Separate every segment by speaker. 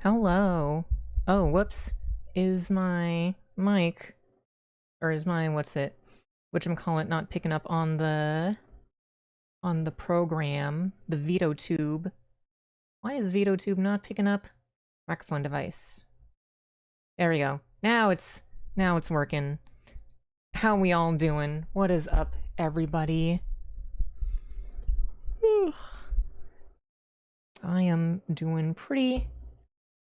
Speaker 1: Hello. Oh, whoops. Is my mic, or is my, whatchamacallit, not picking up on the program, the Veto tube. Why is Veto tube not picking up? Microphone device. There we go. Now it's working. How we all doing? What is up, everybody? I am doing pretty...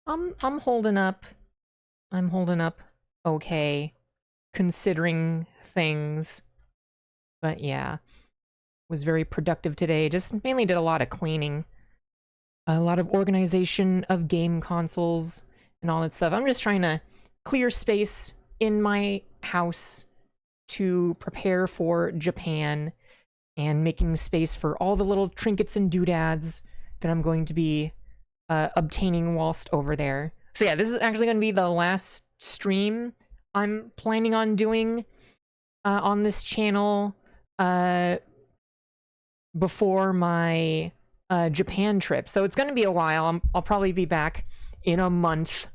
Speaker 1: I'm holding up. I'm holding up okay, considering things. But yeah, was very productive today. Just mainly did a lot of cleaning. A lot of organization of game consoles and all that stuff. I'm just trying to clear space in my house to prepare for Japan and making space for all the little trinkets and doodads that I'm going to be obtaining whilst over there. So yeah, this is actually going to be the last stream I'm planning on doing on this channel before my Japan trip. So it's going to be a while. I'll probably be back in a month.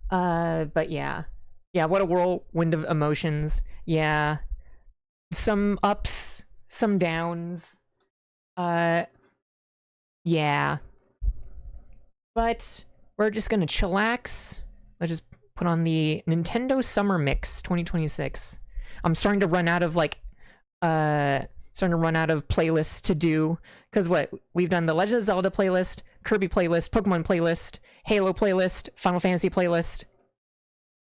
Speaker 1: But yeah. Yeah, what a whirlwind of emotions. Yeah. Some ups, some downs. Yeah. But we're just gonna chillax. Let's just put on the Nintendo Summer Mix 2026. I'm starting to run out of playlists to do. Cause we've done the Legend of Zelda playlist, Kirby playlist, Pokemon playlist, Halo playlist, Final Fantasy playlist.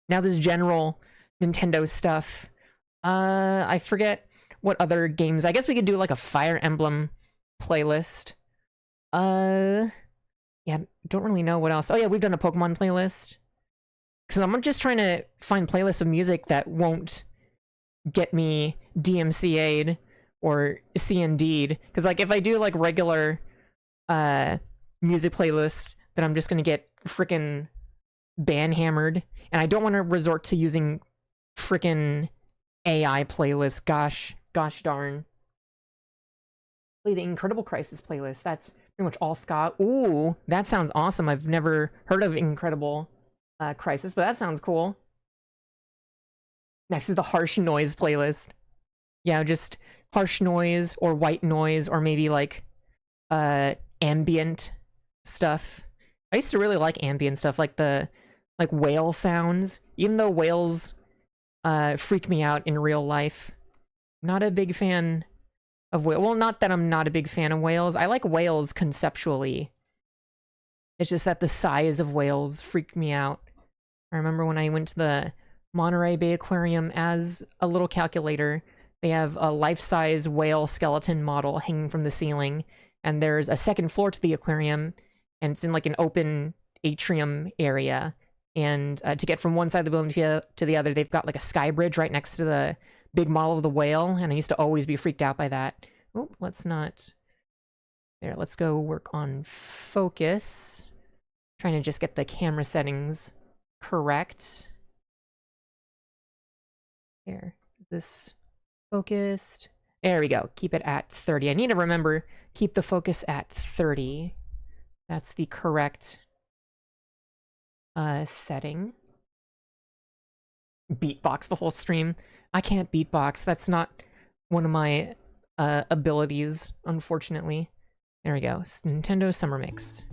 Speaker 1: Now this general Nintendo stuff. I forget what other games. I guess we could do like a Fire Emblem playlist. Yeah, don't really know what else. Oh yeah, we've done a Pokemon playlist. Because I'm just trying to find playlists of music that won't get me DMCA'd or CND'd. Because like if I do like regular music playlists, then I'm just gonna get freaking ban-hammered. And I don't want to resort to using freaking AI playlists. Gosh darn. Play the Incredible Crisis playlist. That's pretty much all ska. Ooh, that sounds awesome. I've never heard of Incredible Crisis, but that sounds cool. Next is the Harsh Noise playlist. Yeah, just harsh noise or white noise or maybe like ambient stuff. I used to really like ambient stuff, like the whale sounds. Even though whales freak me out in real life. Not a big fan of whales. Well, not that I'm not a big fan of whales. I like whales conceptually. It's just that the size of whales freaked me out. I remember when I went to the Monterey Bay Aquarium as a little calculator, they have a life-size whale skeleton model hanging from the ceiling, and there's a second floor to the aquarium, and it's in like an open atrium area. And to get from one side of the building to the other, they've got like a sky bridge right next to the big model of the whale, and I used to always be freaked out by that. Oh, let's not... There, let's go work on focus. Trying to just get the camera settings correct. Here, is this focused? There we go, keep it at 30. I need to remember, keep the focus at 30. That's the correct setting. Beatbox the whole stream. I can't beatbox. That's not one of my abilities, unfortunately. There we go. Nintendo Summer Mix.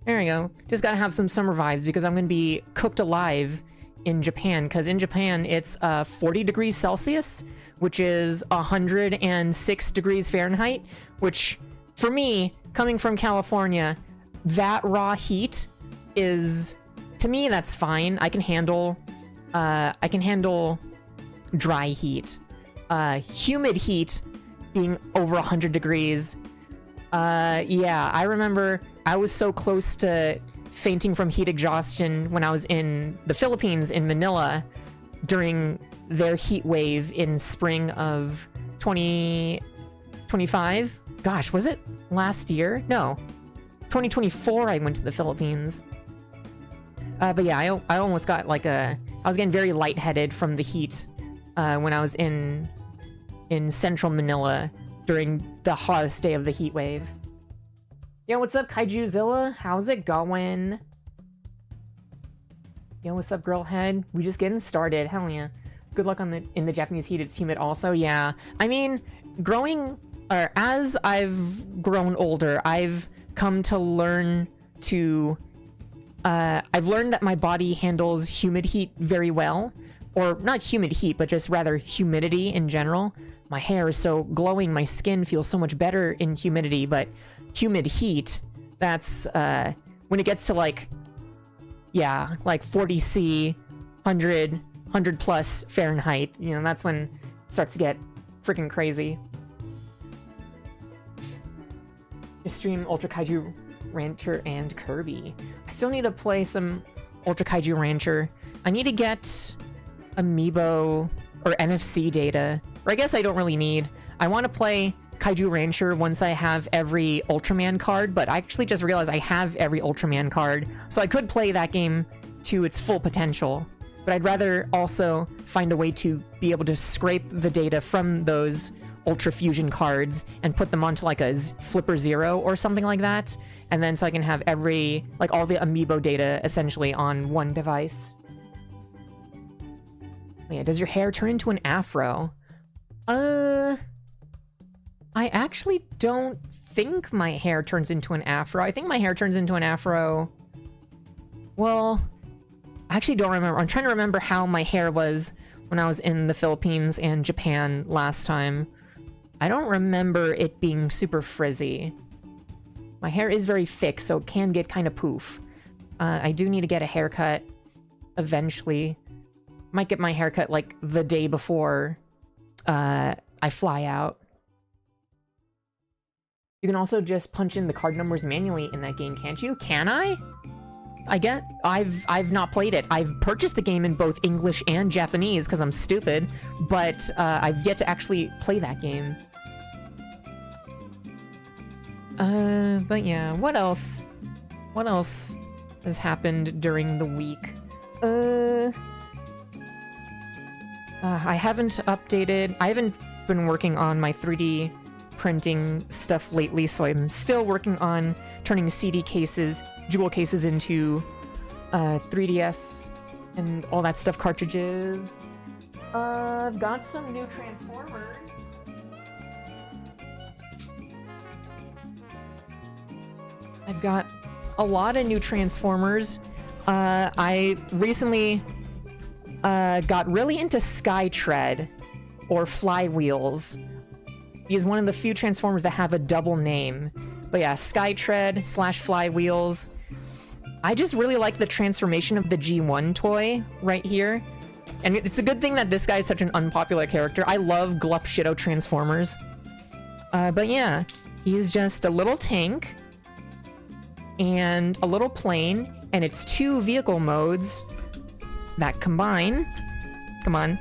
Speaker 1: There we go. Just gotta have some summer vibes because I'm gonna be cooked alive in Japan. Because in Japan, it's 40 degrees Celsius, which is 106 degrees Fahrenheit, which, for me, coming from California, that raw heat is... To me, that's fine. I can handle dry heat. Humid heat being over 100 degrees. Yeah, I remember I was so close to fainting from heat exhaustion when I was in the Philippines, in Manila, during their heat wave in spring of 2025. Gosh, was it last year? No. 2024 I went to the Philippines. But yeah, I almost got like I was getting very lightheaded from the heat when I was in central Manila during the hottest day of the heat wave. Yo, what's up, Kaijuzilla? How's it going? Yo, what's up, girlhead? We just getting started. Hell yeah. Good luck on in the Japanese heat. It's humid also. Yeah. I mean, as I've grown older, I've come to learn to... I've learned that my body handles humid heat very well. Or not humid heat, but just rather humidity in general. My hair is so glowing, my skin feels so much better in humidity, but humid heat, that's, when it gets to like 40 C, 100 plus Fahrenheit, you know, that's when it starts to get freaking crazy. Just stream Ultra Kaiju Rancher and Kirby. I still need to play some Ultra Kaiju Rancher. I need to get Amiibo or NFC data, or I guess I don't really need. I want to play Kaiju Rancher once I have every Ultraman card, but I actually just realized I have every Ultraman card, so I could play that game to its full potential. But I'd rather also find a way to be able to scrape the data from those Ultra Fusion cards and put them onto like a Flipper Zero or something like that, and then so I can have all the Amiibo data essentially on one device. Yeah, does your hair turn into an afro? I actually don't think my hair turns into an afro. I think my hair turns into an afro... Well, I actually don't remember. I'm trying to remember how my hair was when I was in the Philippines and Japan last time. I don't remember it being super frizzy. My hair is very thick, so it can get kind of poof. I do need to get a haircut eventually. Might get my haircut like the day before I fly out. You can also just punch in the card numbers manually in that game, can't you? Can I? I've not played it. I've purchased the game in both English and Japanese because I'm stupid, but I've yet to actually play that game. But yeah, what else? What else has happened during the week? I haven't updated. I haven't been working on my 3D printing stuff lately, so I'm still working on turning CD cases, jewel cases into 3DS and all that stuff, cartridges. I've got some new Transformers. I've got a lot of new Transformers. I recently got really into Skytread, or Flywheels. He's one of the few Transformers that have a double name. But yeah, Skytread / Flywheels. I just really like the transformation of the G1 toy right here. And it's a good thing that this guy is such an unpopular character. I love Glup Shido Transformers. But yeah, he's just a little tank and a little plane, and it's 2 vehicle modes that combine. Come on,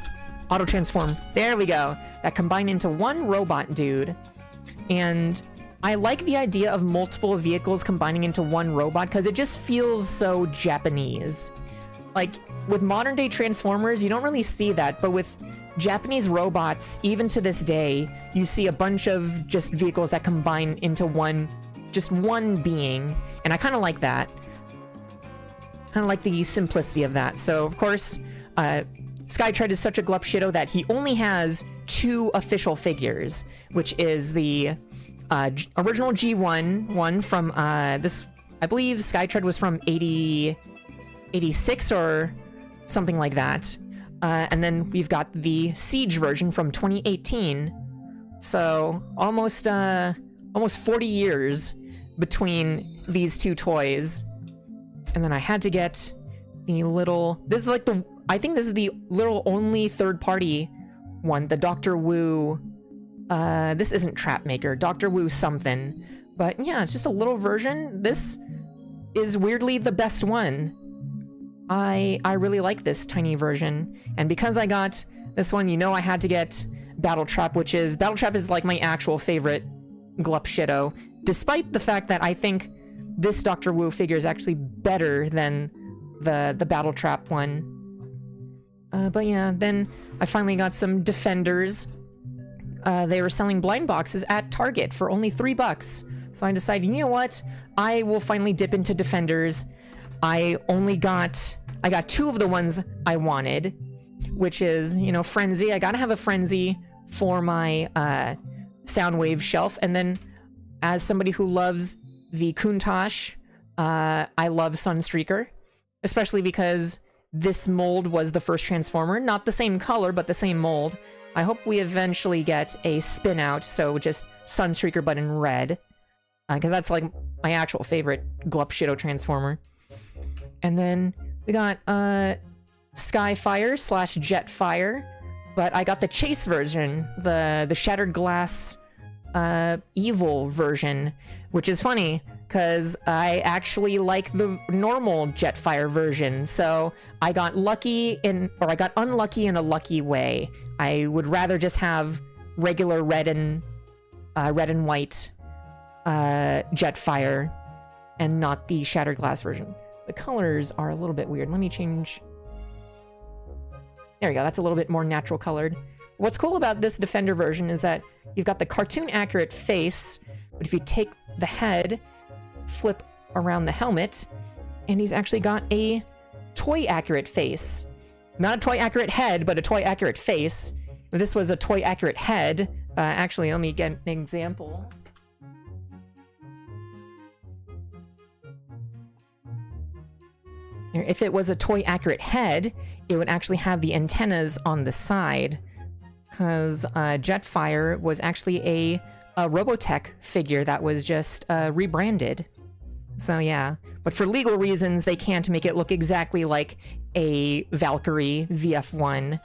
Speaker 1: auto transform. There we go. That combine into one robot dude. And I like the idea of multiple vehicles combining into one robot because it just feels so Japanese. Like, with modern day Transformers, you don't really see that, but with Japanese robots, even to this day, you see a bunch of just vehicles that combine into just one being, and I kind of like that. Kind of like the simplicity of that. So, of course, Skytread is such a Glup Shido that he only has 2 official figures, which is the original G1 one from this. I believe Skytread was from 86 or something like that. And then we've got the Siege version from 2018. So almost 40 years between these 2 toys. And then I had to get the little... This is like the... I think this is the little only third-party one, the Dr. Wu... this isn't Trapmaker, Dr. Wu something. But yeah, it's just a little version. This is weirdly the best one. I really like this tiny version. And because I got this one, you know I had to get Battletrap, which is... Battletrap is like my actual favorite Glup Shido, despite the fact that I think this Dr. Wu figure is actually better than the Battletrap one. But yeah, then I finally got some Defenders. They were selling blind boxes at Target for only $3. So I decided, you know what? I will finally dip into Defenders. I got 2 of the ones I wanted, which is, you know, Frenzy. I gotta have a Frenzy for my Soundwave shelf. And then, as somebody who loves the Countach, I love Sunstreaker, especially because this mold was the first Transformer. Not the same color, but the same mold. I hope we eventually get a spin out, so just Sunstreaker but in red. Because that's like my actual favorite Glupshido Transformer. And then we got Skyfire / Jetfire, but I got the Chase version, the Shattered Glass evil version, which is funny because I actually like the normal Jetfire version. So I got unlucky in a lucky way. I would rather just have regular red and white Jetfire and not the Shattered Glass version. The colors are a little bit weird. Let me change. There we go. That's a little bit more natural colored. What's cool about this Defender version is that you've got the cartoon accurate face, but if you take the head, flip around the helmet, and he's actually got a toy accurate face. Not a toy accurate head, but a toy accurate face. If this was a toy accurate head, actually, let me get an example. If it was a toy accurate head, it would actually have the antennas on the side, because Jetfire was actually a Robotech figure that was just rebranded. So yeah, but for legal reasons, they can't make it look exactly like a Valkyrie VF1,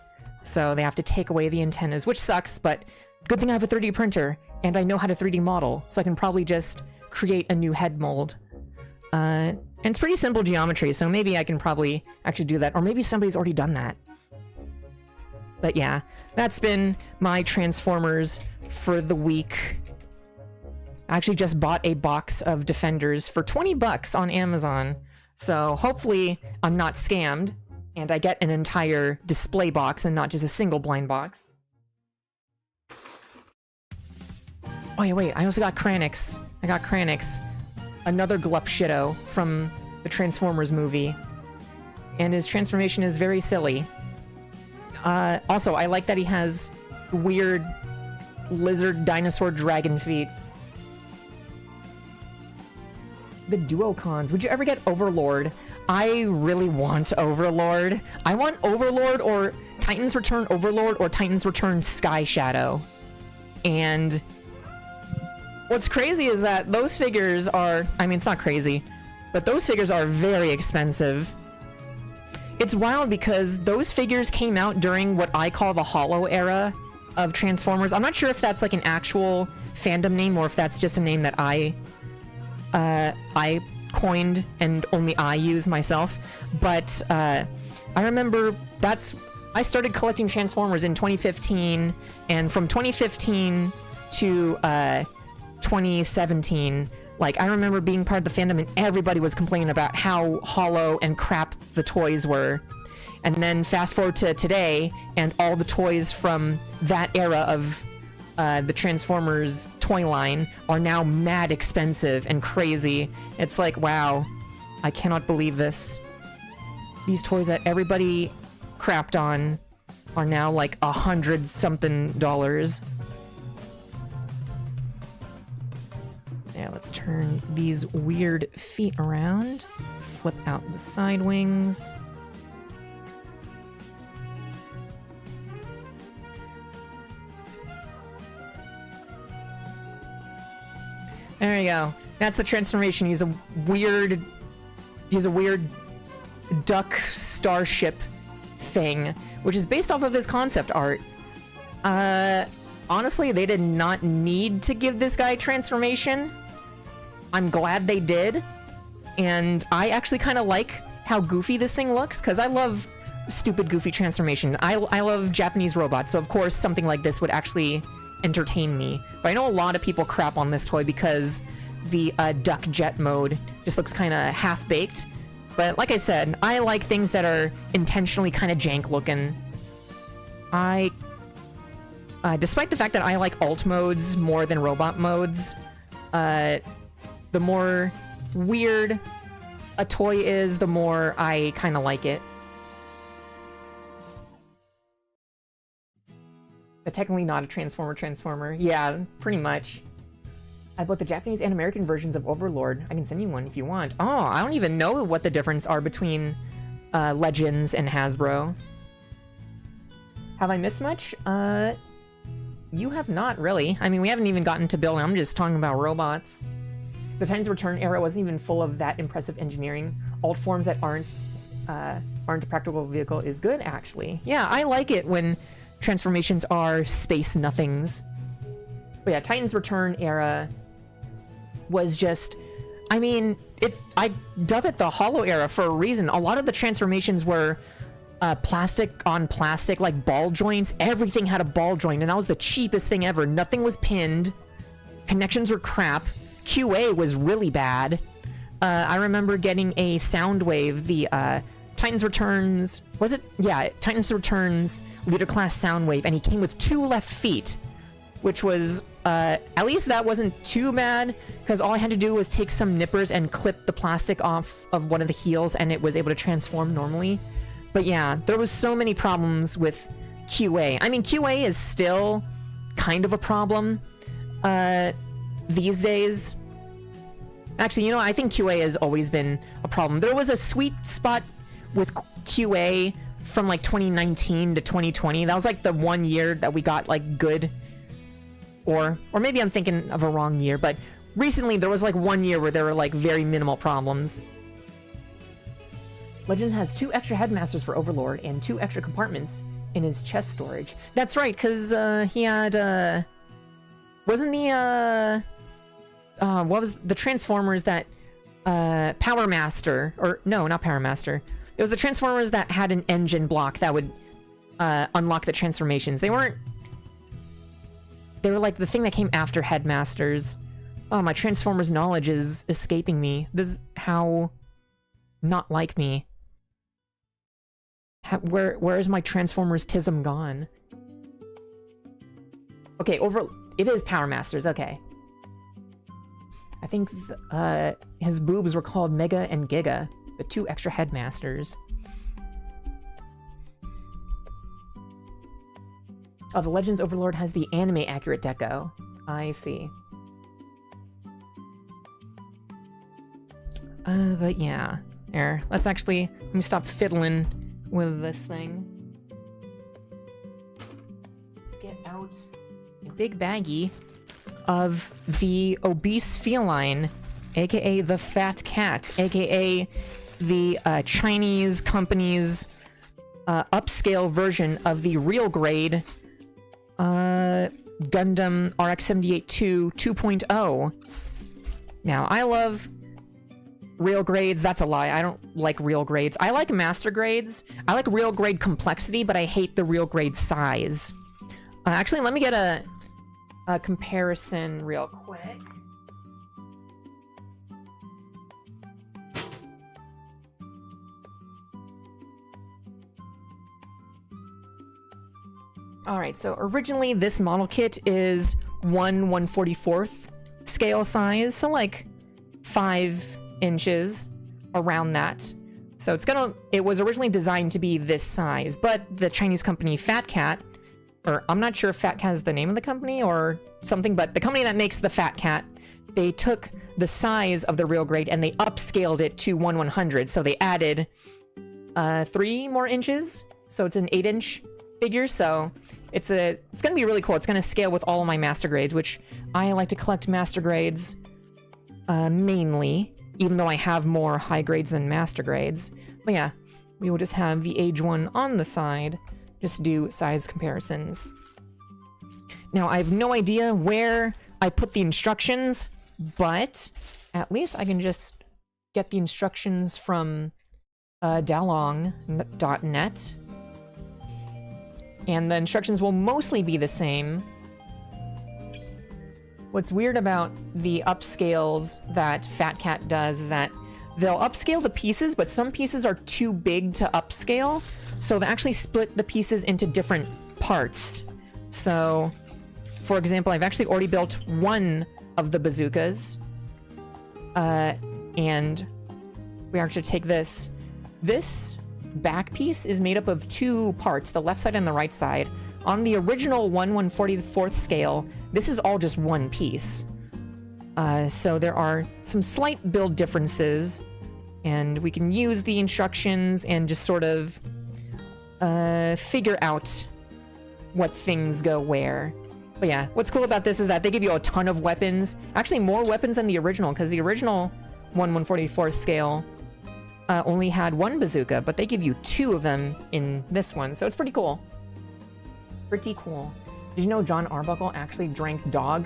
Speaker 1: so they have to take away the antennas, which sucks, but good thing I have a 3D printer, and I know how to 3D model, so I can probably just create a new head mold. And it's pretty simple geometry, so maybe I can probably actually do that, or maybe somebody's already done that. But yeah, that's been my Transformers for the week. I actually just bought a box of Defenders for 20 bucks on Amazon, so hopefully I'm not scammed, and I get an entire display box and not just a single blind box. Oh yeah, wait, I also got Kranix. I got Kranix. Another Glupshido from the Transformers movie. And his transformation is very silly. Also, I like that he has weird lizard dinosaur dragon feet. The Duocons. Would you ever get Overlord? I really want Overlord. I want Overlord or Titans Return Overlord or Titans Return Sky Shadow. And what's crazy is that those figures are, I mean, it's not crazy, but those figures are very expensive. It's wild because those figures came out during what I call the Hollow era of Transformers. I'm not sure if that's like an actual fandom name or if that's just a name that I coined and only I use myself. But I remember I started collecting Transformers in 2015, and from 2015 to 2017, like, I remember being part of the fandom and everybody was complaining about how hollow and crap the toys were. And then fast forward to today, and all the toys from that era of the Transformers toy line are now mad expensive and crazy. It's like, wow, I cannot believe this. These toys that everybody crapped on are now like $100-something. Yeah, let's turn these weird feet around. Flip out the side wings. There you go. That's the transformation. He's a weird duck starship thing, which is based off of his concept art. Honestly, they did not need to give this guy transformation. I'm glad they did. And I actually kind of like how goofy this thing looks, because I love stupid, goofy transformation. I love Japanese robots, so of course something like this would actually entertain me. But I know a lot of people crap on this toy because the duck jet mode just looks kind of half-baked. But like I said, I like things that are intentionally kind of jank looking. Despite the fact that I like alt modes more than robot modes, The more weird a toy is, the more I kind of like it. But technically not a Transformer. Yeah, pretty much. I bought the Japanese and American versions of Overlord. I can send you one if you want. Oh, I don't even know what the difference are between Legends and Hasbro. Have I missed much? You have not, really. I mean, we haven't even gotten to building. I'm just talking about robots. The Titans Return era wasn't even full of that impressive engineering. Alt forms that aren't a practical vehicle is good, actually. Yeah, I like it when transformations are space nothings. But yeah, Titans Return era was just... I mean, I dub it the Hollow era for a reason. A lot of the transformations were plastic on plastic, like ball joints. Everything had a ball joint, and that was the cheapest thing ever. Nothing was pinned. Connections were crap. QA was really bad. I remember getting a Soundwave, the Titans Returns... Was it? Yeah, Titans Returns Leader Class Soundwave, and he came with 2 left feet, which was... at least that wasn't too bad, because all I had to do was take some nippers and clip the plastic off of one of the heels, and it was able to transform normally. But yeah, there was so many problems with QA. I mean, QA is still kind of a problem these days. Actually, you know, I think QA has always been a problem. There was a sweet spot with QA from like 2019 to 2020. That was like the 1 year that we got like good. Or maybe I'm thinking of a wrong year, but recently there was like 1 year where there were like very minimal problems. Legend has 2 extra headmasters for Overlord and 2 extra compartments in his chest storage. That's right, because he had, wasn't he, what was the Transformers that, Power Master, or no, not Power Master. It was the Transformers that had an engine block that would, unlock the transformations. They were like the thing that came after Headmasters. Oh, my Transformers knowledge is escaping me. This is how not like me. Where is my Transformers tism gone? Okay, it is Power Masters, okay. I think his boobs were called Mega and Giga, the 2 extra Headmasters. Oh, the Legends Overlord has the anime-accurate deco. I see. But yeah. There. Let me stop fiddling with this thing. Let's get out a big baggie of the Obese feline, aka the Fat Cat, aka the Chinese company's upscale version of the real grade Gundam RX-78-2 2.0. Now, I love real grades. That's a lie. I don't like real grades. I like master grades. I like real grade complexity, but I hate the real grade size. Actually, let me get a comparison real quick. Alright, so originally this model kit is 1/144th scale size, so like 5 inches around that. So it was originally designed to be this size, but the Chinese company Fat Cat, or I'm not sure if Fat Cat is the name of the company or something, but the company that makes the Fat Cat, they took the size of the real grade and they upscaled it to 1/100. So they added 3 more inches. So it's an 8-inch figure. So it's gonna be really cool. It's gonna scale with all of my master grades, which I like to collect master grades mainly, even though I have more high grades than master grades. But yeah, we will just have the age one on the side, just to do size comparisons. Now, I have no idea where I put the instructions, but at least I can just get the instructions from dalong.net. And the instructions will mostly be the same. What's weird about the upscales that Fat Cat does is that they'll upscale the pieces, but some pieces are too big to upscale. So they actually split the pieces into different parts. So, for example, I've actually already built one of the bazookas. And we are to take this. This back piece is made up of two parts, the left side and the right side. On the original 1/144th scale, this is all just one piece. So there are some slight build differences, and we can use the instructions and just sort of figure out what things go where. But yeah, what's cool about this is that they give you a ton of weapons. Actually, more weapons than the original, because the original 1/144th scale only had one bazooka, but they give you two of them in this one, so it's pretty cool. Pretty cool. Did you know John Arbuckle actually drank dog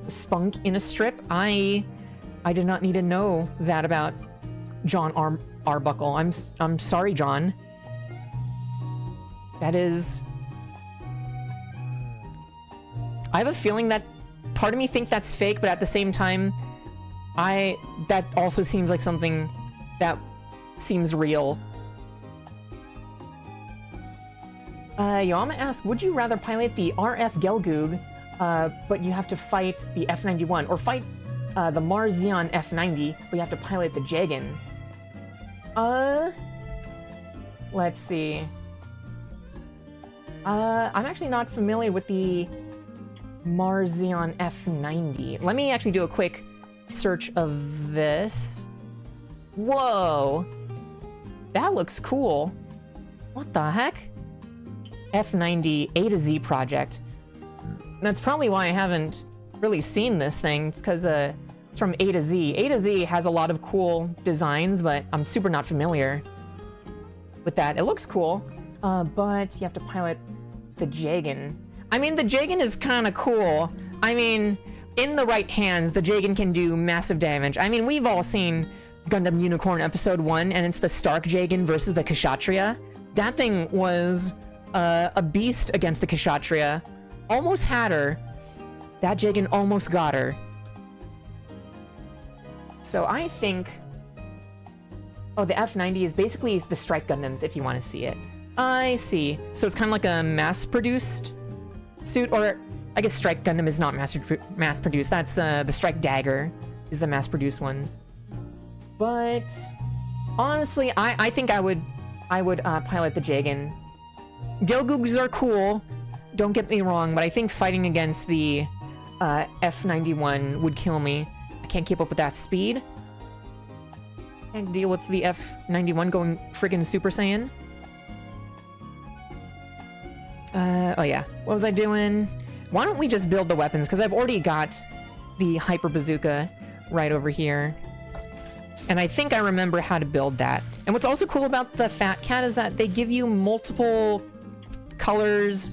Speaker 1: spunk in a strip? I did not need to know that about John Arbuckle. I'm sorry, John. That is... I have a feeling that part of me think that's fake, but at the same time, that also seems like something that seems real. Yama asks, would you rather pilot the RF Gelgoog, but you have to fight the F-91, or fight the Mars Xeon F-90, but you have to pilot the Jagan? Let's see. I'm actually not familiar with the Mars Xeon F-90. Let me actually do a quick search of this. Whoa! That looks cool. What the heck? F-90 A to Z project. That's probably why I haven't really seen this thing. It's because it's from A to Z. A to Z has a lot of cool designs, but I'm super not familiar with that. It looks cool, but you have to pilot the Jagan. I mean, the Jagan is kind of cool. I mean, in the right hands, the Jagan can do massive damage. I mean, we've all seen Gundam Unicorn Episode 1, and it's the Stark Jagan versus the Kshatriya. That thing was a beast against the Kshatriya. Almost had her. That Jagan almost got her. So I think... Oh, the F-90 is basically the Strike Gundams, if you want to see it. I see. So it's kind of like a mass-produced suit, or I guess Strike Gundam is not mass-produced. That's the Strike Dagger is the mass-produced one. But honestly, I think I would pilot the Jagan. Gelgoogs are cool, don't get me wrong, but I think fighting against the F-91 would kill me. I can't keep up with that speed. Can't deal with the F-91 going friggin' Super Saiyan. Oh yeah, what was I doing? Why don't we just build the weapons? Because I've already got the Hyper Bazooka right over here. And I think I remember how to build that. And what's also cool about the Fat Cat is that they give you multiple colors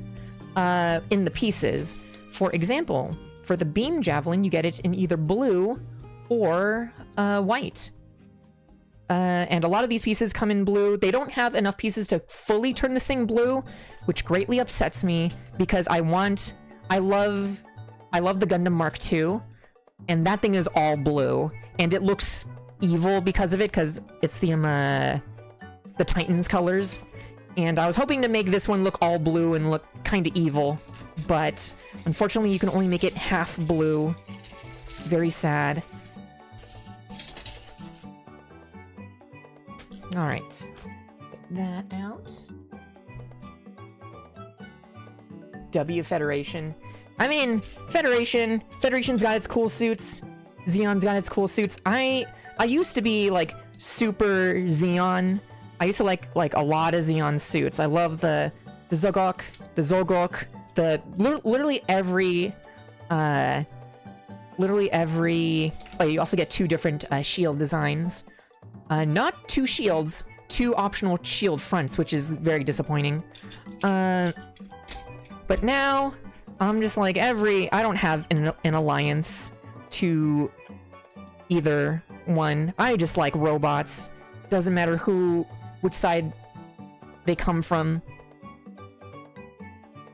Speaker 1: in the pieces. For example, for the Beam Javelin, you get it in either blue or white. And a lot of these pieces come in blue. They don't have enough pieces to fully turn this thing blue, which greatly upsets me because I love the Gundam Mark II, and that thing is all blue, and it looks evil because of it, because it's the Titans colors. And I was hoping to make this one look all blue and look kind of evil, but unfortunately you can only make it half blue. Very sad. Alright. Get that out. W Federation. I mean, Federation's got its cool suits. Xeon's got its cool suits. I used to be, like, super Xeon. I used to like a lot of Xeon suits. I love the Zogok, the Zogok, literally every, oh, you also get two different shield designs. Not two shields, two optional shield fronts, which is very disappointing. But now, I'm just like I don't have an alliance to either one. I just like robots. Doesn't matter which side they come from.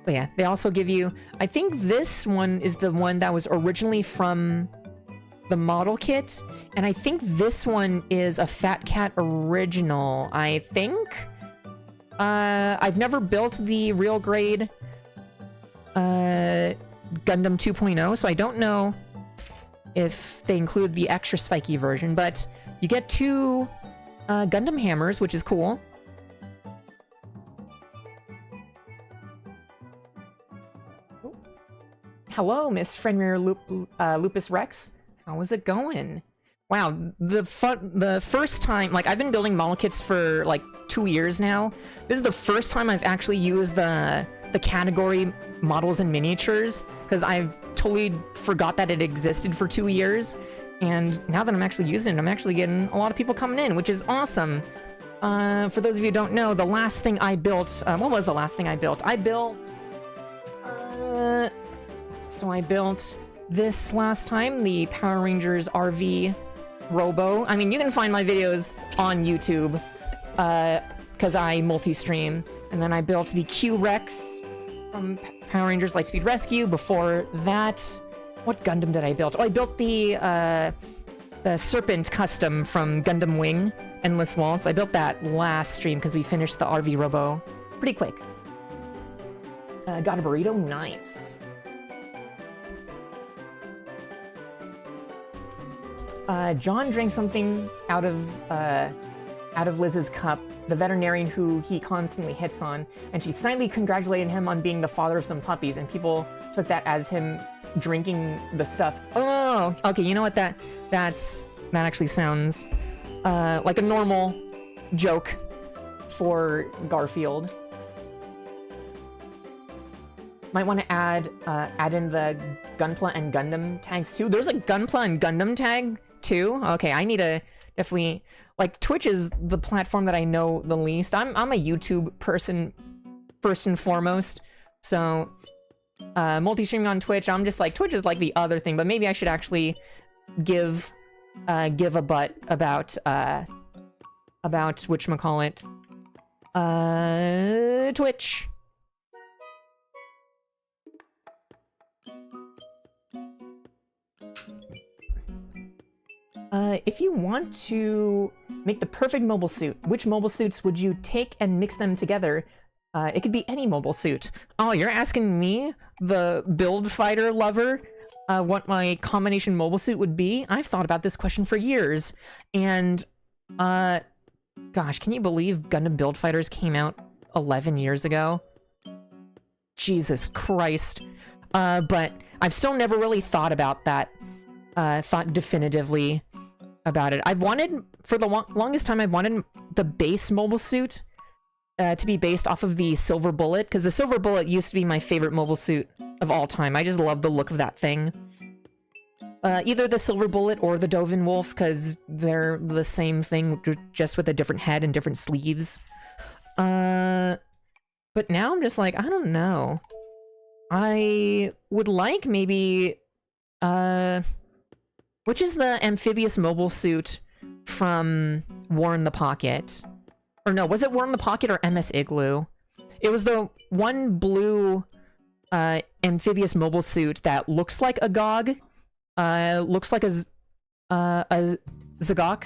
Speaker 1: But yeah, they also give you... I think this one is the one that was originally from the model kit, and I think this one is a Fat Cat original, I think? I've never built the real grade Gundam 2.0, so I don't know if they include the extra spiky version, but you get 2 Gundam hammers, which is cool. Hello, Miss Fenrir Lupus Rex. How is it going? Wow, the first time, like, I've been building model kits for like 2 years now. This is the first time I've actually used the category models and miniatures, because I totally forgot that it existed for 2 years. And now that I'm actually using it, I'm actually getting a lot of people coming in, which is awesome. For those of you who don't know, the last thing I built, what was the last thing I built? So I built this last time, the Power Rangers RV Robo. I mean, you can find my videos on YouTube, because I multi-stream. And then I built the Q-Rex from Power Rangers Lightspeed Rescue. Before that, what Gundam did I build? Oh, I built the Serpent custom from Gundam Wing, Endless Waltz. I built that last stream because we finished the RV Robo pretty quick. Got a burrito? Nice. John drank something out of Liz's cup, the veterinarian who he constantly hits on, and she slightly congratulated him on being the father of some puppies, and people took that as him drinking the stuff. Oh, okay, you know what, that actually sounds like a normal joke for Garfield. Might want to add in the Gunpla and Gundam tags too. There's a Gunpla and Gundam tag too. Okay, I need to definitely, like, Twitch is the platform that I know the least. I'm a YouTube person first and foremost, so multi-streaming on Twitch, I'm just like, Twitch is like the other thing, but maybe I should actually give a butt about whatchamacallit, Twitch. If you want to make the perfect mobile suit, which mobile suits would you take and mix them together? It could be any mobile suit. Oh, you're asking me, the build fighter lover, what my combination mobile suit would be? I've thought about this question for years, and gosh, can you believe Gundam Build Fighters came out 11 years ago? Jesus Christ. But I've still never really thought about that, thought definitively about it. I've wanted, for the longest time, I've wanted the base mobile suit to be based off of the Silver Bullet, because the Silver Bullet used to be my favorite mobile suit of all time. I just love the look of that thing. Either the Silver Bullet or the Dovin Wolf, because they're the same thing, just with a different head and different sleeves. But now I'm just like, I don't know. I would like maybe, which is the amphibious mobile suit from War in the Pocket? Or no, was it War in the Pocket or MS Igloo? It was the one blue amphibious mobile suit that looks like a Gog, looks like a Zagok,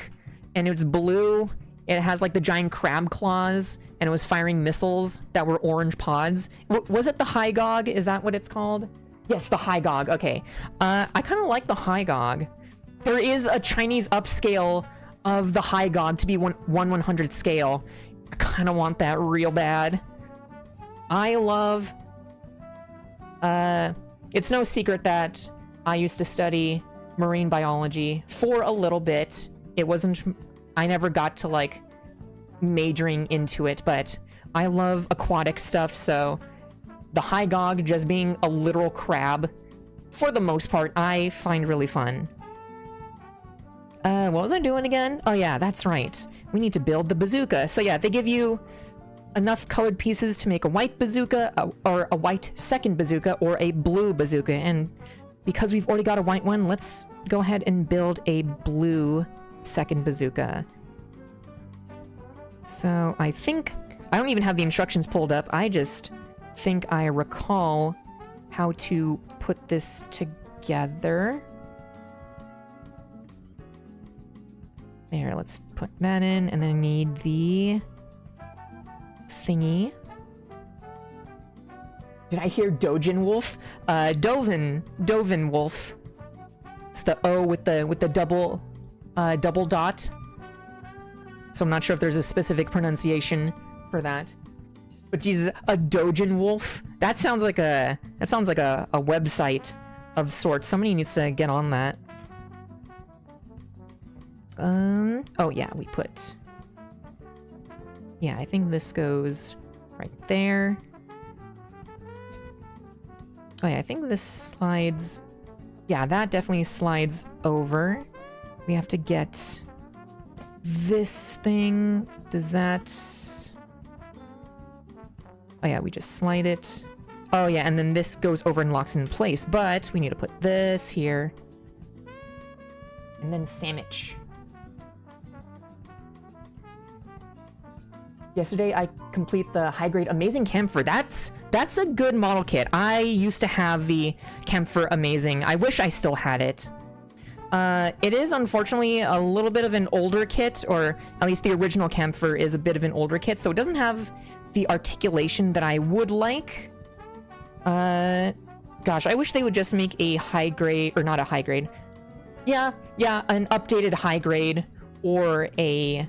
Speaker 1: and it's blue. It has like the giant crab claws, and it was firing missiles that were orange pods. Was it the High Gog? Is that what it's called? Yes, the High Gog. Okay. I kind of like the High Gog. There is a Chinese upscale of the High Gog to be 1/100th scale. I kind of want that real bad. I love... it's no secret that I used to study marine biology for a little bit. It wasn't... I never got to, like, majoring into it, but I love aquatic stuff, so the High Gog just being a literal crab, for the most part, I find really fun. What was I doing again? Oh yeah, that's right. We need to build the bazooka. So yeah, they give you enough colored pieces to make a white bazooka, or a white second bazooka, or a blue bazooka. And because we've already got a white one, let's go ahead and build a blue second bazooka. So I think... I don't even have the instructions pulled up. I just think I recall how to put this together. There, let's put that in, and then I need the thingy. Did I hear Dojin Wolf? Dovin Wolf. It's the O with the double double dot. So I'm not sure if there's a specific pronunciation for that. But Jesus, a Dojin wolf? That sounds like a website of sorts. Somebody needs to get on that. Oh yeah, we put... Yeah, I think this goes right there. Oh yeah, I think this slides... Yeah, that definitely slides over. We have to get this thing. Does that... Oh yeah, we just slide it. Oh yeah, and then this goes over and locks in place, but we need to put this here. And then sandwich. Yesterday I complete the high-grade Amazing Camphor. That's a good model kit. I used to have the Camphor Amazing. I wish I still had it. It is unfortunately a little bit of an older kit, or at least the original Camphor is a bit of an older kit, so it doesn't have the articulation that I would like. Gosh, I wish they would just make a high grade, or not a high grade. Yeah, an updated high grade, or a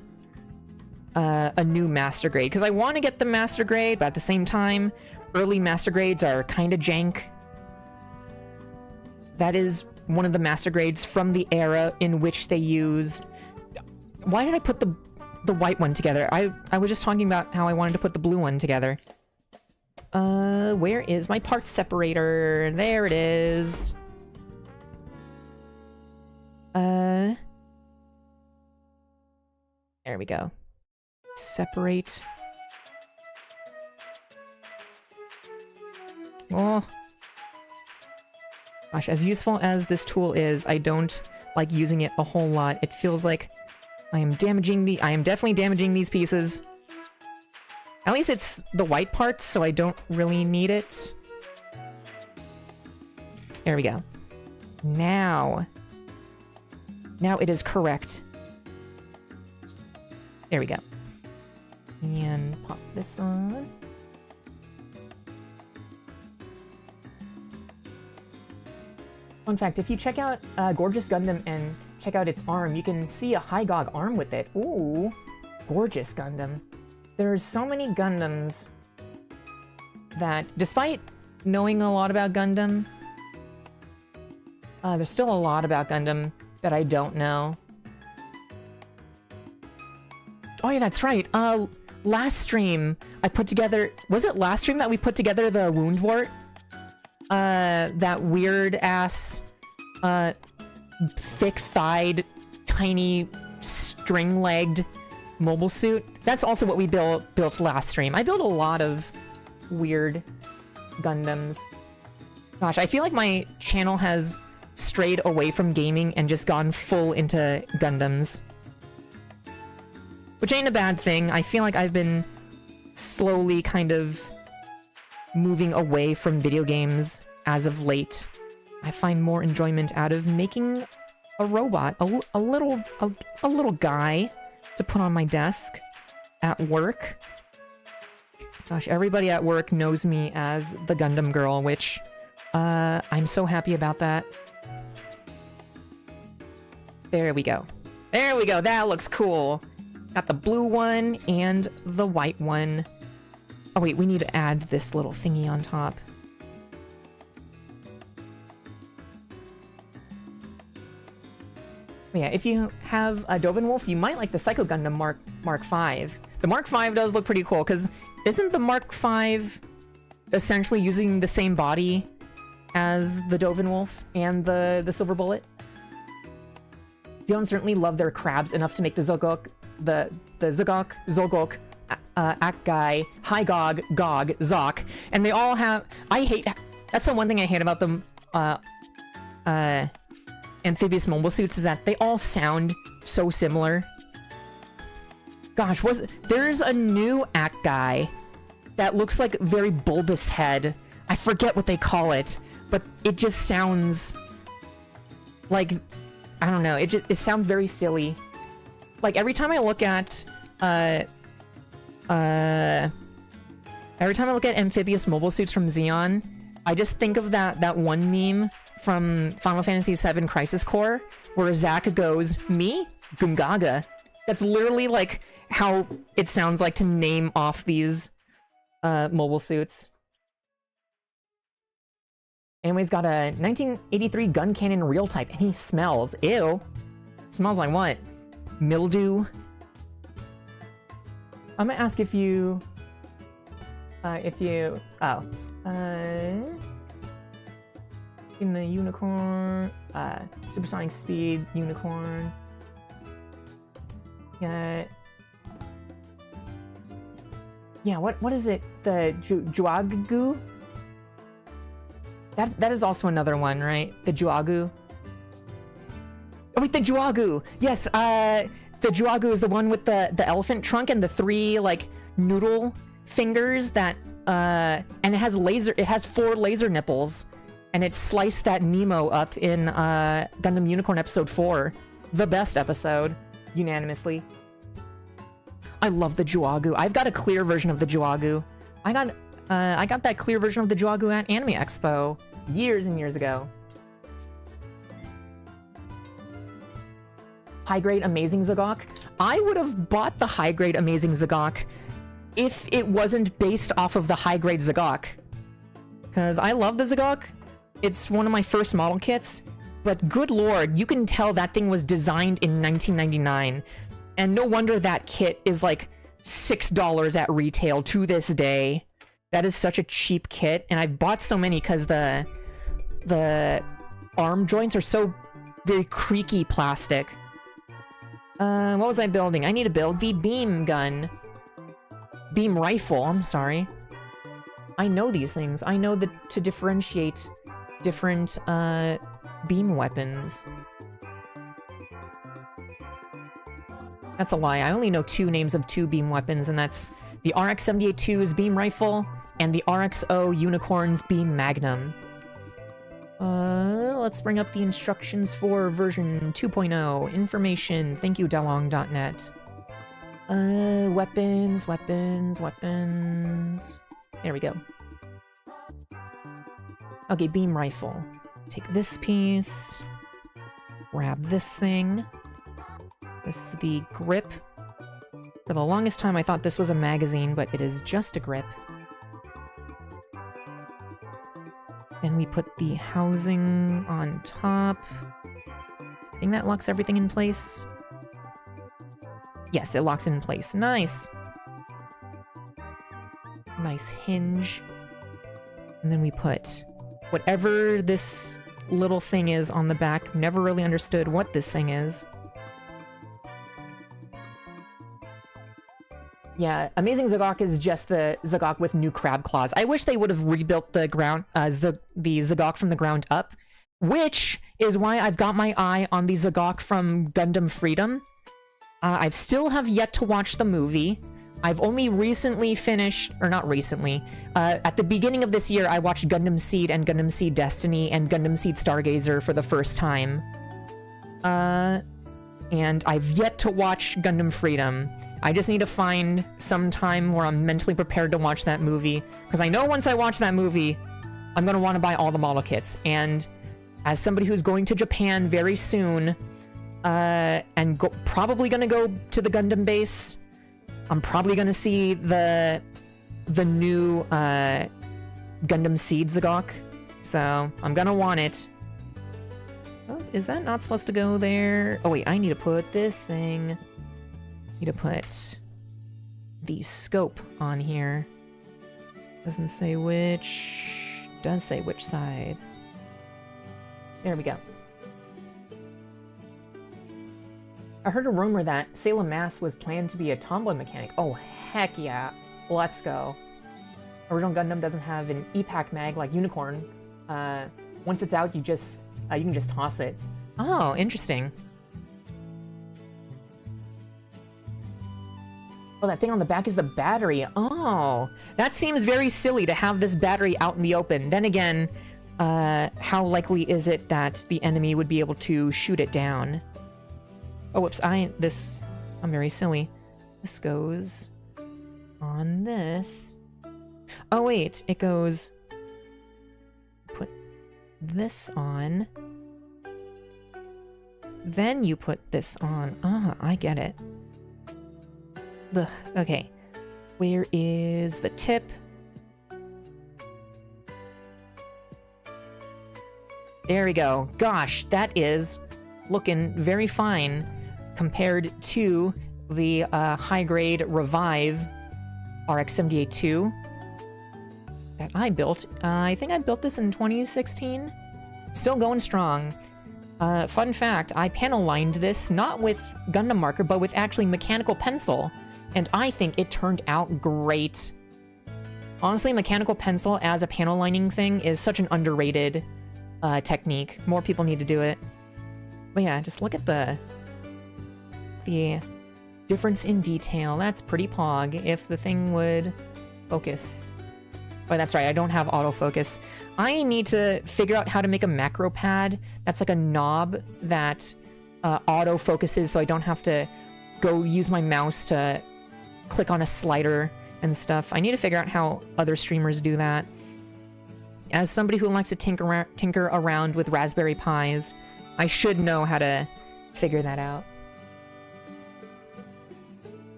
Speaker 1: new master grade, because I want to get the master grade, but at the same time, early master grades are kind of jank. That is one of the master grades from the era in which they used... Why did I put the white one together? I was just talking about how I wanted to put the blue one together. Where is my parts separator? There it is. There we go. Separate. Oh. Gosh, as useful as this tool is, I don't like using it a whole lot. It feels like I am definitely damaging these pieces. At least it's the white parts, so I don't really need it. There we go. Now it is correct. There we go. And pop this on. Fun fact, if you check out Gorgeous Gundam and check out its arm, you can see a Hygog arm with it. Ooh, Gorgeous Gundam. There's so many Gundams that, despite knowing a lot about Gundam, there's still a lot about Gundam that I don't know. Oh yeah, that's right. Last stream I put together... Was it last stream that we put together the Woundwort? That weird-ass, thick-thighed, tiny, string-legged mobile suit? That's also what we built last stream. I built a lot of weird Gundams. Gosh, I feel like my channel has strayed away from gaming and just gone full into Gundams. Which ain't a bad thing. I feel like I've been slowly kind of moving away from video games as of late. I find more enjoyment out of making a robot, a little guy to put on my desk at work. Gosh, everybody at work knows me as the Gundam girl, which I'm so happy about that. There we go. There we go. That looks cool. Got the blue one and the white one. Oh wait, we need to add this little thingy on top. Yeah, if you have a Dovin Wolf, you might like the Psycho Gundam Mark V. The Mark V does look pretty cool, because isn't the Mark V essentially using the same body as the Dovin Wolf and the Silver Bullet? Zeon certainly love their crabs enough to make the Zogok, the Zogok, Akgai, Hygog, Gog, Zok, and they all have... That's the one thing I hate about them, amphibious mobile suits, is that they all sound so similar. Gosh, there's a new Akgai that looks like very bulbous head. I forget what they call it, but it just sounds like... I don't know, it sounds very silly. Like, every time I look at, amphibious mobile suits from Zeon, I just think of that one meme from Final Fantasy VII Crisis Core where Zack goes, "Me? Gungaga." That's literally like how it sounds like to name off these mobile suits. Anyways, got a 1983 gun cannon real type, and he smells. Ew. Smells like what? Mildew. I'm gonna ask if you... in the unicorn, supersonic speed, unicorn. Yeah, what is it? The Juagu? That is also another one, right? The Juagu. Oh wait, the Juagu! Yes, the Juagu is the one with the elephant trunk and the 3, like, noodle fingers that, and it has 4 laser nipples. And it sliced that Nemo up in, Gundam Unicorn Episode 4. The best episode, unanimously. I love the Juagu. I've got a clear version of the Juagu. I got that clear version of the Juagu at Anime Expo years and years ago. High-grade Amazing Zagok. I would have bought the high-grade Amazing Zagok if it wasn't based off of the high-grade Zagok. Because I love the Zagok. It's one of my first model kits. But good lord, you can tell that thing was designed in 1999. And no wonder that kit is like $6 at retail to this day. That is such a cheap kit, and I've bought so many because the arm joints are so very creaky plastic. What was I building? I need to build the beam gun. Beam rifle, I'm sorry. I know these things. I know that to differentiate different beam weapons. That's a lie. I only know 2 names of 2 beam weapons, and that's the RX-78-2's beam rifle and the RXO Unicorn's beam magnum. Let's bring up the instructions for version 2.0. Information. Thank you, Dalong.net. Weapons. There we go. Okay, beam rifle. Take this piece. Grab this thing. This is the grip. For the longest time I thought this was a magazine, but it is just a grip. Then we put the housing on top. I think that locks everything in place. Yes, it locks in place. Nice. Nice hinge. And then we put whatever this little thing is on the back. Never really understood what this thing is. Yeah, Amazing Zagok is just the Zagok with new crab claws. I wish they would have rebuilt the Zagok from the ground up, which is why I've got my eye on the Zagok from Gundam Freedom. I still have yet to watch the movie. I've only recently finished, or not recently, at the beginning of this year I watched Gundam Seed and Gundam Seed Destiny and Gundam Seed Stargazer for the first time. And I've yet to watch Gundam Freedom. I just need to find some time where I'm mentally prepared to watch that movie, because I know once I watch that movie, I'm going to want to buy all the model kits. And as somebody who's going to Japan very soon, and probably going to go to the Gundam base, I'm probably going to see the new Gundam Seed Zagok, so I'm going to want it. Oh, is that not supposed to go there? Oh wait, I need to put this thing... Need to put the scope on here. Doesn't say which. Does say which side. There we go. I heard a rumor that Salem Mass was planned to be a tomboy mechanic. Oh, heck yeah. Let's go. Original Gundam doesn't have an EPAC mag like Unicorn. Once it's out, you can just toss it. Oh, interesting. Oh, that thing on the back is the battery. Oh, that seems very silly to have this battery out in the open. Then again, how likely is it that the enemy would be able to shoot it down? Oh, whoops, I'm very silly. This goes on this. Oh, wait, it goes this on. Then you put this on. Ah, I get it. Ugh, okay. Where is the tip? There we go. Gosh, that is looking very fine compared to the high-grade Revive RX-78-2 that I built. I think I built this in 2016. Still going strong. Fun fact, I panel lined this not with Gundam marker, but with actually mechanical pencil, and I think it turned out great. Honestly, mechanical pencil as a panel lining thing is such an underrated technique. More people need to do it. But yeah, just look at the difference in detail. That's pretty pog. If the thing would focus. Oh, that's right, I don't have autofocus. I need to figure out how to make a macro pad that's like a knob that autofocuses, so I don't have to go use my mouse to click on a slider and stuff. I need to figure out how other streamers do that. As somebody who likes to tinker around with Raspberry Pis, I should know how to figure that out.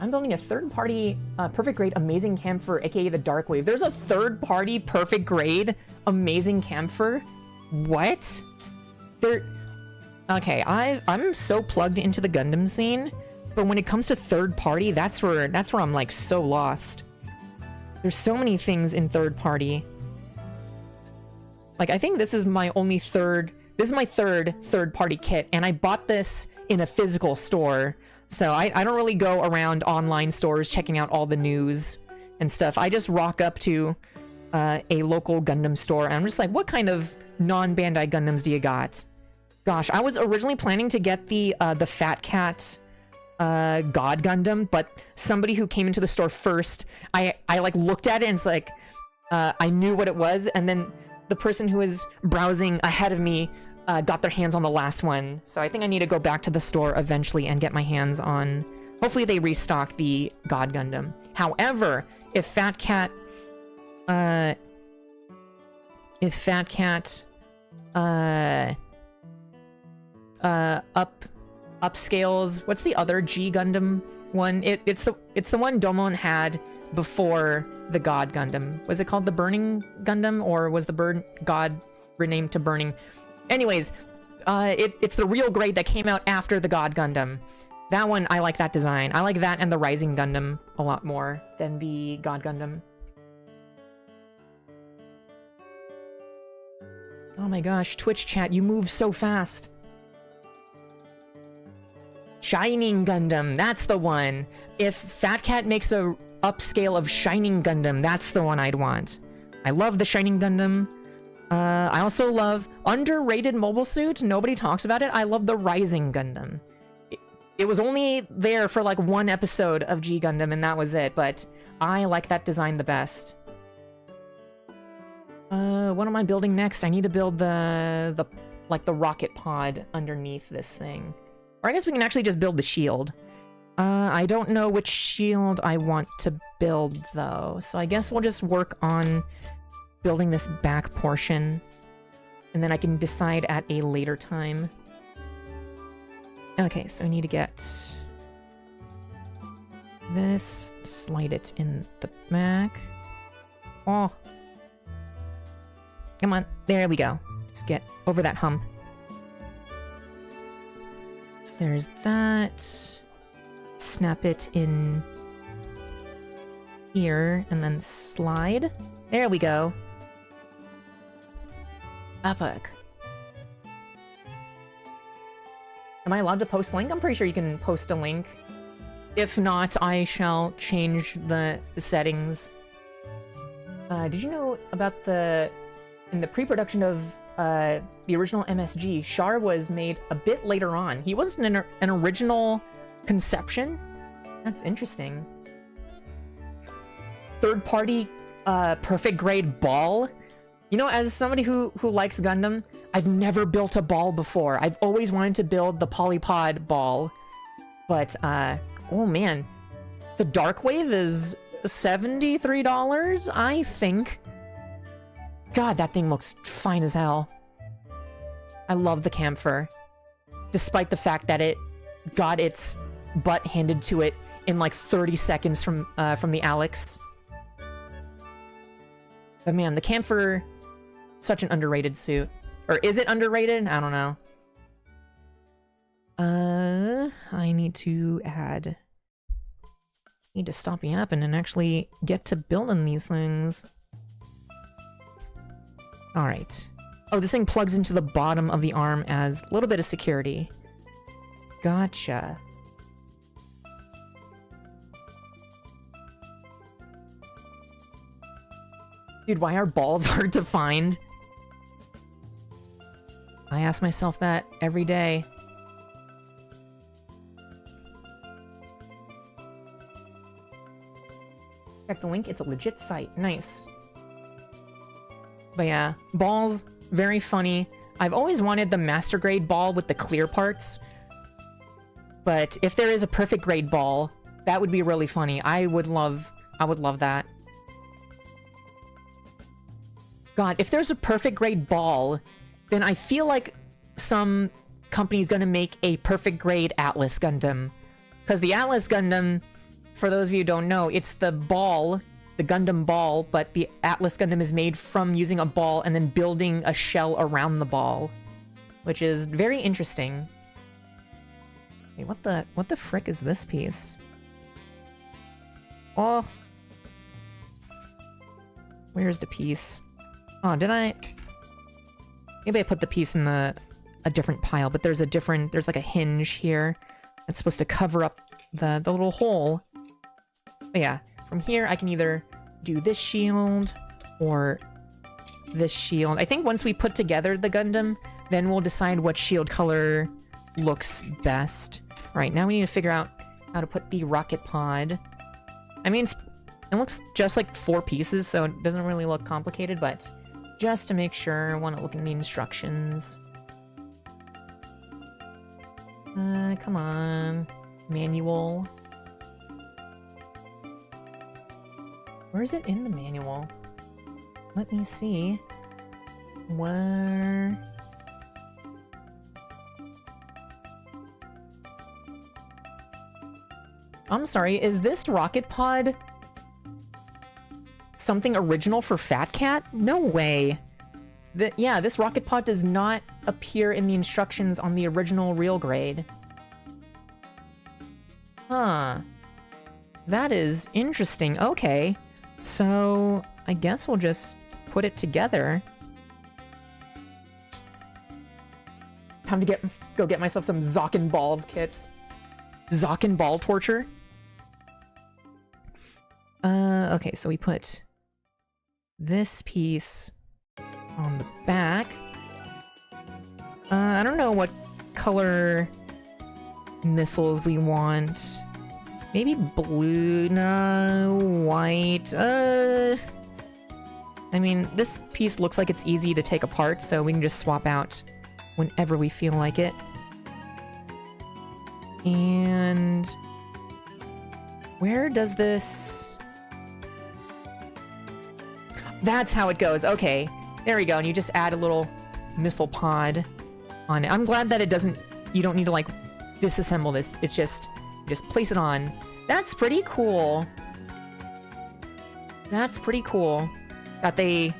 Speaker 1: I'm building a third-party perfect grade amazing camphor, aka the Dark Wave. There's a third-party perfect grade amazing camphor? What? Okay, I'm so plugged into the Gundam scene, but when it comes to third-party, that's where I'm like so lost. There's so many things in third-party. Like, I think this is my only third third-party kit, and I bought this in a physical store. So I don't really go around online stores checking out all the news and stuff. I just rock up to a local Gundam store, and I'm just like, what kind of non-Bandai Gundams do you got? Gosh, I was originally planning to get the Fat Cat God Gundam, but somebody who came into the store first, I like looked at it and it's like, I knew what it was, and then the person who was browsing ahead of me got their hands on the last one. So I think I need to go back to the store eventually and get my hands on... Hopefully they restock the God Gundam. However, if Fat Cat... upscales... What's the other G Gundam one? It's the one Domon had before the God Gundam. Was it called the Burning Gundam, or was the God renamed to Burning? Anyways, it's the real grade that came out after the God Gundam. That one, I like that design. I like that and the Rising Gundam a lot more than the God Gundam. Oh my gosh, Twitch chat, you move so fast. Shining Gundam, that's the one. If Fat Cat makes a upscale of Shining Gundam, that's the one I'd want. I love the Shining Gundam. I also love underrated mobile suit. Nobody talks about it. I love the Rising Gundam. It was only there for like one episode of G Gundam, and that was it. But I like that design the best. What am I building next? I need to build the rocket pod underneath this thing. Or I guess we can actually just build the shield. I don't know which shield I want to build though, so I guess we'll just work on building this back portion, and then I can decide at a later time. Okay, so I need to get this, slide it in the back. Oh. Come on, there we go. Let's get over that hump. So there's that. Snap it in here, and then slide. There we go. Epic. Am I allowed to post a link? I'm pretty sure you can post a link. If not, I shall change the settings. Did you know about in the pre-production of the original MSG, Char was made a bit later on. He wasn't an original conception? That's interesting. Third-party perfect grade ball? You know, as somebody who likes Gundam, I've never built a ball before. I've always wanted to build the Polypod ball. But, oh man. The Dark Wave is $73, I think. God, that thing looks fine as hell. I love the camphor. Despite the fact that it got its butt handed to it in like 30 seconds from the Alex. But man, the camphor, such an underrated suit. Or is it underrated? I don't know. I need to stop yapping and actually get to building these things. Alright. Oh, this thing plugs into the bottom of the arm as a little bit of security. Gotcha. Dude, why are balls hard to find? I ask myself that every day. Check the link, it's a legit site. Nice. But yeah, balls, very funny. I've always wanted the master grade ball with the clear parts. But if there is a perfect grade ball, that would be really funny. I would love that. God, if there's a perfect grade ball, then I feel like some company's gonna make a perfect grade Atlas Gundam. Because the Atlas Gundam, for those of you who don't know, it's the ball, the Gundam ball, but the Atlas Gundam is made from using a ball and then building a shell around the ball. Which is very interesting. Wait, what the frick is this piece? Oh. Where's the piece? Oh, did I? Maybe I put the piece in a different pile, but there's like a hinge here that's supposed to cover up the little hole. But yeah, from here I can either do this shield or this shield. I think once we put together the Gundam, then we'll decide what shield color looks best. Right, now we need to figure out how to put the rocket pod. I mean, it looks just like 4 pieces, so it doesn't really look complicated, but just to make sure, I want to look in the instructions. Come on. Manual. Where is it in the manual? Let me see. Where... I'm sorry, is this rocket pod something original for Fat Cat? No way. Yeah, this rocket pod does not appear in the instructions on the original real grade. Huh. That is interesting. Okay. So, I guess we'll just put it together. Time to go get myself some Zock and Balls kits. Zock and Ball torture? Okay, so we put this piece on the back. I don't know what color missiles we want. Maybe blue, no, white, I mean, this piece looks like it's easy to take apart, so we can just swap out whenever we feel like it. And... where does this... That's how it goes. Okay, there we go. And you just add a little missile pod on it. I'm glad that it doesn't... you don't need to, like, disassemble this. It's just place it on. That's pretty cool. That's pretty cool that they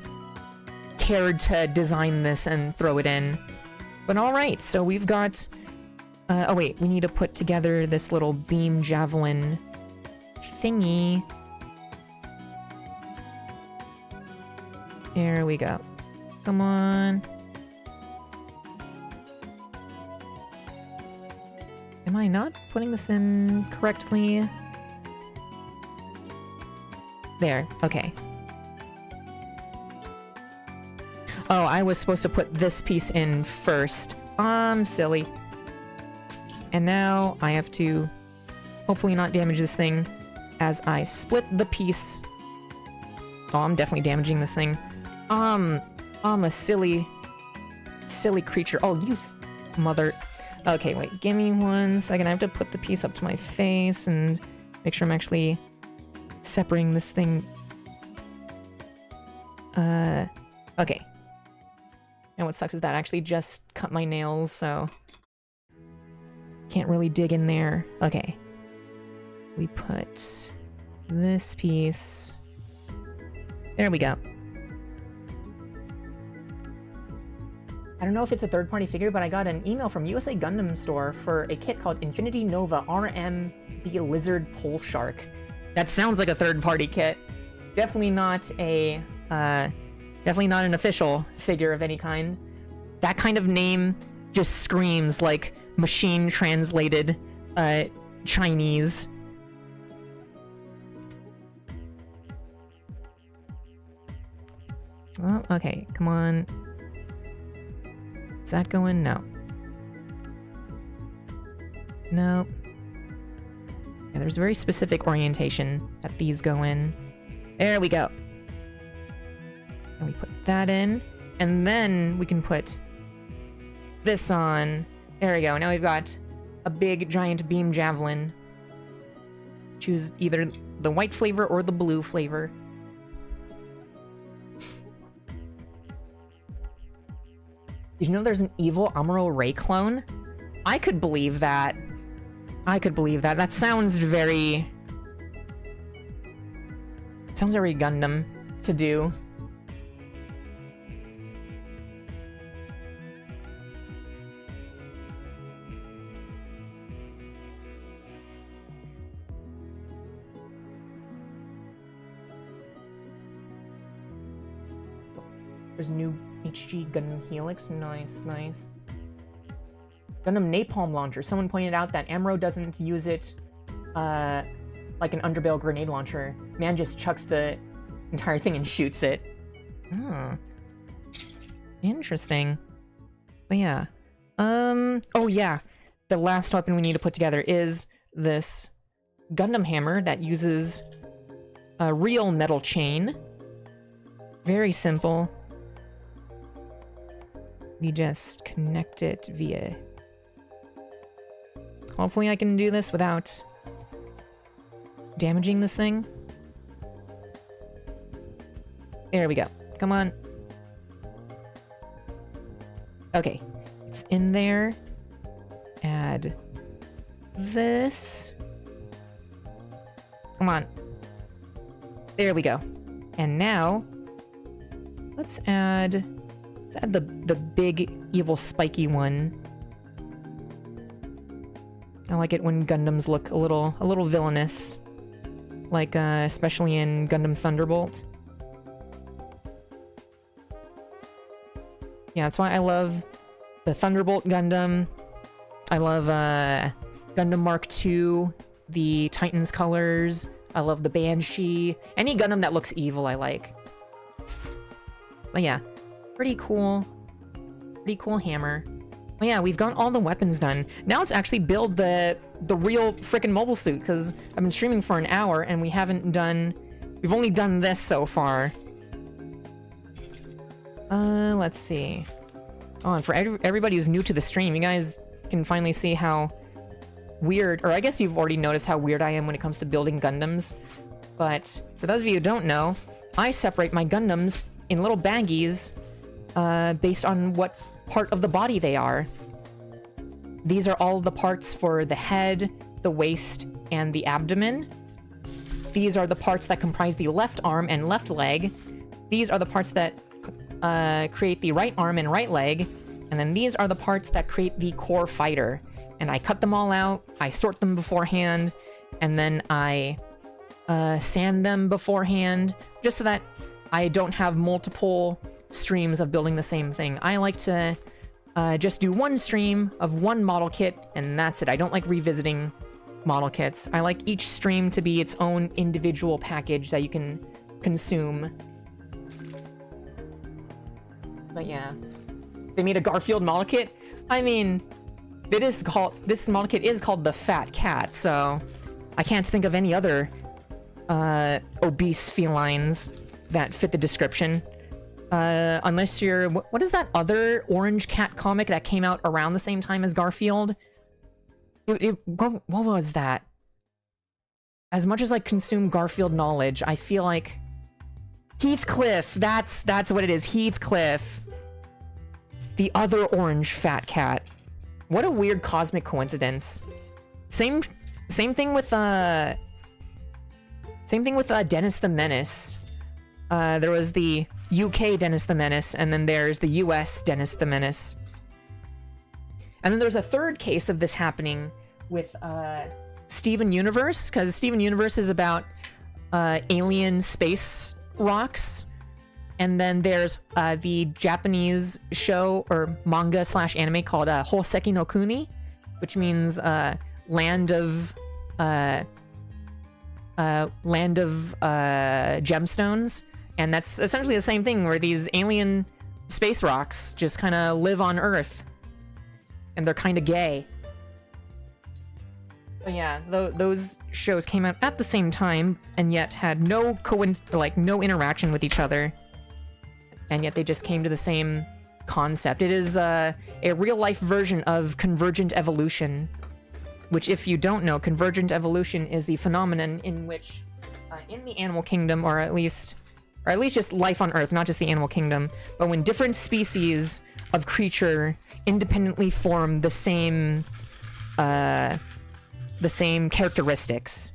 Speaker 1: cared to design this and throw it in. But alright, so we've got... oh wait, we need to put together this little beam javelin thingy. There we go. Come on. Am I not putting this in correctly? There, okay. Oh, I was supposed to put this piece in first. I'm silly. And now I have to hopefully not damage this thing as I split the piece. Oh, I'm definitely damaging this thing. I'm a silly creature. Oh, you mother... Okay, wait, give me 1 second. I have to put the piece up to my face and make sure I'm actually separating this thing. Okay. And what sucks is that I actually just cut my nails, so... can't really dig in there. Okay. We put this piece... there we go. I don't know if it's a third-party figure, but I got an email from USA Gundam Store for a kit called Infinity Nova RM the Lizard Pole Shark. That sounds like a third-party kit. Definitely not a, definitely not an official figure of any kind. That kind of name just screams like machine-translated, Chinese. Oh, okay, come on. Is that going? No. Nope. Yeah, there's a very specific orientation that these go in. There we go. And we put that in. And then we can put this on. There we go. Now we've got a big, giant beam javelin. Choose either the white flavor or the blue flavor. Did you know there's an evil Amuro Ray clone? I could believe that. I could believe that. That sounds very... it sounds very Gundam to do. There's a new HG Gundam Helix. Nice, nice. Gundam Napalm Launcher. Someone pointed out that Amuro doesn't use it like an underbale grenade launcher. Man just chucks the entire thing and shoots it. Oh. Interesting. But yeah. Oh yeah. The last weapon we need to put together is this Gundam hammer that uses a real metal chain. Very simple. We just connect it via... hopefully I can do this without damaging this thing. There we go. Come on. Okay. It's in there. Add this. Come on. There we go. And now, let's add the big evil spiky one. I like it when Gundams look a little villainous, like especially in Gundam Thunderbolt. Yeah, that's why I love the Thunderbolt Gundam. I love Gundam Mark II, the Titans colors. I love the Banshee. Any Gundam that looks evil, I like. But yeah, pretty cool hammer. Well, yeah, we've got all the weapons done. Now let's actually build the real frickin' mobile suit, because I've been streaming for an hour and we haven't done... we've only done this so far. Let's see. Oh, and for everybody who's new to the stream, you guys can finally see how weird... or I guess you've already noticed how weird I am when it comes to building Gundams. But for those of you who don't know, I separate my Gundams in little baggies based on what part of the body they are. These are all the parts for the head, the waist, and the abdomen. These are the parts that comprise the left arm and left leg. These are the parts that create the right arm and right leg. And then these are the parts that create the core fighter. And I cut them all out, I sort them beforehand, and then I sand them beforehand, just so that I don't have multiple streams of building the same thing. I like to just do one stream of one model kit, and that's it. I don't like revisiting model kits. I like each stream to be its own individual package that you can consume. But yeah. They made a Garfield model kit? I mean, this model kit is called the Fat Cat, so I can't think of any other obese felines that fit the description. Unless you're... what is that other orange cat comic that came out around the same time as Garfield? What was that? As much as I consume Garfield knowledge, I feel like Heathcliff. That's what it is. Heathcliff. The other orange fat cat. What a weird cosmic coincidence. Same thing with Dennis the Menace. There was the UK Dennis the Menace, and then there's the US Dennis the Menace. And then there's a third case of this happening with Steven Universe, because Steven Universe is about alien space rocks. And then there's the Japanese show or manga / anime called Hoseki no Kuni, which means land of gemstones. And that's essentially the same thing, where these alien space rocks just kind of live on Earth. And they're kind of gay. But yeah, those shows came out at the same time, and yet had no interaction with each other. And yet they just came to the same concept. It is a real-life version of convergent evolution. Which, if you don't know, convergent evolution is the phenomenon in which, in the animal kingdom, or at least just life on Earth, not just the animal kingdom, but when different species of creature independently form the same characteristics.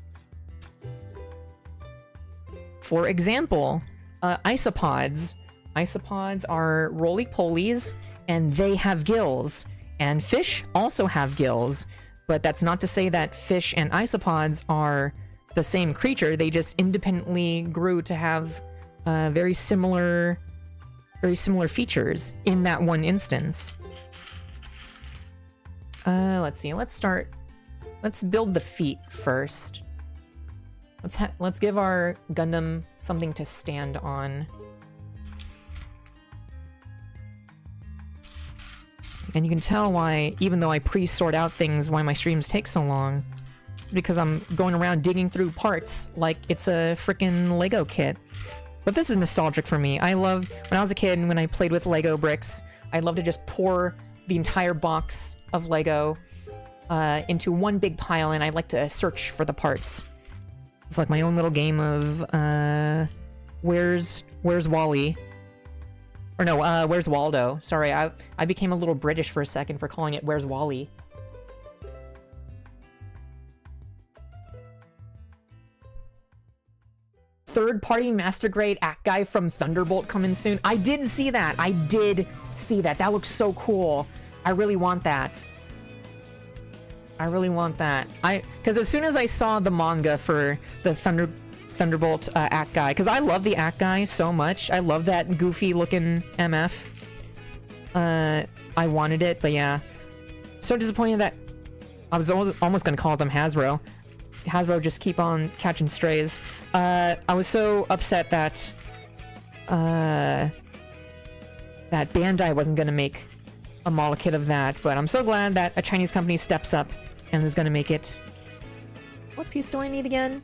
Speaker 1: For example, isopods. Isopods are roly-polies, and they have gills. And fish also have gills, but that's not to say that fish and isopods are the same creature. They just independently grew to have very similar features in that one instance. Let's see. Let's build the feet first. Let's give our Gundam something to stand on. And you can tell why, even though I pre-sort out things, why my streams take so long. Because I'm going around digging through parts like it's a freaking Lego kit. But this is nostalgic for me. I loved, when I was a kid, when I played with Lego bricks, I loved to just pour the entire box of Lego into one big pile, and I like to search for the parts. It's like my own little game of, where's Wally? Or no, where's Waldo? Sorry, I became a little British for a second for calling it Where's Wally. Third-party master grade act guy from Thunderbolt coming soon. I did see that. That looks so cool. I really want that. Because as soon as I saw the manga for the Thunderbolt act guy, because I love the act guy so much. I love that goofy looking MF. I wanted it, but yeah. So disappointed that I was almost gonna call them Hasbro. Hasbro just keep on catching strays. I was so upset that that Bandai wasn't gonna make a model kit of that, but I'm so glad that a Chinese company steps up and is gonna make it. What piece do I need again?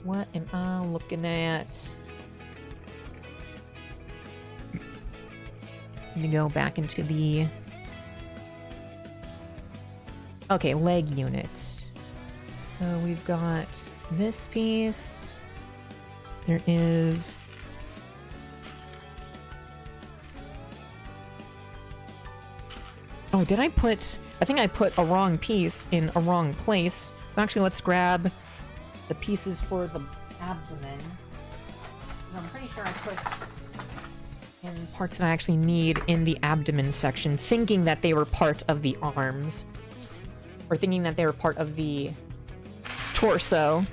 Speaker 1: What am I looking at? Let me go back into the... Okay, leg unit. So we've got this piece. There is... Oh, did I put... I think I put a wrong piece in a wrong place. So actually, let's grab the pieces for the abdomen. I'm pretty sure I put in parts that I actually need in the abdomen section, thinking that they were part of the arms. Or thinking that they were part of the torso.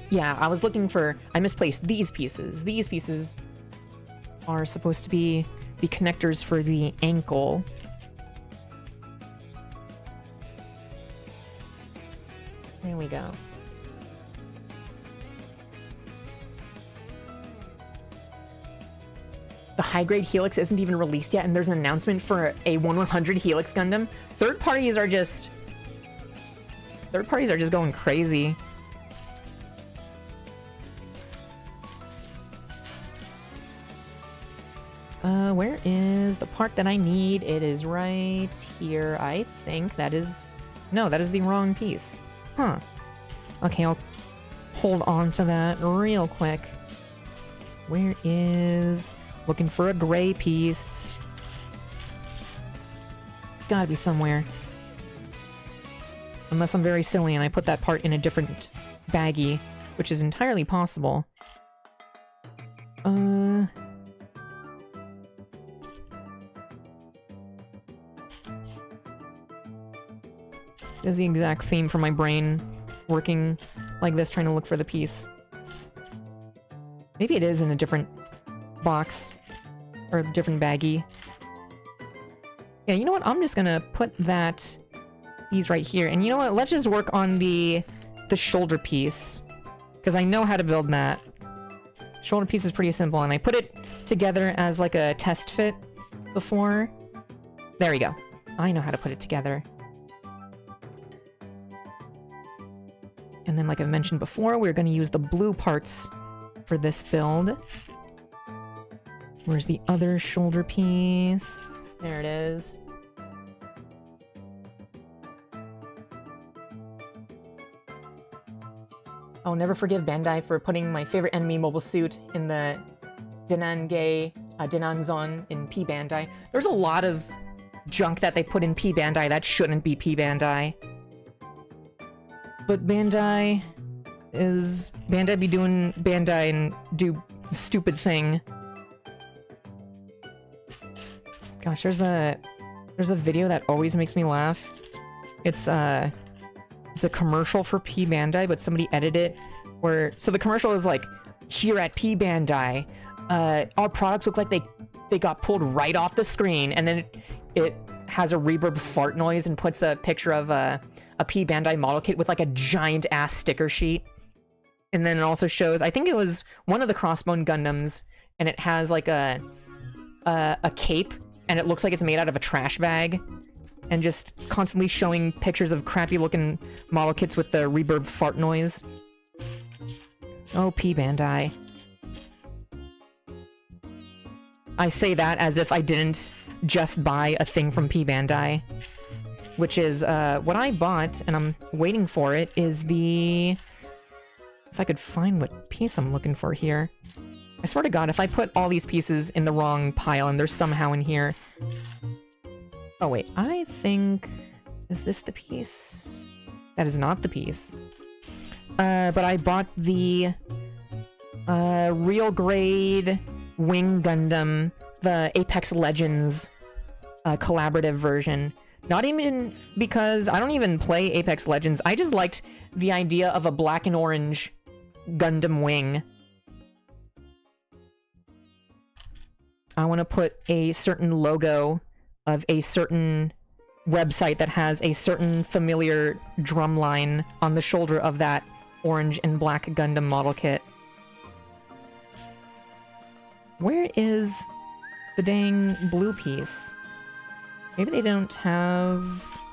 Speaker 1: Yeah, I was looking for... I misplaced these pieces. These pieces are supposed to be the connectors for the ankle. There we go. The high-grade Helix isn't even released yet, and there's an announcement for a 1/100 Helix Gundam. Third parties are just going crazy. Where is the part that I need? It is right here. I think that is... No, that is the wrong piece. Huh. Okay, I'll hold on to that real quick. Where is... Looking for a gray piece. It's gotta be somewhere. Unless I'm very silly and I put that part in a different baggie, which is entirely possible. There's the exact theme for my brain working like this, trying to look for the piece. Maybe it is in a different box or a different baggie. Yeah, you know what? I'm just gonna put these right here. And you know what? Let's just work on the shoulder piece, because I know how to build that. Shoulder piece is pretty simple, and I put it together as like a test fit before. There we go. I know how to put it together. And then, like I mentioned before, we're going to use the blue parts for this build. Where's the other shoulder piece? There it is. I'll never forgive Bandai for putting my favorite enemy mobile suit in the Denan zone in P Bandai. There's a lot of junk that they put in P Bandai that shouldn't be P Bandai. But Bandai be doing Bandai and do stupid thing. Gosh, there's a video that always makes me laugh. It's a commercial for P Bandai, but somebody edited it where, so the commercial is like, here at P Bandai, our products look like they got pulled right off the screen, and then it has a reverb fart noise and puts a picture of a P Bandai model kit with like a giant ass sticker sheet. And then it also shows, I think it was one of the Crossbone Gundams, and it has like a cape, and it looks like it's made out of a trash bag, and just constantly showing pictures of crappy looking model kits with the reverb fart noise. Oh, P Bandai. I say that as if I didn't just buy a thing from P Bandai. Which is, what I bought, and I'm waiting for it, is the... If I could find what piece I'm looking for here. I swear to God, if I put all these pieces in the wrong pile and they're somehow in here... Oh wait, I think... Is this the piece? That is not the piece. But I bought the... real grade Wing Gundam, the Apex Legends collaborative version. Not even because I don't even play Apex Legends. I just liked the idea of a black and orange Gundam wing. I want to put a certain logo of a certain website that has a certain familiar drum line on the shoulder of that orange and black Gundam model kit. Where is the dang blue piece? Maybe they don't have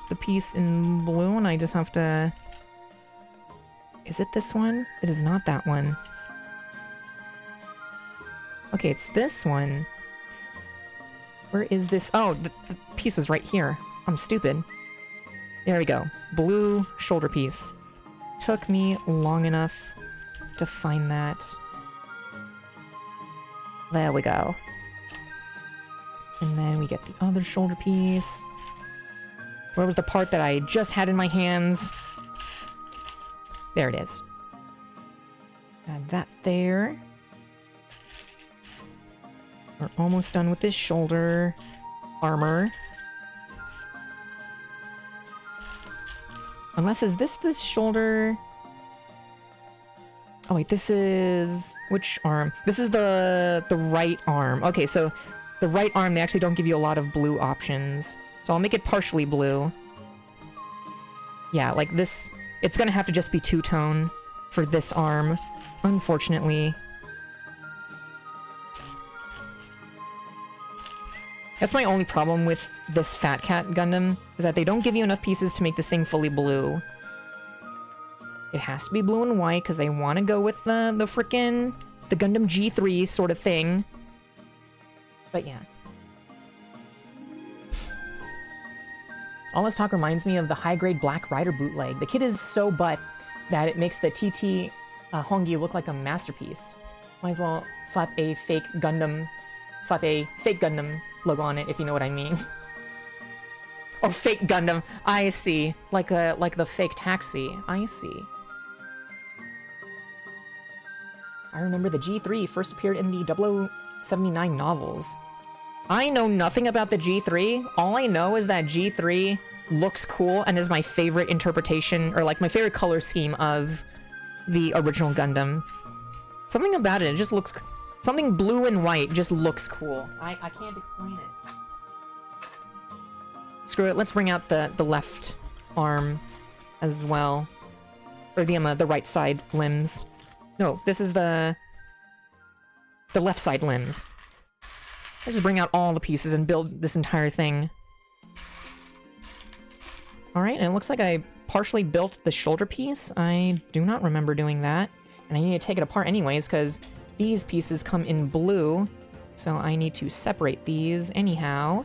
Speaker 1: the piece in blue and I just have to... Is it this one? It is not that one. Okay, it's this one. Where is this? Oh, the piece is right here. I'm stupid. There we go. Blue shoulder piece. Took me long enough to find that. There we go. And then we get the other shoulder piece. Where was the part that I just had in my hands? There it is. Add that there. We're almost done with this shoulder armor. Unless, is this the shoulder? Oh wait, this is... Which arm? This is the right arm. Okay, so the right arm, they actually don't give you a lot of blue options. So I'll make it partially blue. Yeah, like this... It's gonna have to just be two-tone for this arm, unfortunately. That's my only problem with this Fat Cat Gundam, is that they don't give you enough pieces to make this thing fully blue. It has to be blue and white, because they want to go with the frickin' the Gundam G3 sort of thing. But yeah. All this talk reminds me of the high-grade Black Rider bootleg. The kid is so butt that it makes the TT Hongi look like a masterpiece. Might as well slap a fake Gundam logo on it, if you know what I mean. Oh, fake Gundam. I see. Like the fake taxi. I see. I remember the G3 first appeared in the 0079 novels. I know nothing about the G3. All I know is that G3 looks cool and is my favorite interpretation, or like my favorite color scheme of the original Gundam. Something about it just looks... Something blue and white just looks cool. I can't explain it. Screw it, let's bring out the left arm as well. Or the right side limbs. No, this is the left side limbs. I just bring out all the pieces and build this entire thing. Alright, and it looks like I partially built the shoulder piece. I do not remember doing that. And I need to take it apart anyways, because these pieces come in blue. So I need to separate these anyhow.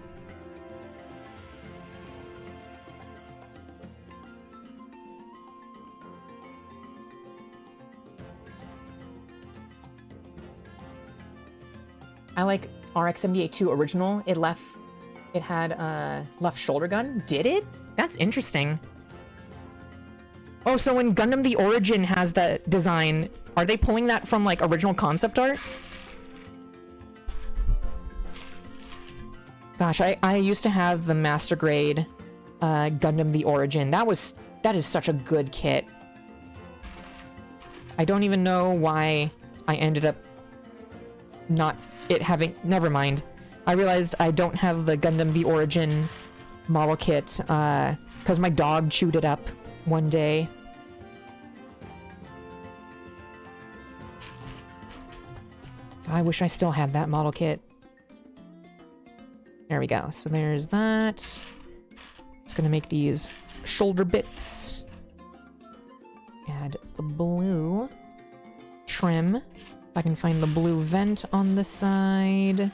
Speaker 1: I like RX-78-2 original. It had left shoulder gun. Did it? That's interesting. Oh, so when Gundam The Origin has that design, are they pulling that from like original concept art? Gosh, I used to have the master grade Gundam The Origin. That is such a good kit. I don't even know why I ended up not it having... Never mind. I realized I don't have the Gundam The Origin model kit, because my dog chewed it up one day. I wish I still had that model kit. There we go. So there's that. Just gonna make these shoulder bits. Add the blue trim. If I can find the blue vent on the side.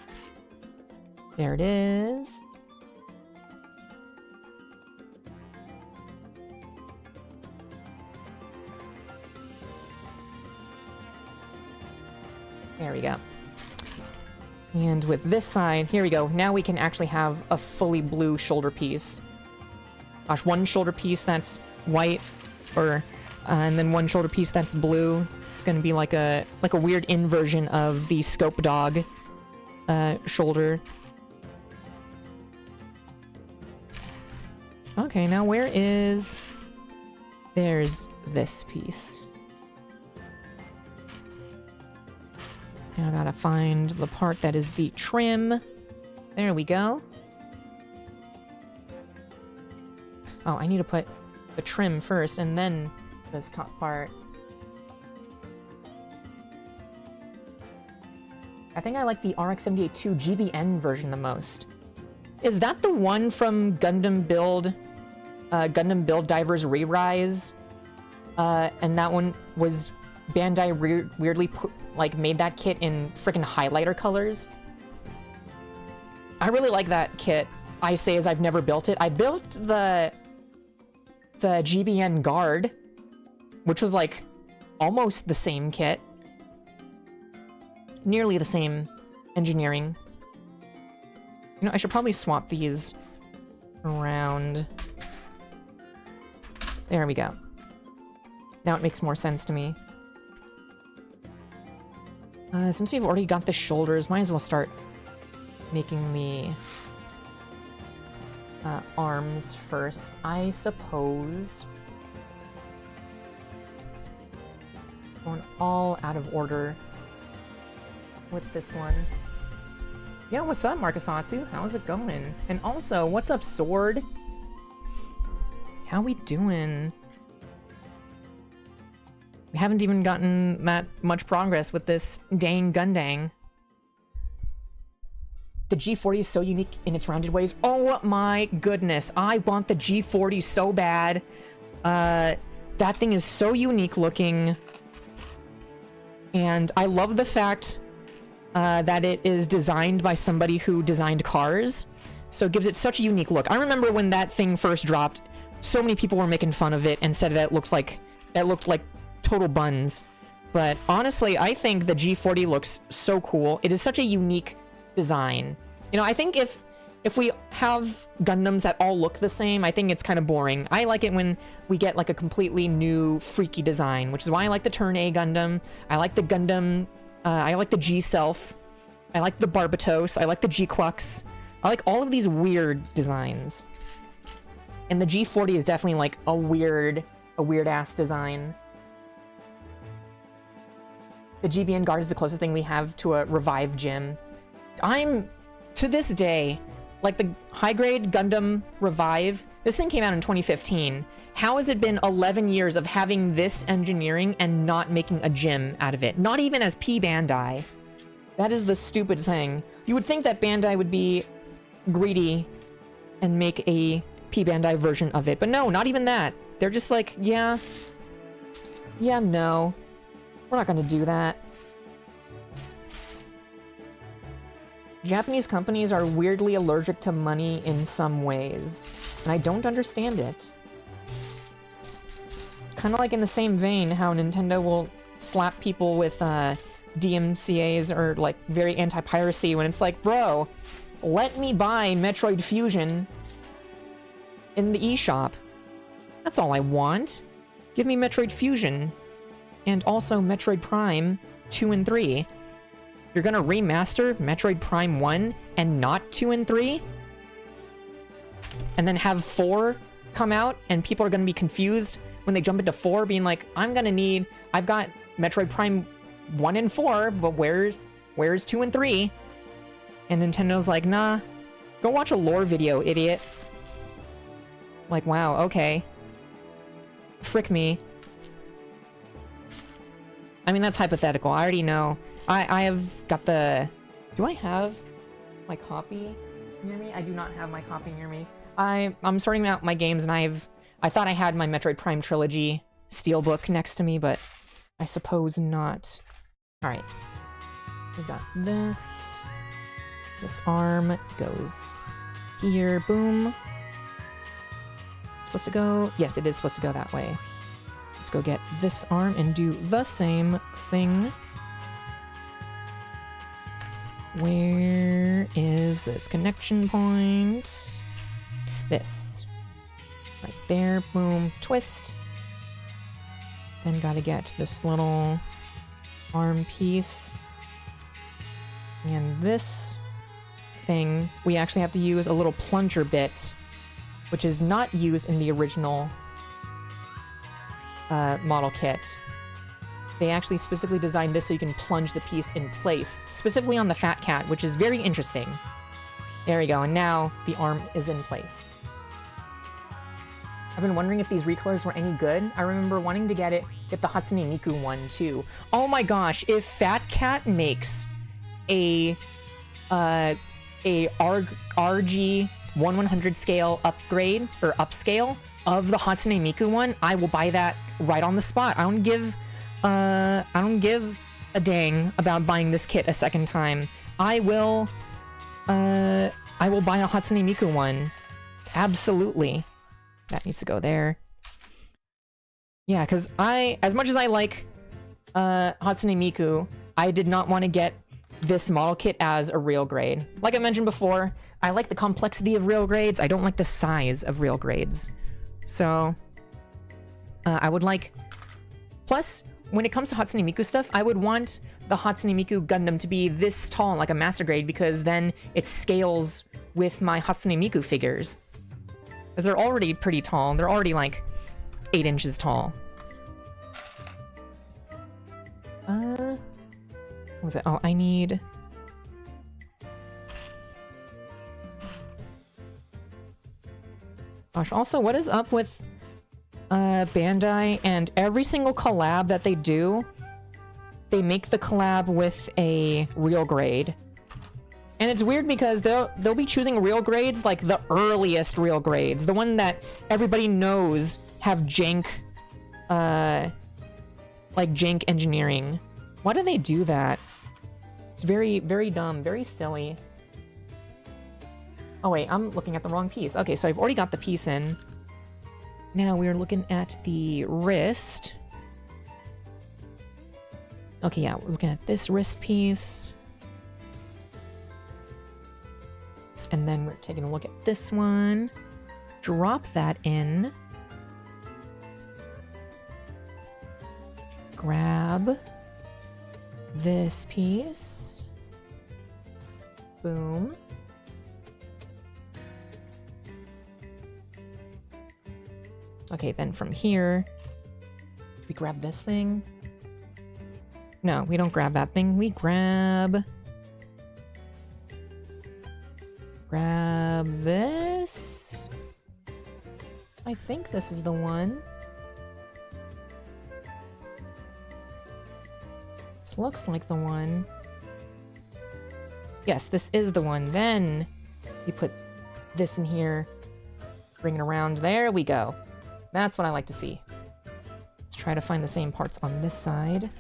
Speaker 1: There it is. There we go. And with this side, here we go. Now we can actually have a fully blue shoulder piece. Gosh, one shoulder piece that's white, or and then one shoulder piece that's blue. It's gonna be like a weird inversion of the Scope Dog shoulder. Okay, now where is... There's this piece. Now I gotta find the part that is the trim. There we go. Oh, I need to put the trim first and then this top part. I think I like the RX-78-2 GBN version the most. Is that the one from Gundam Build Divers Re-Rise? And that one was Bandai weirdly made that kit in freaking highlighter colors. I really like that kit. I say as I've never built it. I built the GBN Guard, which was like almost the same kit. Nearly the same engineering. You know, I should probably swap these around. There we go. Now it makes more sense to me. Since we've already got the shoulders, might as well start making the arms first, I suppose. Going all out of order with this one. Yo, what's up, Marcusatsu? How's it going? And also, what's up, Sword? How we doing? We haven't even gotten that much progress with this dang Gundang. The G40 is so unique in its rounded ways. Oh my goodness, I want the G40 so bad. That thing is so unique looking. And I love the fact that it is designed by somebody who designed cars. So it gives it such a unique look. I remember when that thing first dropped, so many people were making fun of it and said that it looked like that looked like total buns. But honestly, I think the G40 looks so cool. It is such a unique design. You know, I think if we have Gundams that all look the same, I think it's kind of boring. I like it when we get like a completely new freaky design, which is why I like the Turn A Gundam. I like the Gundam, I like the G-Self. I like the Barbatos. I like the G-Quux. I like all of these weird designs. And the G40 is definitely like a weird-ass design. The GBN Guard is the closest thing we have to a Revive gym. To this day, like the high-grade Gundam Revive, this thing came out in 2015. How has it been 11 years of having this engineering and not making a gym out of it? Not even as P Bandai. That is the stupid thing. You would think that Bandai would be greedy and make a P Bandai version of it, but no, not even that. They're just like, yeah, no. We're not gonna do that. Japanese companies are weirdly allergic to money in some ways, and I don't understand it. Kind of like in the same vein how Nintendo will slap people with DMCAs or like very anti-piracy when it's like, bro, let me buy Metroid Fusion in the eShop. That's all I want. Give me Metroid Fusion. And also Metroid Prime 2 and 3. You're gonna remaster Metroid Prime 1 and not 2 and 3? And then have 4 come out and people are gonna be confused when they jump into 4 being like, I've got Metroid Prime 1 and 4, but where's 2 and 3? And Nintendo's like, nah, go watch a lore video, idiot. Like, wow, okay. Frick me. I mean, that's hypothetical. I already know. I have got the... Do I have my copy near me? I do not have my copy near me. I'm sorting out my games, and I thought I had my Metroid Prime Trilogy Steelbook next to me, but I suppose not. Alright. We've got this. This arm goes here. Boom. It's supposed to go... Yes, it is supposed to go that way. Let's go get this arm and do the same thing. Where is this connection point? This. Right there. Boom. Twist. Then gotta get this little arm piece. And this thing, we actually have to use a little plunger bit, which is not used in the original model kit. They actually specifically designed this so you can plunge the piece in place, specifically on the Fat Cat, which is very interesting. There we go, and now the arm is in place. I've been wondering if these recolors were any good. I remember wanting to get the Hatsune Miku one too. Oh my gosh, if Fat Cat makes a RG 1/100 scale upgrade or upscale of the Hatsune Miku one, I will buy that right on the spot. I don't give a dang about buying this kit a second time. I will buy a Hatsune Miku one. Absolutely. That needs to go there. Yeah, because as much as I like Hatsune Miku, I did not want to get this model kit as a real grade. Like I mentioned before, I like the complexity of real grades. I don't like the size of real grades. So, I would like... Plus, when it comes to Hatsune Miku stuff, I would want the Hatsune Miku Gundam to be this tall, like a master grade, because then it scales with my Hatsune Miku figures. Because they're already pretty tall. They're already, like, 8 inches tall. What was it? Oh, I need... Gosh, also, what is up with Bandai and every single collab that they do? They make the collab with a real grade. And it's weird because they'll be choosing real grades, like the earliest real grades. The one that everybody knows have jank, like jank engineering. Why do they do that? It's very, very dumb, very silly. Oh wait, I'm looking at the wrong piece. Okay, so I've already got the piece in. Now we're looking at the wrist. Okay, yeah, we're looking at this wrist piece. And then we're taking a look at this one. Drop that in. Grab this piece. Boom. Okay, then from here, do we grab this thing? No, we don't grab that thing. We grab this. I think this is the one. This looks like the one. Yes, this is the one. Then you put this in here, bring it around. There we go. That's what I like to see. Let's try to find the same parts on this side.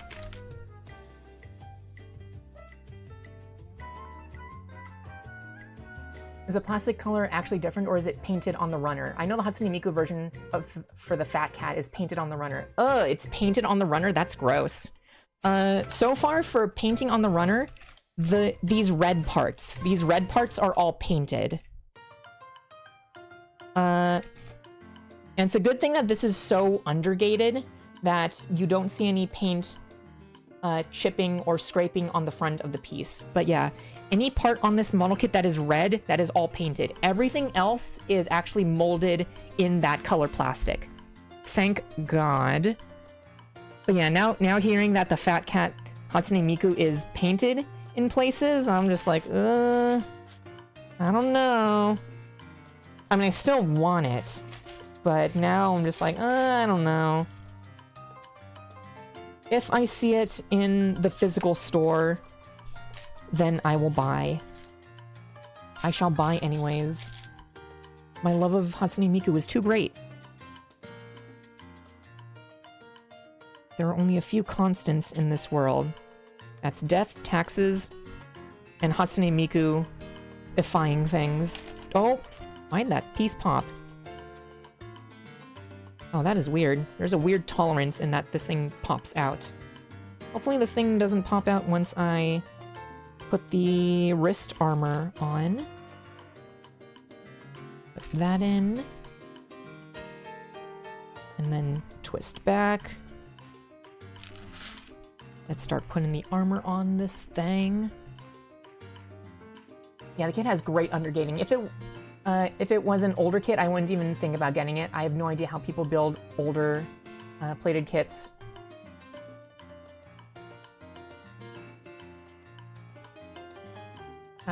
Speaker 1: Is the plastic color actually different, or is it painted on the runner? I know the Hatsune Miku version for the fat cat is painted on the runner. Ugh, it's painted on the runner? That's gross. So far for painting on the runner, these red parts are all painted. And it's a good thing that this is so undergated that you don't see any paint chipping or scraping on the front of the piece. But yeah, any part on this model kit that is red, that is all painted. Everything else is actually molded in that color plastic. Thank God. But yeah, now hearing that the fat cat Hatsune Miku is painted in places, I'm just like, I don't know. I mean, I still want it, but now I'm just like, I don't know. If I see it in the physical store, then I will buy. I shall buy anyways. My love of Hatsune Miku is too great. There are only a few constants in this world. That's death, taxes, and Hatsune Miku defying things. Oh, why'd that piece pop? Oh, that is weird. There's a weird tolerance in that this thing pops out. Hopefully this thing doesn't pop out once I put the wrist armor on. Put that in. And then twist back. Let's start putting the armor on this thing. Yeah, the kit has great undergating. If it was an older kit, I wouldn't even think about getting it. I have no idea how people build older plated kits.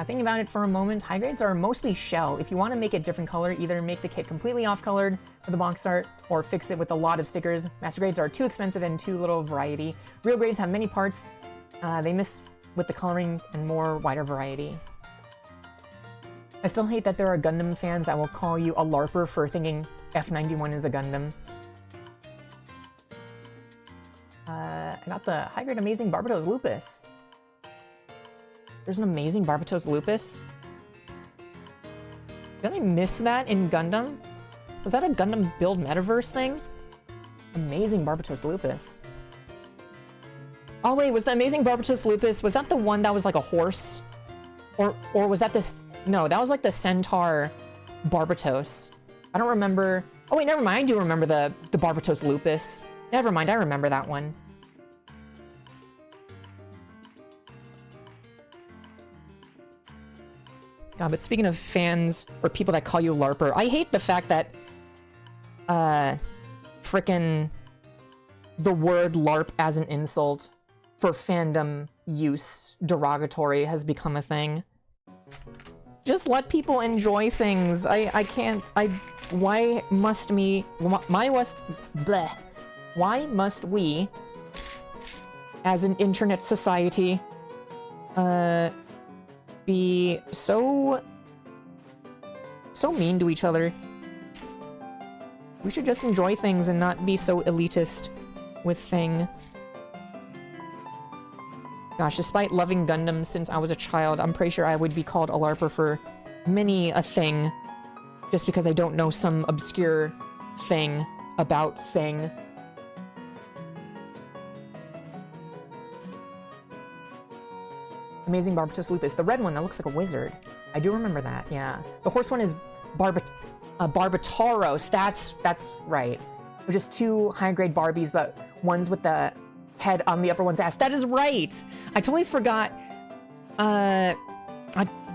Speaker 1: Thinking about it for a moment, high grades are mostly shell. If you want to make it different color, either make the kit completely off-colored for the box art, or fix it with a lot of stickers. Master grades are too expensive and too little variety. Real grades have many parts. They miss with the coloring and more wider variety. I still hate that there are Gundam fans that will call you a LARPer for thinking F91 is a Gundam. I got the high-grade amazing Barbatos Lupus. There's an amazing Barbatos Lupus? Did I miss that in Gundam? Was that a Gundam Build Metaverse thing? Amazing Barbatos Lupus. Oh wait, was the amazing Barbatos Lupus, was that the one that was like a horse? Or was that this... No, that was like the Centaur Barbatos. I don't remember... Oh wait, never mind, I do remember the Barbatos Lupus. Never mind, I remember that one. God, but speaking of fans or people that call you LARPer, I hate the fact that frickin' the word LARP as an insult for fandom use derogatory has become a thing. Just let people enjoy things. I can't, why must we, why must we, as an internet society, be so mean to each other? We should just enjoy things and not be so elitist with thing. Gosh, despite loving Gundam since I was a child, I'm pretty sure I would be called a LARPer for many a thing, just because I don't know some obscure thing about thing. Amazing Barbatos Lupus. The red one that looks like a wizard. I do remember that, yeah. The horse one is Barbataros. That's right. They're just two high-grade Barbies, but one's with the head on the upper one's ass. That is right! I totally forgot. I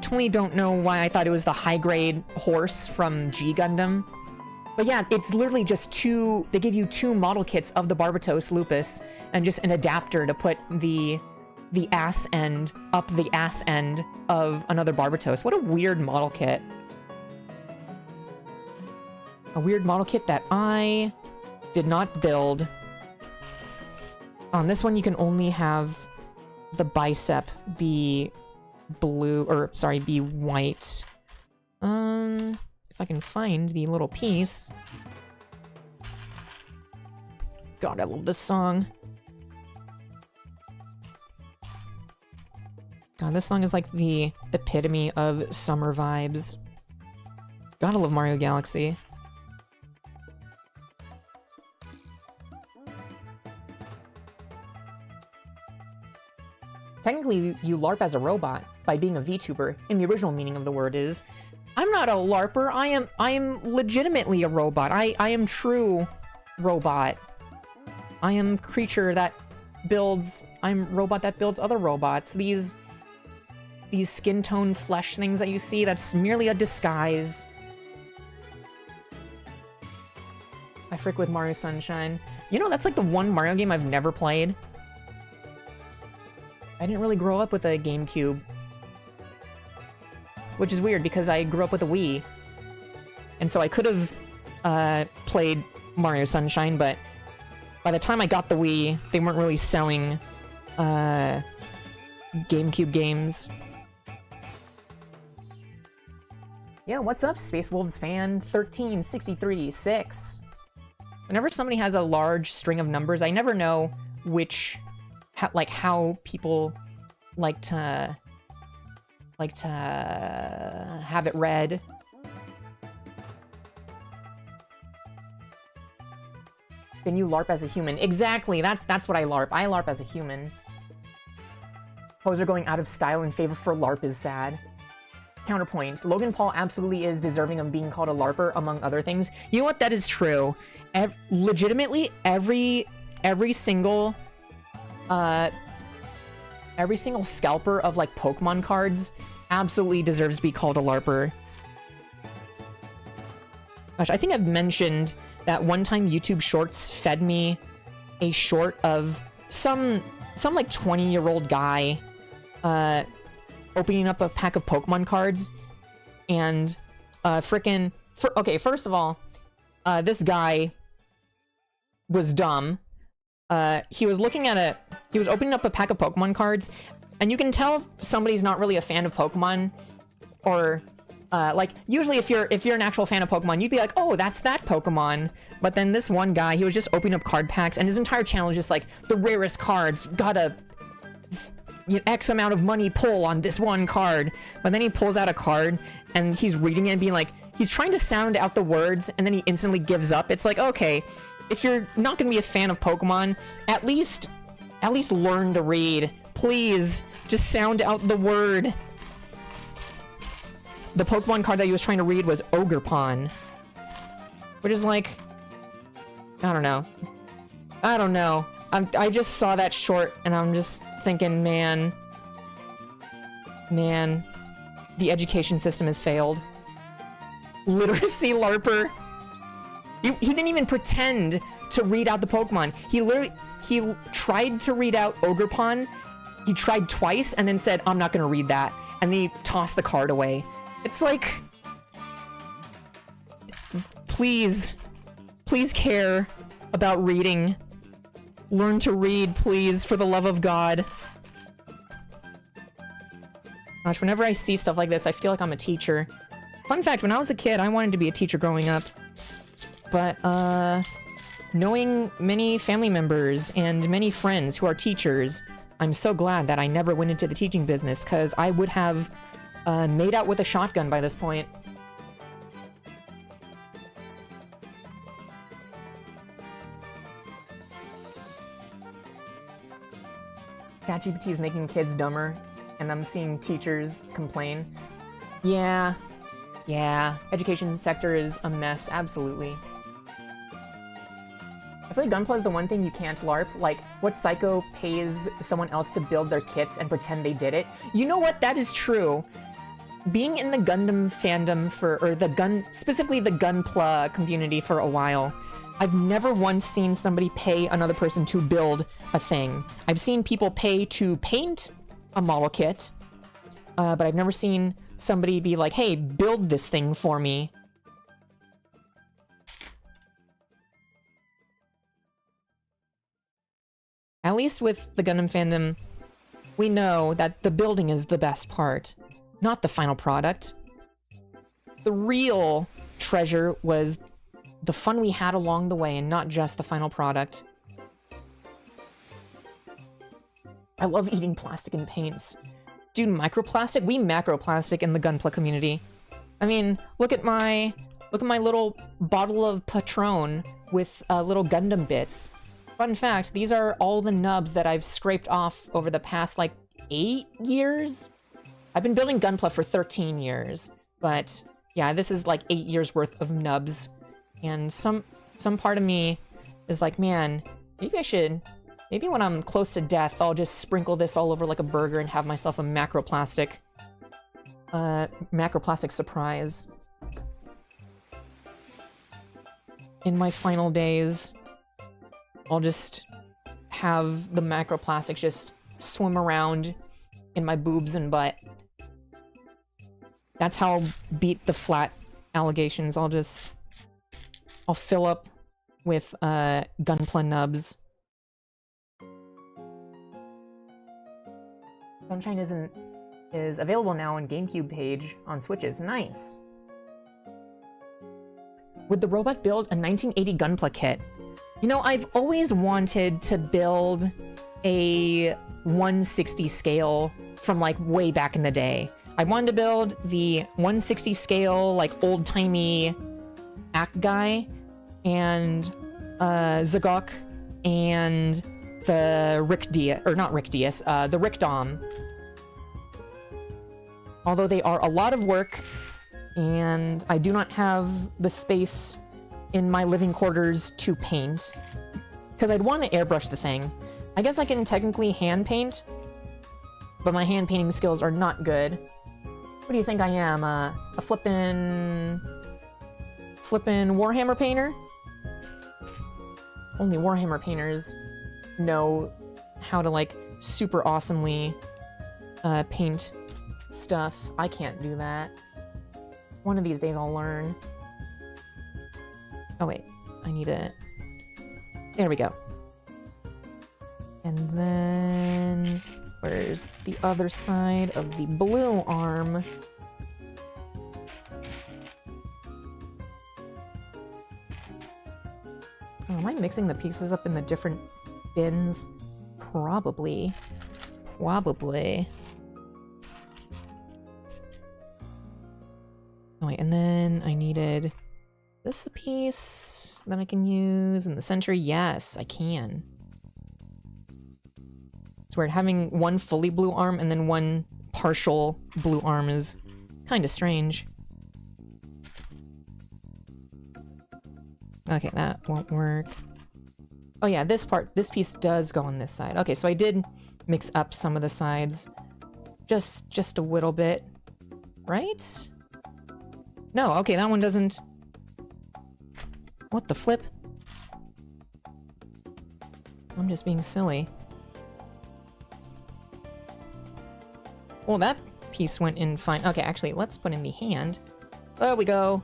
Speaker 1: totally don't know why I thought it was the high-grade horse from G Gundam. But yeah, it's literally just two, they give you two model kits of the Barbatos Lupus and just an adapter to put the ass end up the ass end of another Barbatos. What a weird model kit. A weird model kit that I did not build. On this one, you can only have the bicep be blue, or sorry, be white. If I can find the little piece. God, I love this song. God, this song is like the epitome of summer vibes. Gotta love Mario Galaxy. Technically, you LARP as a robot by being a VTuber, in the original meaning of the word is, I'm not a LARPer, I am legitimately a robot. I am true robot. I am creature that builds, I'm robot that builds other robots. These skin tone flesh things that you see, that's merely a disguise. I frick with Mario Sunshine. You know, that's like the one Mario game I've never played. I didn't really grow up with a GameCube. Which is weird because I grew up with a Wii. And so I could have played Mario Sunshine, but by the time I got the Wii, they weren't really selling GameCube games. Yeah, what's up, Space Wolves fan? 1363-6. Whenever somebody has a large string of numbers, I never know which, how people like to have it read. Then you LARP as a human. Exactly, that's what I LARP. I LARP as a human. Poser going out of style in favor for LARP is sad. Counterpoint. Logan Paul absolutely is deserving of being called a LARPer, among other things. You know what? That is true. Legitimately, every single scalper of, like, Pokemon cards absolutely deserves to be called a LARPer. Gosh, I think I've mentioned that one time YouTube Shorts fed me a short of some like 20-year-old guy opening up a pack of Pokemon cards, and okay, first of all, this guy was dumb. He was opening up a pack of Pokemon cards, and you can tell somebody's not really a fan of Pokemon, or like, usually if you're an actual fan of Pokemon, you'd be like, oh, that's that Pokemon. But then this one guy, he was just opening up card packs, and his entire channel is just like, the rarest cards, gotta X amount of money pull on this one card. But then he pulls out a card, and he's reading it and being like, he's trying to sound out the words, and then he instantly gives up. It's like, okay, if you're not gonna be a fan of Pokemon, at least learn to read. Please, just sound out the word. The Pokemon card that he was trying to read was Ogerpon, which is like, I don't know. I just saw that short, and I'm just thinking, man, the education system has failed. Literacy LARPer. He didn't even pretend to read out the Pokemon. He tried to read out Ogerpon. He tried twice and then said, I'm not gonna read that. And then he tossed the card away. It's like, please care about reading. Learn to read, please, for the love of God. Gosh, whenever I see stuff like this, I feel like I'm a teacher. Fun fact, when I was a kid, I wanted to be a teacher growing up. But, knowing many family members and many friends who are teachers, I'm so glad that I never went into the teaching business, because I would have made out with a shotgun by this point. ChatGPT is making kids dumber. and I'm seeing teachers complain. Yeah, education sector is a mess, absolutely. I feel like Gunpla is the one thing you can't LARP. Like, what psycho pays someone else to build their kits and pretend they did it? You know what? That is true. Being in the Gundam fandom specifically the Gunpla community for a while, I've never once seen somebody pay another person to build a thing. I've seen people pay to paint a model kit, but I've never seen somebody be like, hey, build this thing for me. At least with the Gundam fandom, we know that the building is the best part, not the final product. The real treasure was the fun we had along the way and not just the final product. I love eating plastic and paints. Dude, microplastic? We macroplastic in the Gunpla community. I mean, look at my little bottle of Patron with little Gundam bits. Fun fact, these are all the nubs that I've scraped off over the past, like, 8 years? I've been building Gunpla for 13 years, but yeah, this is like 8 years worth of nubs. And some part of me is like, man, maybe when I'm close to death, I'll just sprinkle this all over like a burger and have myself a macroplastic surprise. In my final days, I'll just have the macroplastics just swim around in my boobs and butt. That's how I'll beat the flat allegations. I'll fill up with Gunpla nubs. Sunshine is available now on GameCube page on Switches. Nice. Would the robot build a 1980 Gunpla kit? You know, I've always wanted to build a 160 scale from like way back in the day. I wanted to build the 160 scale, like old-timey Act guy, and Zagok, and the Rick Diaz, or not Rick Diaz, the Rick Dom. Although they are a lot of work, and I do not have the space in my living quarters to paint, because I'd want to airbrush the thing. I guess I can technically hand paint, but my hand painting skills are not good. What do you think I am? A flippin' Warhammer painter? Only Warhammer painters know how to, like, super awesomely paint stuff. I can't do that. One of these days I'll learn. Oh wait, I need a... There we go. And then... Where's the other side of the blue arm? Oh, am I mixing the pieces up in the different bins? Probably. Probably. Oh wait, and then I needed this piece that I can use in the center. Yes, I can. It's weird, having one fully blue arm and then one partial blue arm is kind of strange. Okay, that won't work. Oh yeah, this piece does go on this side. Okay, so I did mix up some of the sides. Just a little bit. Right? No, okay, that one doesn't... What the flip? I'm just being silly. Well, that piece went in fine. Okay, actually, let's put in the hand. There we go.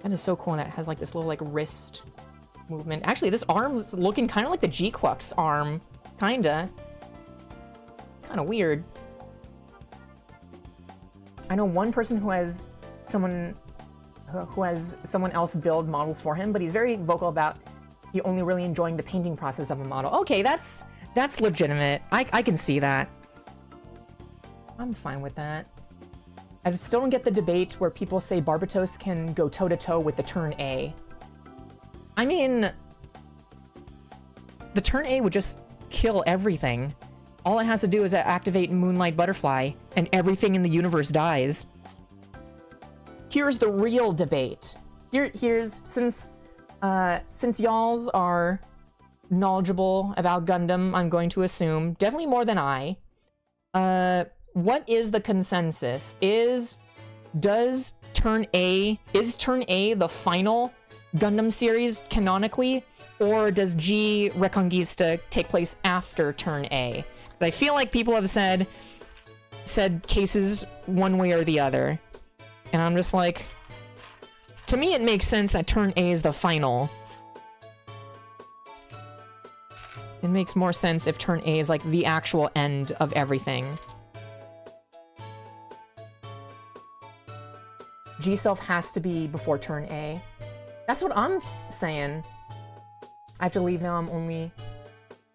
Speaker 1: That is so cool. That has like this little like wrist movement. Actually, this arm is looking kind of like the G-Quux arm. Kinda. It's kind of weird. I know one person who has someone else build models for him, but he's very vocal about he only really enjoying the painting process of a model. Okay, that's legitimate. I can see that. I'm fine with that. I still don't get the debate where people say Barbatos can go toe-to-toe with the turn A. I mean, the turn A would just kill everything. All it has to do is activate Moonlight Butterfly, and everything in the universe dies. Here's the real debate. Here's since y'alls are knowledgeable about Gundam, I'm going to assume, definitely more than I. What is the consensus? Is Turn A the final Gundam series canonically, or does G Reconquista take place after Turn A? I feel like people have said cases one way or the other, and I'm just like, to me it makes sense that Turn A is the final. It makes more sense if Turn A is like the actual end of everything. G Self has to be before Turn A. That's what I'm saying. I have to leave now. I'm only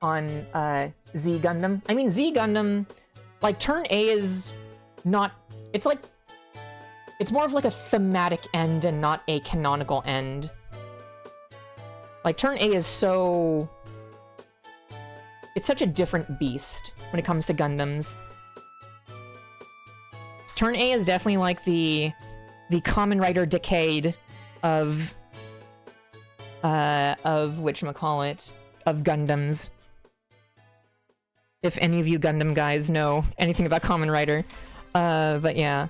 Speaker 1: on Z Gundam. I mean, Z Gundam, like, Turn A is not... It's like... It's more of like a thematic end and not a canonical end. Like, Turn A is so... It's such a different beast when it comes to Gundams. Turn A is definitely like the Kamen Rider Decade of whatchamacallit, of Gundams. If any of you Gundam guys know anything about Kamen Rider. But yeah.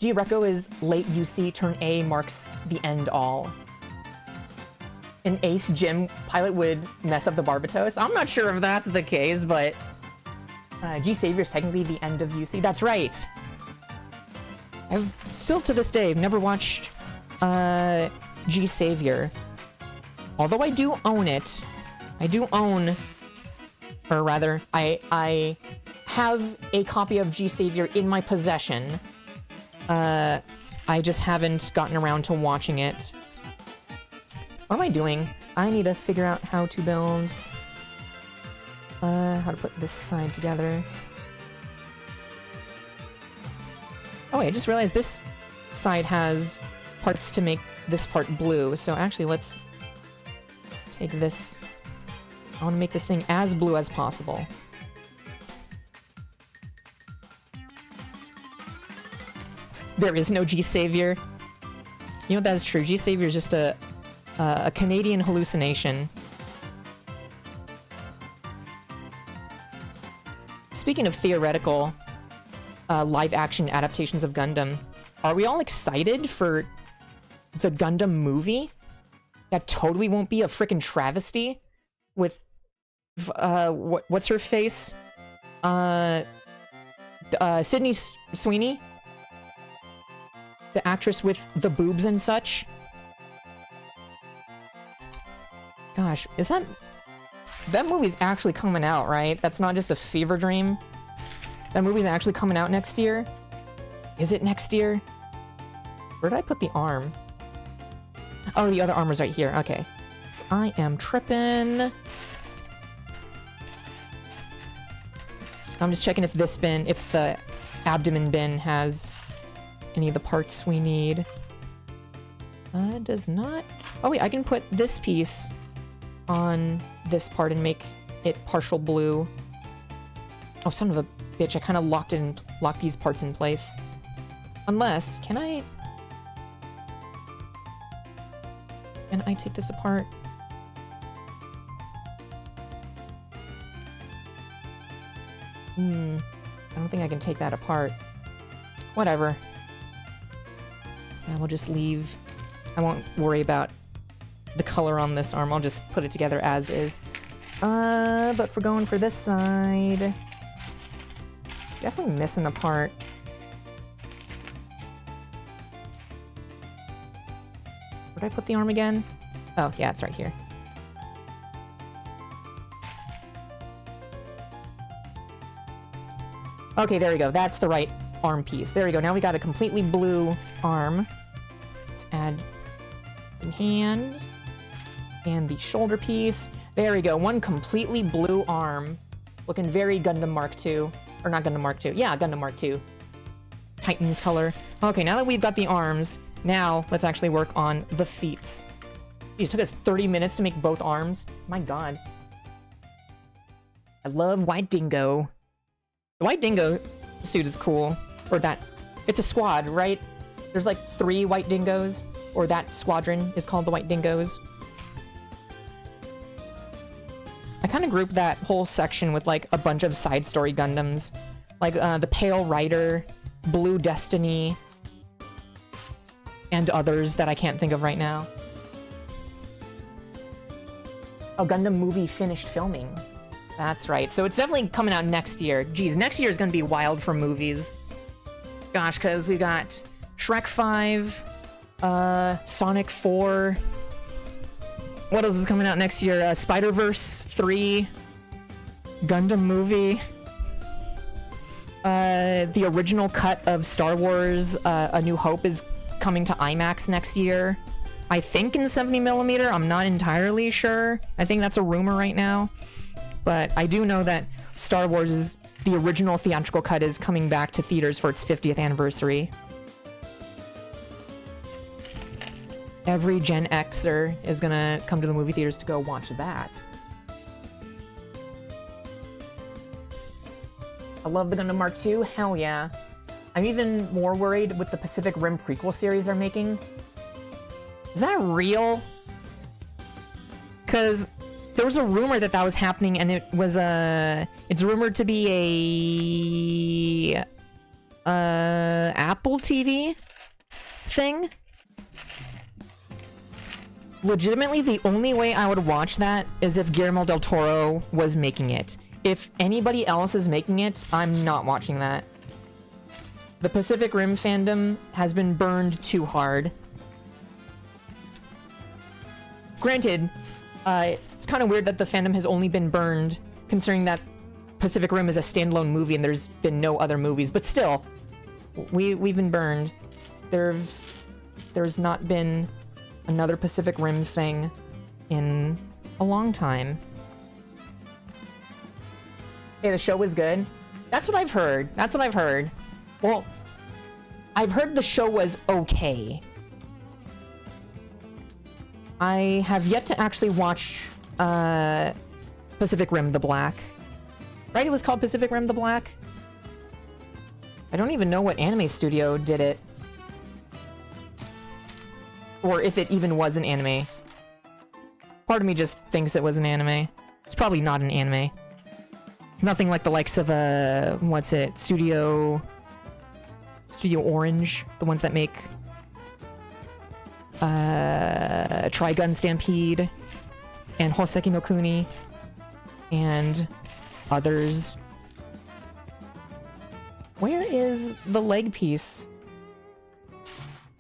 Speaker 1: G Reco is late UC, Turn A marks the end all. An Ace Gym pilot would mess up the Barbatos. I'm not sure if that's the case, but G Savior is technically the end of UC. That's right. I've still to this day never watched G Savior. Although I do own it. I do own, or rather, I have a copy of G Savior in my possession. I just haven't gotten around to watching it. What am I doing? I need to figure out how to build... how to put this side together. Oh wait, I just realized this side has parts to make this part blue. So actually, let's take this... I want to make this thing as blue as possible. There is no G Savior. You know, that's true. G Savior is just a Canadian hallucination. Speaking of theoretical live-action adaptations of Gundam, are we all excited for the Gundam movie? That totally won't be a frickin' travesty with what's her face? Sydney Sweeney? The actress with the boobs and such? Gosh, is that... That movie's actually coming out, right? That's not just a fever dream? That movie's actually coming out next year? Is it next year? Where did I put the arm? Oh, the other arm was right here. Okay. I am tripping. I'm just checking if this bin, if the abdomen bin has any of the parts we need. It does not. Oh wait, I can put this piece on this part and make it partial blue. Oh, son of a bitch, I kind of locked these parts in place. Unless, can I take this apart? I don't think I can take that apart. Whatever. I will just leave. I won't worry about the color on this arm. I'll just put it together as is. But for going for this side, definitely missing a part. Where did I put the arm again? Oh, yeah, it's right here. Okay, there we go. That's the right arm piece. There we go. Now we got a completely blue arm. Let's add the hand and the shoulder piece. There we go. One completely blue arm. Looking very Gundam Mark II. Or not Gundam Mark II. Yeah, Gundam Mark II. Titan's color. Okay, now that we've got the arms, now let's actually work on the feet. It took us 30 minutes to make both arms. My god. I love White Dingo. The White Dingo suit is cool. Or that... It's a squad, right? There's like 3 White Dingoes. Or that squadron is called the White Dingoes. I kind of grouped that whole section with like a bunch of side story Gundams. Like the Pale Rider, Blue Destiny, and others that I can't think of right now. Oh, Gundam movie finished filming. That's right. So it's definitely coming out next year. Geez, next year is going to be wild for movies. Gosh, because we got Shrek 5, Sonic 4. What else is coming out next year? Spider-Verse 3, Gundam movie. The original cut of Star Wars, A New Hope is coming to IMAX next year. I think in 70mm, I'm not entirely sure. I think that's a rumor right now. But I do know that Star Wars' the original theatrical cut is coming back to theaters for its 50th anniversary. Every Gen Xer is gonna come to the movie theaters to go watch that. I love the Gundam Mark II. Hell yeah. I'm even more worried with the Pacific Rim prequel series they're making. Is that real? Because there was a rumor that that was happening, and it was it's rumored to be a Apple TV thing. Legitimately, the only way I would watch that is if Guillermo del Toro was making it. If anybody else is making it, I'm not watching that. The Pacific Rim fandom has been burned too hard. Granted, it's kind of weird that the fandom has only been burned, considering that Pacific Rim is a standalone movie and there's been no other movies. But still, we've been burned. There's not been another Pacific Rim thing in a long time. Hey, the show was good. That's what I've heard. That's what I've heard. Well, I've heard the show was okay. I have yet to actually watch Pacific Rim the Black. Right? It was called Pacific Rim the Black? I don't even know what anime studio did it. Or if it even was an anime. Part of me just thinks it was an anime. It's probably not an anime. It's nothing like the likes of, what's it? Studio Orange. The ones that make Trigun Stampede and Hoseki no Kuni and others. Where is the leg piece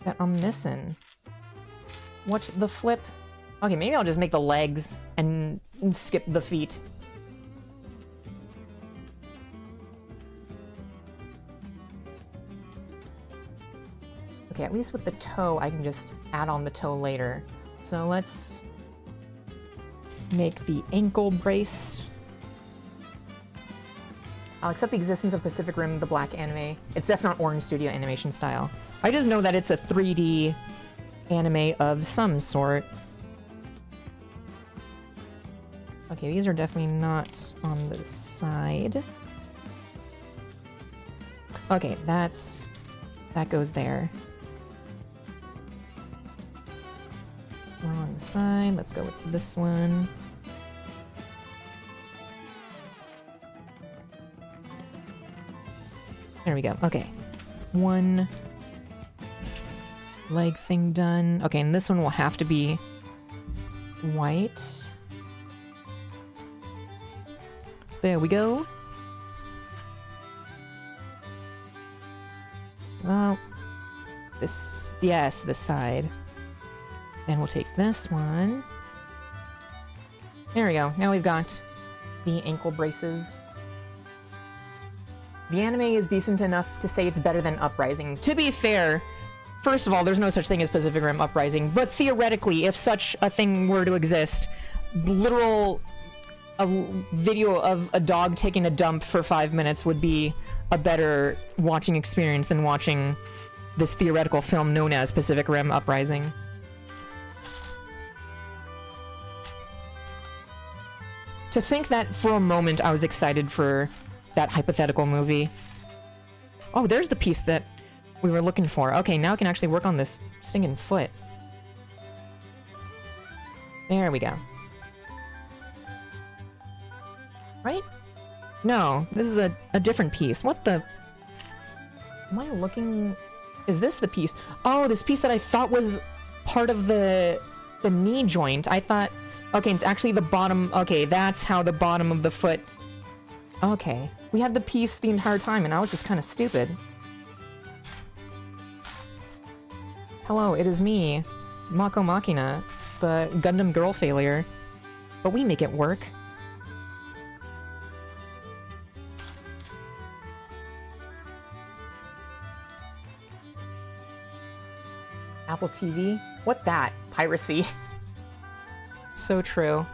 Speaker 1: that I'm missing? What the flip? Okay, maybe I'll just make the legs and skip the feet. Okay, at least with the toe, I can just add on the toe later. So let's make the ankle brace. I'll accept the existence of Pacific Rim the Black anime. It's definitely not Orange Studio animation style. I just know that it's a 3D anime of some sort. Okay, these are definitely not on the side. Okay, that goes there. Wrong side. Let's go with this one. There we go. Okay. One leg thing done. Okay, and this one will have to be white. There we go. Well, yes, this side. Then we'll take this one. There we go. Now we've got the ankle braces. The anime is decent enough to say it's better than Uprising. To be fair, first of all, there's no such thing as Pacific Rim Uprising, but theoretically, if such a thing were to exist, a video of a dog taking a dump for 5 minutes would be a better watching experience than watching this theoretical film known as Pacific Rim Uprising. To think that for a moment I was excited for that hypothetical movie. Oh, there's the piece that we were looking for. Okay, now I can actually work on this stinging foot. There we go. Right? No, this is a different piece. What the... Am I looking... Is this the piece? Oh, this piece that I thought was part of the knee joint. I thought... Okay, it's actually the bottom... Okay, that's how the bottom of the foot... Okay. We had the piece the entire time, and I was just kind of stupid. Hello, it is me, Mako Machina, the Gundam girl failure. But we make it work. Apple TV? What that? Piracy. So true.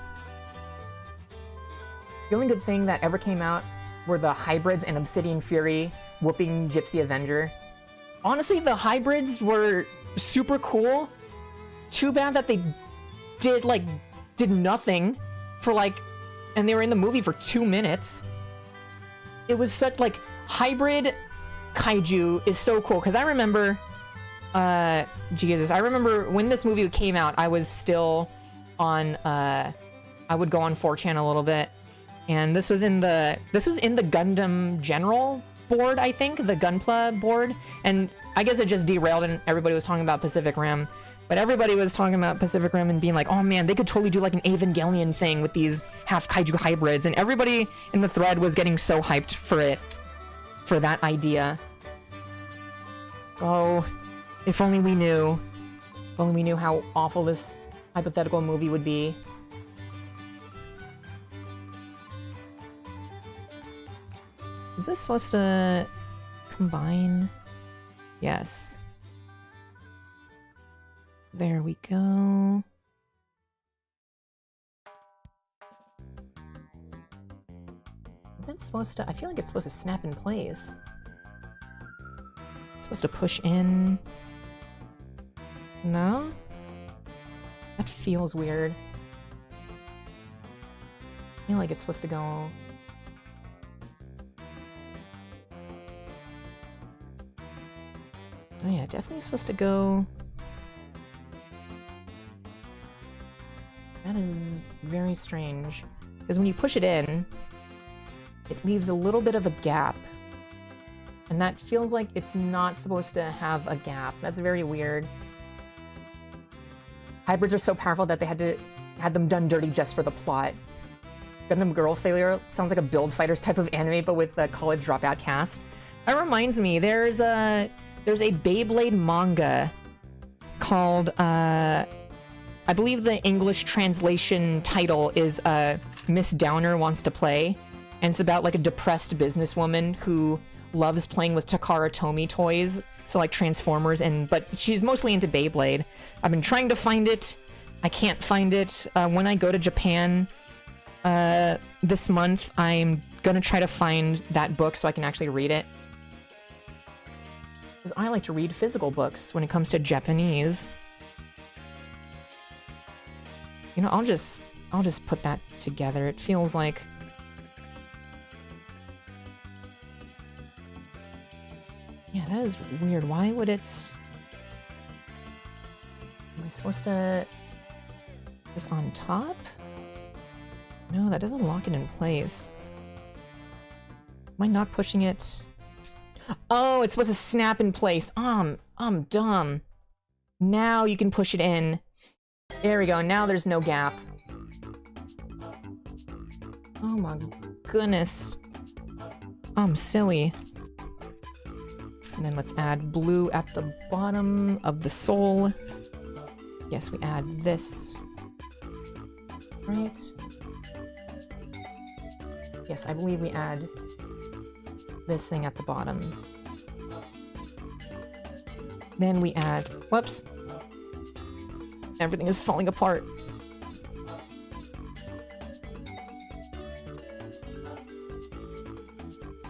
Speaker 1: The only good thing that ever came out were the hybrids and Obsidian Fury whooping Gypsy Avenger. Honestly, the hybrids were super cool. Too bad that they did nothing for and they were in the movie for 2 minutes. It was such hybrid kaiju is so cool because I remember Jesus, I remember when this movie came out, I was still on I would go on 4chan a little bit. And this was in the Gundam General board, I think, the Gunpla board. And I guess it just derailed and everybody was talking about Pacific Rim. But everybody was talking about Pacific Rim and being like, oh man, they could totally do an Evangelion thing with these half kaiju hybrids. And everybody in the thread was getting so hyped for it, for that idea. Oh, if only we knew. If only we knew how awful this hypothetical movie would be. Is this supposed to combine? Yes. There we go. Is that supposed to... I feel like it's supposed to snap in place. It's supposed to push in. No? That feels weird. I feel like it's supposed to go... Oh yeah, definitely supposed to go... That is very strange. Because when you push it in, it leaves a little bit of a gap. And that feels like it's not supposed to have a gap. That's very weird. Hybrids are so powerful that they had them done dirty just for the plot. Gundam Girl Failure sounds like a Build Fighters type of anime, but with a college dropout cast. That reminds me, there's a Beyblade manga called, I believe the English translation title is Miss Downer Wants to Play, and it's about a depressed businesswoman who loves playing with Takara Tomy toys, so Transformers, but she's mostly into Beyblade. I've been trying to find it. I can't find it. When I go to Japan this month, I'm gonna try to find that book so I can actually read it. Because I like to read physical books when it comes to Japanese. You know, I'll just put that together. It feels like... Yeah, that is weird. Why would it... Am I supposed to... Just on top? No, that doesn't lock it in place. Am I not pushing it? Oh, it's supposed to snap in place. I'm dumb. Now you can push it in. There we go. Now there's no gap. Oh my goodness. I'm silly. And then let's add blue at the bottom of the sole. Yes, we add this. Right. Yes, I believe we add this thing at the bottom. Then we add... Whoops. Everything is falling apart.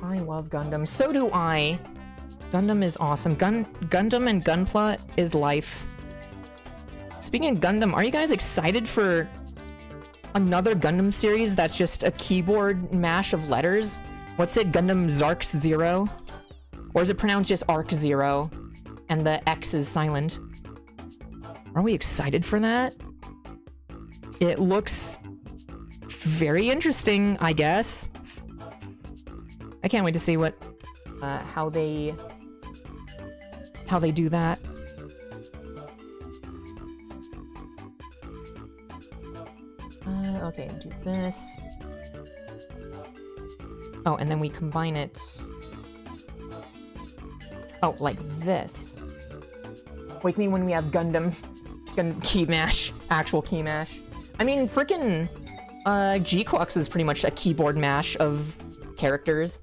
Speaker 1: I love Gundam. So do I. Gundam is awesome. Gundam and Gunpla is life. Speaking of Gundam, are you guys excited for another Gundam series that's just a keyboard mash of letters. What's it? Gundam Zarx Zero? Or is it pronounced just Arc Zero? And the X is silent. Are we excited for that? It looks very interesting, I guess. I can't wait to see what, how they do that. Okay, do this. Oh, and then we combine it. Oh, like this. Wake me when we have Gundam key mash, actual key mash. I mean, frickin' G-Quux is pretty much a keyboard mash of characters.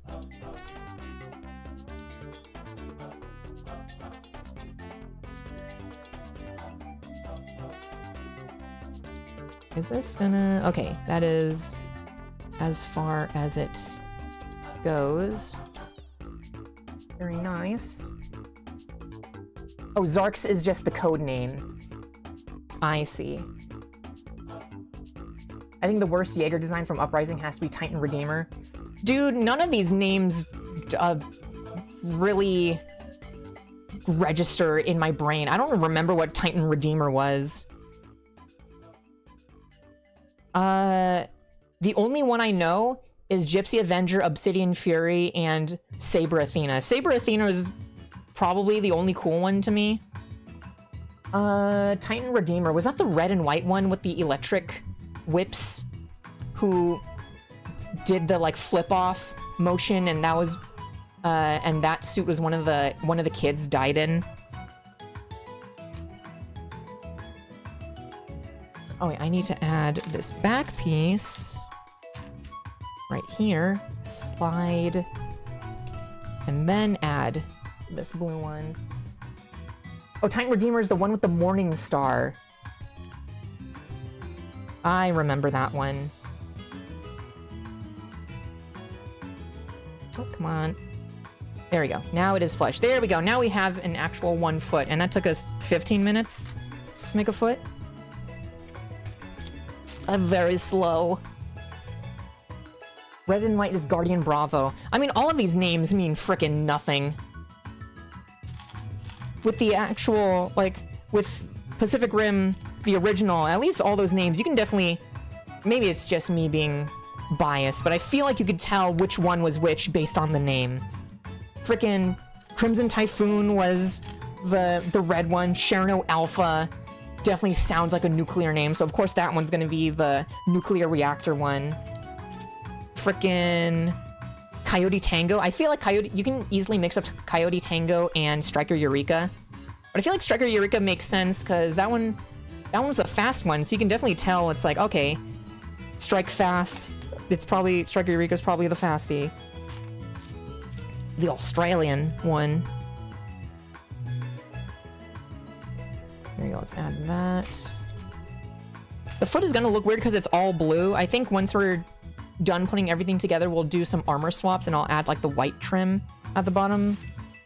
Speaker 1: Is this gonna... Okay, that is as far as it goes. Very nice. Oh, Zarx is just the code name. I see. I think the worst Jaeger design from Uprising has to be Titan Redeemer. Dude, none of these names really register in my brain. I don't remember what Titan Redeemer was. The only one I know is Gypsy Avenger, Obsidian Fury, and Saber Athena. Saber Athena is probably the only cool one to me. Titan Redeemer. Was that the red and white one with the electric whips? Who did the, like, flip-off motion, and that was, and that suit was one of the kids died in. Oh wait, I need to add this back piece right here, slide, and then add this blue one. Oh, Titan Redeemer is the one with the morning star. I remember that one. Oh, come on. There we go. Now it is flush. There we go. Now we have an actual 1 foot, and that took us 15 minutes to make a foot. Very slow. Red and white is Guardian Bravo. I mean, all of these names mean frickin' nothing. With the actual, like, with Pacific Rim, the original, at least all those names, you can definitely... Maybe it's just me being biased, but I feel like you could tell which one was which based on the name. Frickin' Crimson Typhoon was the red one. Cherno Alpha definitely sounds like a nuclear name, so of course that one's gonna be the nuclear reactor one. Frickin' Coyote Tango. I feel like you can easily mix up Coyote Tango and Striker Eureka. But I feel like Striker Eureka makes sense, because that one's a fast one, so you can definitely tell it's like, okay, strike fast. It's probably, Striker Eureka's probably the fastie. The Australian one. There you go, let's add that. The foot is gonna look weird because it's all blue. I think once we're done putting everything together, we'll do some armor swaps and I'll add like the white trim at the bottom.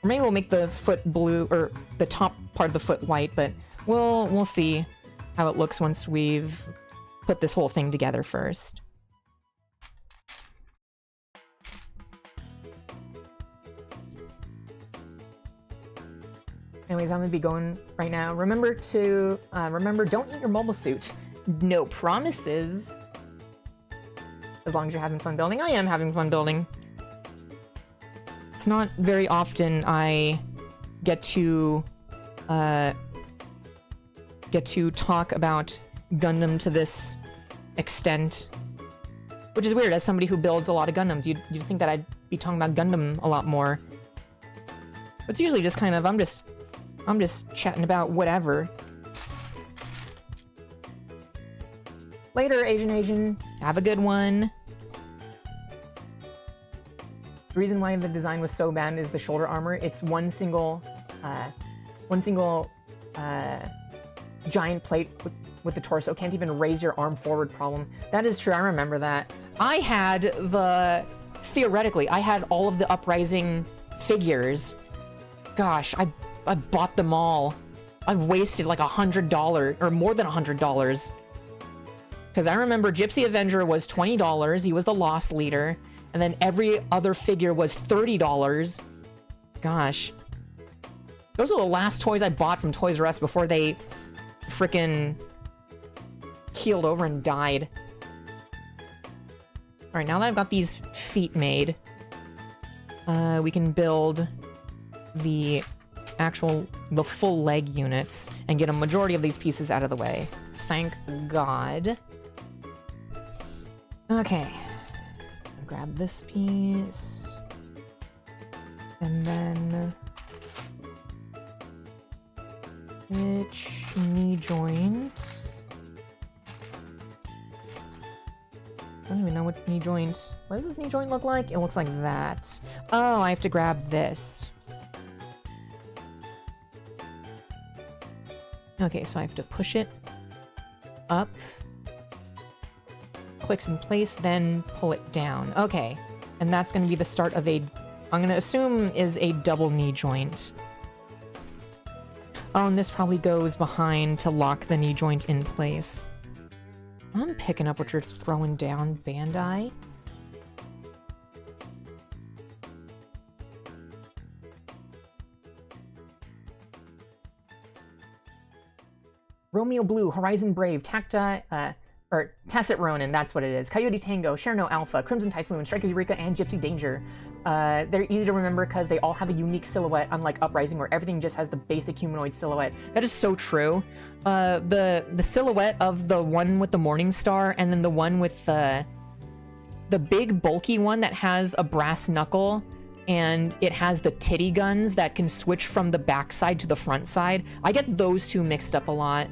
Speaker 1: Or maybe we'll make the foot blue, or the top part of the foot white, but we'll see how it looks once we've put this whole thing together first. Anyways, I'm gonna be going right now. Remember, don't eat your mobile suit. No promises. As long as you're having fun building. I am having fun building. It's not very often I get to talk about Gundam to this extent. Which is weird, as somebody who builds a lot of Gundams. You'd think that I'd be talking about Gundam a lot more. But it's usually just kind of, I'm just chatting about whatever. Later, Asian. Have a good one. The reason why the design was so bad is the shoulder armor. It's one single giant plate with the torso. Can't even raise your arm forward problem. That is true, I remember that. Theoretically, I had all of the Uprising figures. Gosh, I bought them all. I wasted like $100, or more than $100. Because I remember Gypsy Avenger was $20. He was the lost leader. And then every other figure was $30. Gosh. Those are the last toys I bought from Toys R Us before they frickin' keeled over and died. Alright, now that I've got these feet made, we can build the full leg units and get a majority of these pieces out of the way. Thank God. Okay. Grab this piece. And then... which knee joints? I don't even know what knee joint... what does this knee joint look like? It looks like that. Oh, I have to grab this. Okay, so I have to push it up. Clicks in place, then pull it down. Okay, and that's going to be the start of a... I'm going to assume is a double knee joint. Oh, and this probably goes behind to lock the knee joint in place. I'm picking up what you're throwing down, Bandai. Romeo Blue, Horizon Brave, Tacit Ronin, that's what it is. Coyote Tango, Cherno Alpha, Crimson Typhoon, Striker Eureka, and Gypsy Danger. They're easy to remember because they all have a unique silhouette, unlike Uprising, where everything just has the basic humanoid silhouette. That is so true. The silhouette of the one with the Morning Star, and then the one with the big bulky one that has a brass knuckle, and it has the titty guns that can switch from the back side to the front side. I get those two mixed up a lot.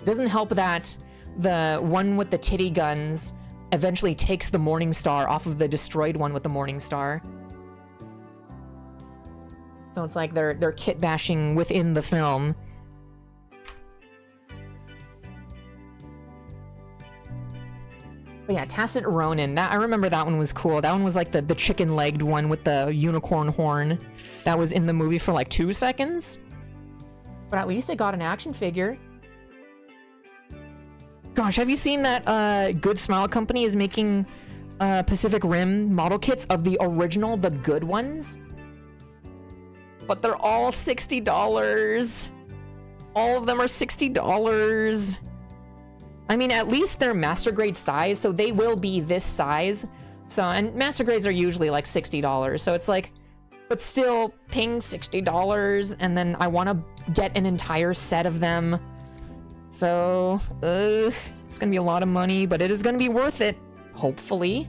Speaker 1: Doesn't help that the one with the titty guns eventually takes the Morning Star off of the destroyed one with the Morning Star. So it's like they're kit bashing within the film. But yeah, Tacit Ronin, I remember that one was cool. That one was like the chicken-legged one with the unicorn horn that was in the movie for like 2 seconds. But at least it got an action figure. Gosh, have you seen that Good Smile Company is making Pacific Rim model kits of the original, the good ones? But they're all $60. All of them are $60. I mean, at least they're master grade size, so they will be this size. So, and master grades are usually like $60, so it's like, but still paying $60, and then I want to get an entire set of them. So, it's gonna be a lot of money, but it is gonna be worth it. Hopefully.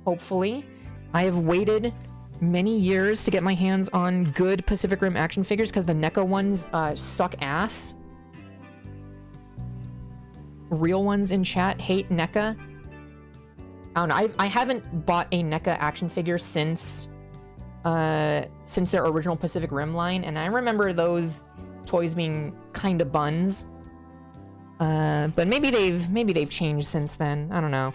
Speaker 1: Hopefully. I have waited many years to get my hands on good Pacific Rim action figures because the NECA ones suck ass. Real ones in chat hate NECA. I don't know. I haven't bought a NECA action figure since their original Pacific Rim line, and I remember those toys being kind of buns. But maybe they've changed since then. I don't know.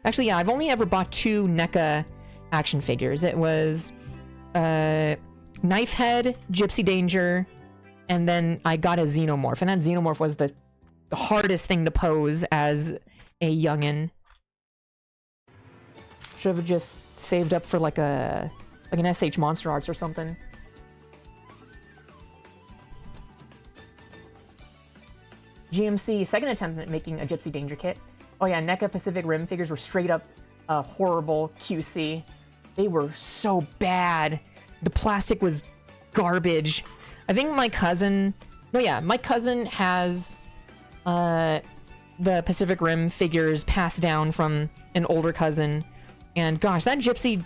Speaker 1: Actually, yeah, I've only ever bought 2 NECA action figures. It was Knifehead, Gypsy Danger, and then I got a Xenomorph, and that Xenomorph was the hardest thing to pose as a youngin'. Should have just saved up for like an SH Monster Arts or something. GMC, second attempt at making a Gypsy Danger kit. Oh yeah, NECA Pacific Rim figures were straight up horrible QC. They were so bad. The plastic was garbage. I think my cousin... No, yeah, my cousin has the Pacific Rim figures passed down from an older cousin. And gosh, that Gypsy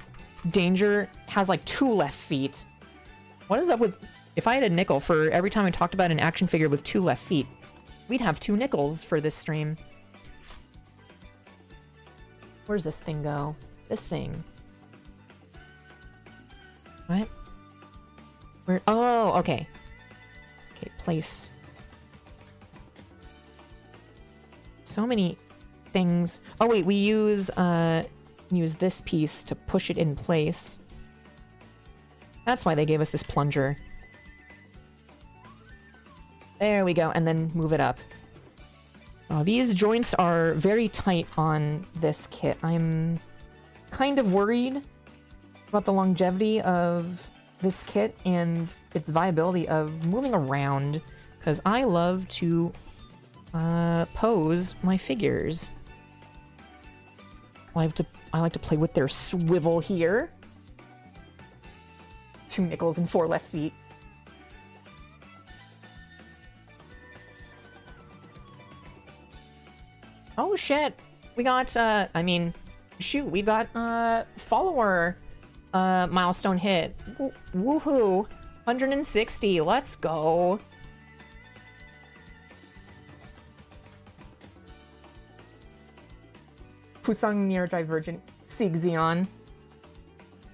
Speaker 1: Danger has like 2 left feet. What is up with... If I had a nickel for every time I talked about an action figure with 2 left feet, we'd have 2 nickels for this stream. Where's this thing go? This thing. What? Where? Oh, okay. Okay, place. So many things. Oh wait, we use this piece to push it in place. That's why they gave us this plunger. There we go, and then move it up. These joints are very tight on this kit. I'm kind of worried about the longevity of this kit and its viability of moving around, because I love to pose my figures. I like to play with their swivel here. 2 nickels and 4 left feet. Oh shit! We got, I mean, shoot, we got, follower, milestone hit. Woohoo! 160, let's go! Pusang Neurodivergent, Sieg Xeon.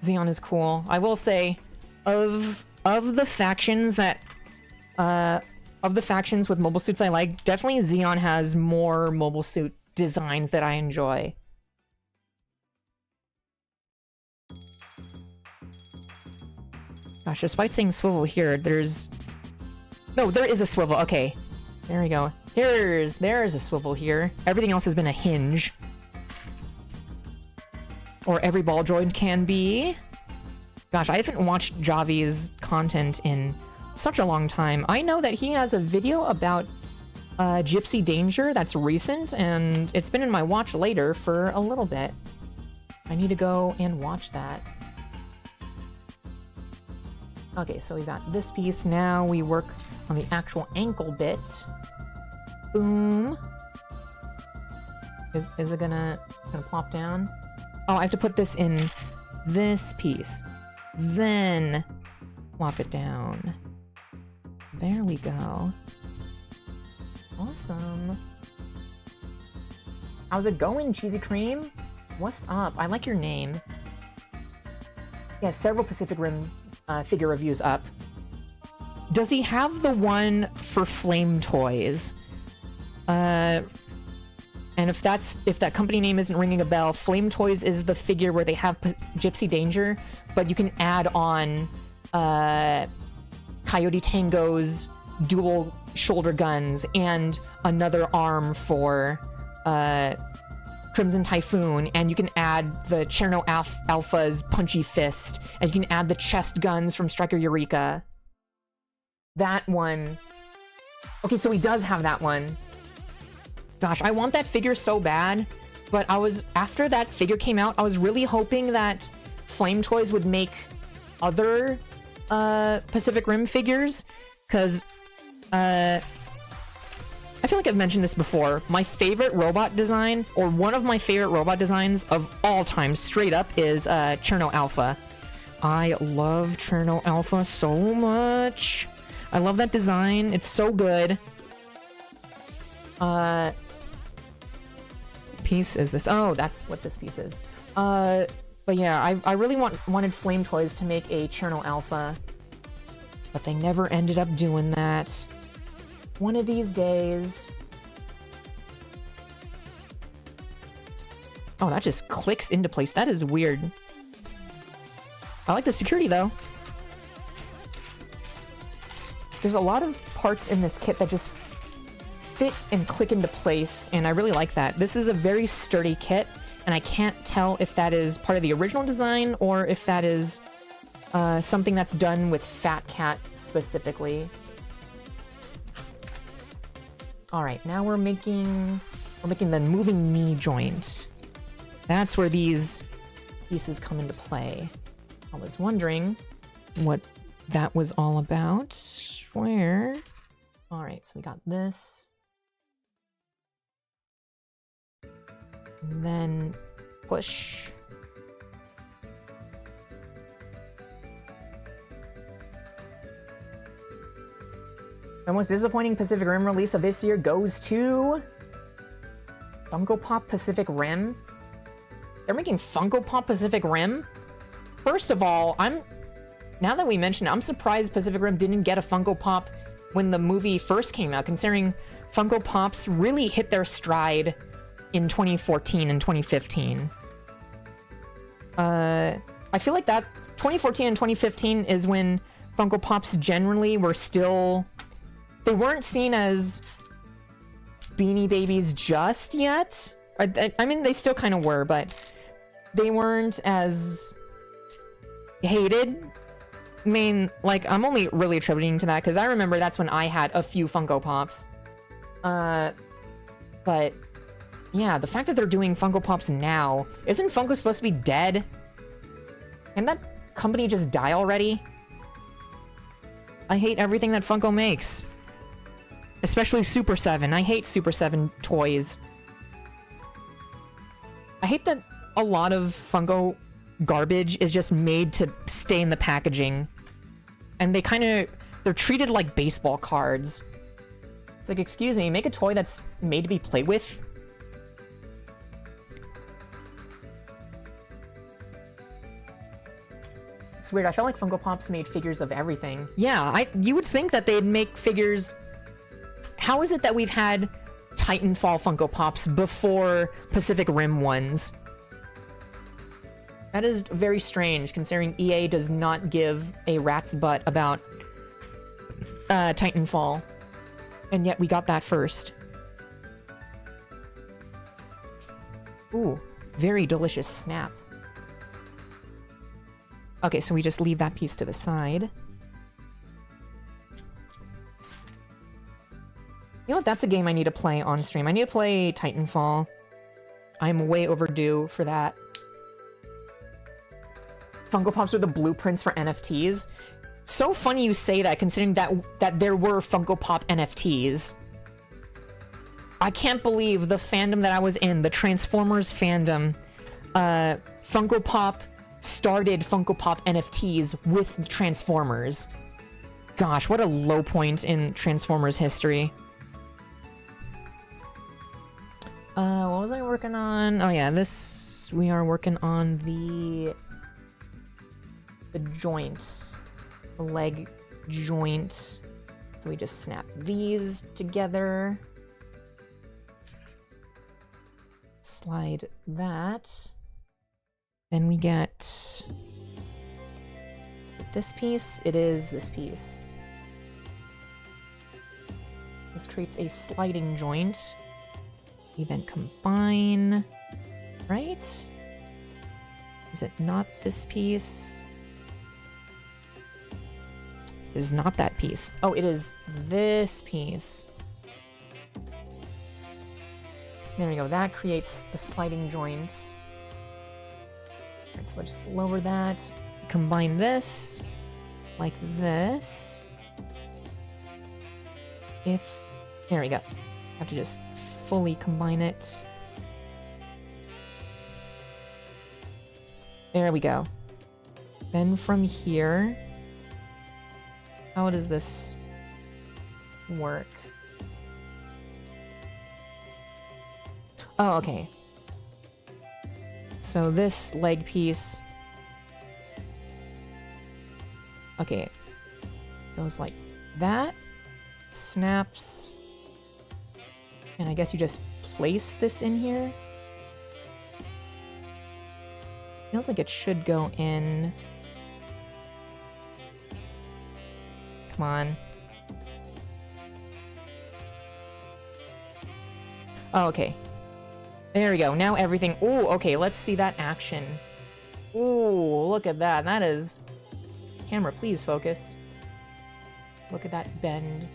Speaker 1: Xeon is cool. I will say, of the factions that, of the factions with mobile suits I like, definitely Xeon has more mobile suit designs that I enjoy. Gosh, despite saying swivel here, there's... No, there is a swivel. Okay. There we go. There's a swivel here. Everything else has been a hinge. Or every ball joint can be. Gosh, I haven't watched Javi's content in such a long time. I know that he has a video about Gypsy Danger that's recent, and it's been in my watch later for a little bit. I need to go and watch that. Okay, so we got this piece. Now we work on the actual ankle bit. Boom. Is it gonna plop down? Oh, I have to put this in this piece. Then plop it down. There we go. Awesome. How's it going, Cheesy Cream? What's up? I like your name. Yeah, several Pacific Rim figure reviews up. Does he have the one for Flame Toys? And if that company name isn't ringing a bell, Flame Toys is the figure where they have Gypsy Danger, but you can add on Coyote Tango's dual shoulder guns and another arm for Crimson Typhoon, and you can add the Cherno Alpha's Punchy Fist, and you can add the chest guns from Striker Eureka. That one. Okay, so he does have that one. Gosh, I want that figure so bad, but after that figure came out, I was really hoping that Flame Toys would make other Pacific Rim figures, because I feel like I've mentioned this before. My favorite robot design, or one of my favorite robot designs of all time, straight up, is Cherno Alpha. I love Cherno Alpha so much. I love that design. It's so good. Piece is this? Oh, that's what this piece is. But yeah, I really wanted Flame Toys to make a Cherno Alpha, but they never ended up doing that. One of these days. Oh, that just clicks into place. That is weird. I like the security, though. There's a lot of parts in this kit that just fit and click into place, and I really like that. This is a very sturdy kit, and I can't tell if that is part of the original design or if that is something that's done with Fat Cat specifically. All right, now we're making the moving knee joint. That's where these pieces come into play. I was wondering what that was all about. Where? All right, so we got this. And then push. The most disappointing Pacific Rim release of this year goes to Funko Pop Pacific Rim. They're making Funko Pop Pacific Rim? First of all, now that we mentioned it, I'm surprised Pacific Rim didn't get a Funko Pop when the movie first came out, considering Funko Pops really hit their stride in 2014 and 2015. I feel like that 2014 and 2015 is when Funko Pops generally were still... They weren't seen as Beanie Babies just yet. I mean, they still kind of were, but they weren't as hated. I mean, like, I'm only really attributing to that because I remember that's when I had a few Funko Pops. But yeah, the fact that they're doing Funko Pops now, isn't Funko supposed to be dead? Can that company just die already? I hate everything that Funko makes. Especially Super 7. I hate Super 7 toys. I hate that a lot of Funko garbage is just made to stay in the packaging. And they're treated like baseball cards. It's like, excuse me, make a toy that's made to be played with? It's weird, I felt like Funko Pops made figures of everything. Yeah, you would think that they'd make figures... How is it that we've had Titanfall Funko Pops before Pacific Rim ones? That is very strange, considering EA does not give a rat's butt about Titanfall. And yet we got that first. Ooh, very delicious snap. Okay, so we just leave that piece to the side. You know what? That's a game I need to play on stream. I need to play Titanfall. I'm way overdue for that. Funko Pops are the blueprints for NFTs. So funny you say that, considering that there were Funko Pop NFTs. I can't believe the fandom that I was in, the Transformers fandom, Funko Pop started Funko Pop NFTs with Transformers. Gosh, what a low point in Transformers history. What was I working on? Oh yeah, we are working on the joint, the leg joint. So we just snap these together. Slide that. Then we get this piece. It is this piece. This creates a sliding joint. We then combine, right? Is it not this piece? It is not that piece. Oh, it is this piece. There we go. That creates the sliding joint. Alright, so let's just lower that. Combine this like this. There we go. Have to just fully combine it. There we go. Then from here, how does this work? Oh, okay. So this leg piece, okay, goes like that, snaps, and I guess you just place this in here. Feels like it should go in. Come on. Oh, okay. There we go. Now everything... Ooh, okay, let's see that action. Ooh, look at that. That is... Camera, please focus. Look at that bend.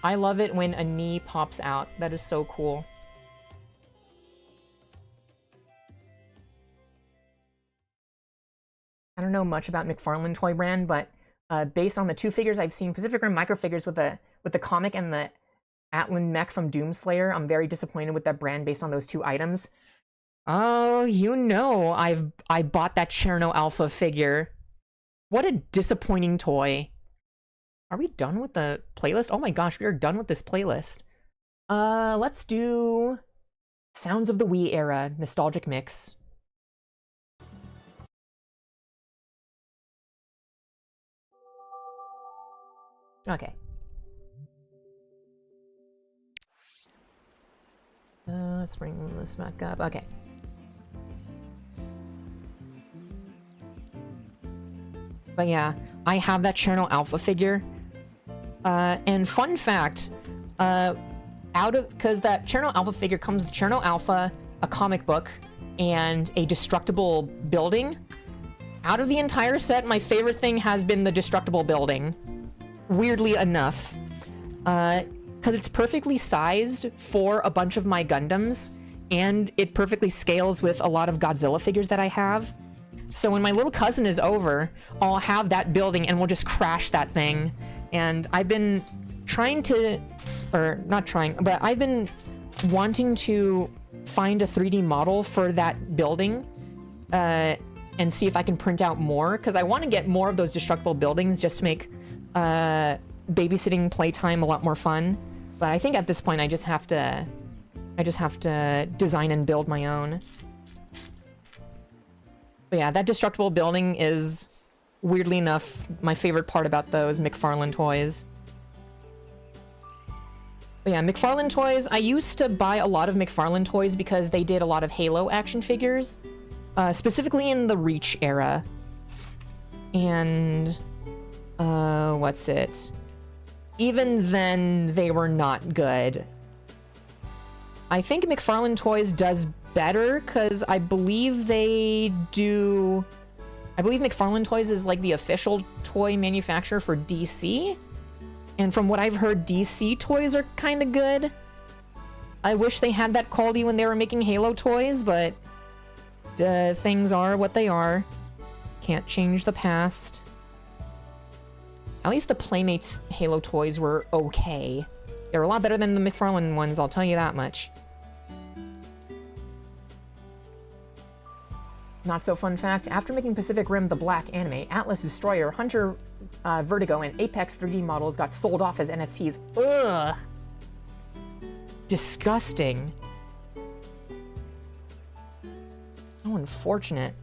Speaker 1: I love it when a knee pops out. That is so cool. I don't know much about McFarlane Toy Brand, but based on the two figures I've seen, Pacific Rim micro figures with the comic and the Atlan mech from Doomslayer, I'm very disappointed with that brand based on those two items. Oh, you know, I bought that Cherno Alpha figure. What a disappointing toy. Are we done with the playlist? Oh my gosh, we are done with this playlist. Let's do Sounds of the Wii Era Nostalgic Mix. Okay. Let's bring this back up. Okay. But yeah, I have that Cherno Alpha figure. And fun fact, because that Cherno Alpha figure comes with Cherno Alpha, a comic book, and a destructible building. Out of the entire set, my favorite thing has been the destructible building. Weirdly enough. Because it's perfectly sized for a bunch of my Gundams, and it perfectly scales with a lot of Godzilla figures that I have. So when my little cousin is over, I'll have that building and we'll just crash that thing. And I've been trying to, or not trying, but I've been wanting to find a 3D model for that building and see if I can print out more, because I want to get more of those destructible buildings just to make babysitting playtime a lot more fun. But I think at this point I just have to design and build my own. But yeah, that destructible building is, weirdly enough, my favorite part about those McFarlane toys. But yeah, McFarlane toys, I used to buy a lot of McFarlane toys because they did a lot of Halo action figures, specifically in the Reach era. And, what's it? Even then, they were not good. I think McFarlane Toys does better, because I believe they do... I believe McFarlane Toys is like the official toy manufacturer for DC. And from what I've heard, DC toys are kind of good. I wish they had that quality when they were making Halo toys, but things are what they are. Can't change the past. At least the Playmates Halo toys were okay. They were a lot better than the McFarlane ones, I'll tell you that much. Not so fun fact, after making Pacific Rim the Black anime, Atlas Destroyer, Hunter Vertigo, and Apex 3D models got sold off as NFTs. Ugh! Disgusting. How unfortunate.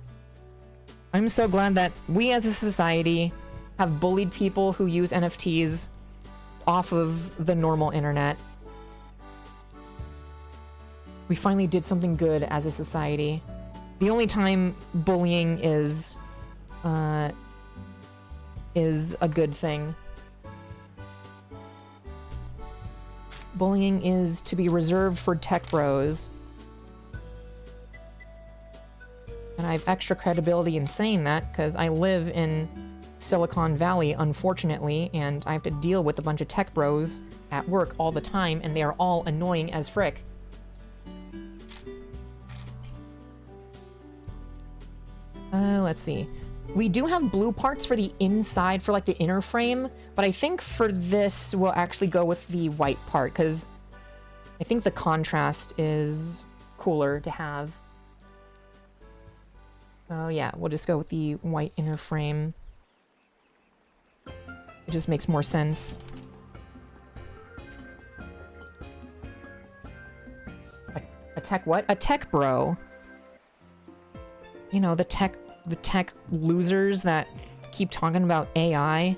Speaker 1: I'm so glad that we as a society have bullied people who use NFTs off of the normal internet. We finally did something good as a society. The only time bullying is a good thing. Bullying is to be reserved for tech bros. And I have extra credibility in saying that because I live in Silicon Valley, unfortunately, and I have to deal with a bunch of tech bros at work all the time, and they are all annoying as frick. Let's see. We do have blue parts for the inside, for like the inner frame, but I think for this we'll actually go with the white part, because I think the contrast is cooler to have. Oh yeah, we'll just go with the white inner frame. It just makes more sense. A tech what? A tech bro. You know, the tech losers that keep talking about AI.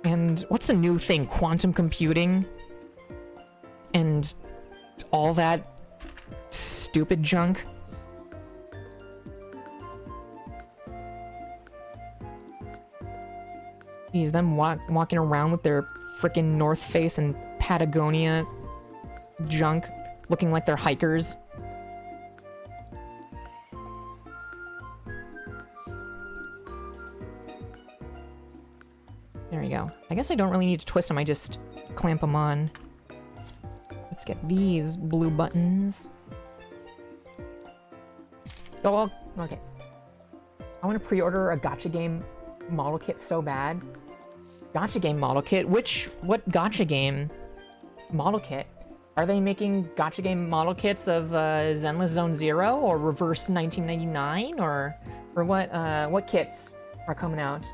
Speaker 1: And what's the new thing? Quantum computing? And all that stupid junk. Geez, them walking around with their frickin' North Face and Patagonia junk, looking like they're hikers. There we go. I guess I don't really need to twist them, I just clamp them on. Let's get these blue buttons. Oh, okay. I want to pre-order a gacha game model kit so bad. Gacha game model kit? What gacha game model kit? Are they making gacha game model kits of Zenless Zone Zero or Reverse 1999 or what kits are coming out?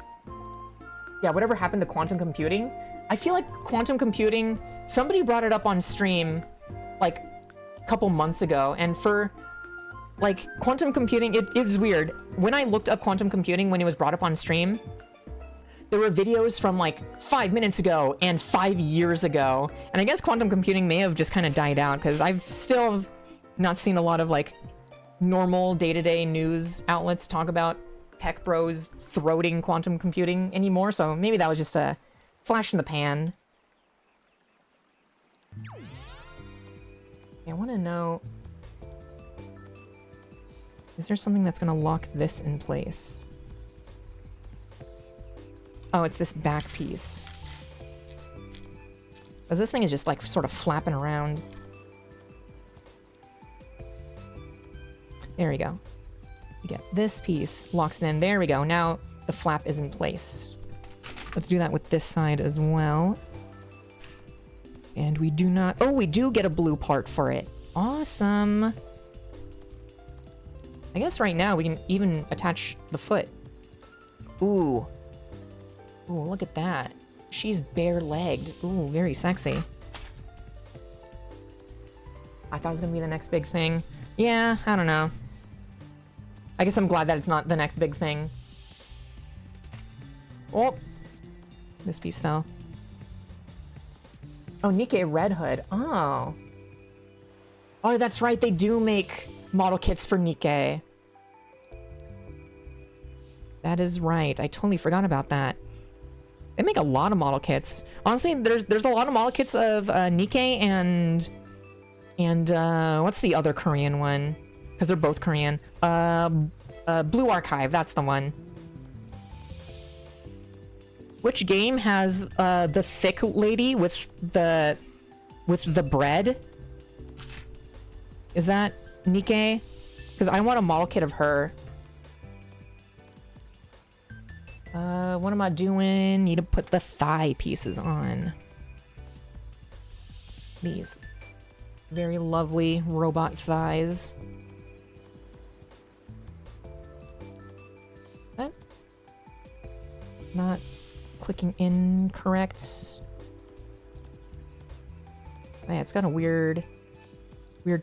Speaker 1: Yeah, whatever happened to quantum computing? I feel like quantum computing, somebody brought it up on stream like a couple months ago, and for like quantum computing, it was weird. When I looked up quantum computing when it was brought up on stream, there were videos from like 5 minutes ago and 5 years ago. And I guess quantum computing may have just kind of died out because I've still not seen a lot of like normal day-to-day news outlets talk about tech bros throating quantum computing anymore. So maybe that was just a flash in the pan. I want to know... Is there something that's going to lock this in place? Oh, it's this back piece. Because this thing is just like sort of flapping around. There we go. You get this piece, locks it in. There we go. Now the flap is in place. Let's do that with this side as well. And we do not... Oh, we do get a blue part for it. Awesome. I guess right now we can even attach the foot. Ooh. Ooh, look at that. She's bare-legged. Ooh, very sexy. I thought it was gonna be the next big thing. Yeah, I don't know. I guess I'm glad that it's not the next big thing. Oh! This piece fell. Oh, Nikkei Red Hood. Oh. Oh, that's right. They do make model kits for Nikkei. That is right. I totally forgot about that. They make a lot of model kits. Honestly, there's a lot of model kits of Nikkei and what's the other Korean one? Because they're both Korean. Blue Archive. That's the one. Which game has the thick lady with the bread? Is that Nikkei? Because I want a model kit of her. What am I doing? Need to put the thigh pieces on. These very lovely robot thighs. That not clicking in correct. Oh, yeah, it's got a weird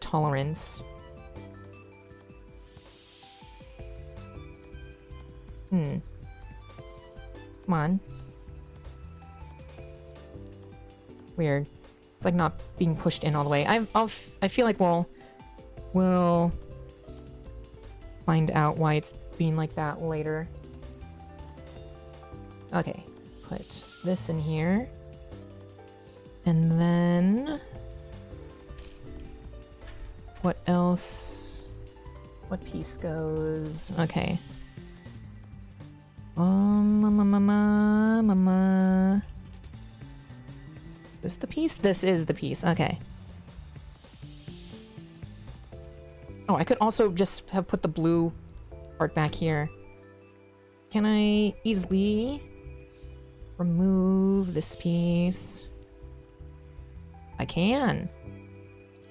Speaker 1: tolerance. Come on. Weird. It's like not being pushed in all the way. I feel like we'll find out why it's being like that later. Okay, put this in here. And then... What else? What piece goes? Okay. Is this the piece? This is the piece. Okay. Oh, I could also just have put the blue part back here. Can I easily remove this piece? I can.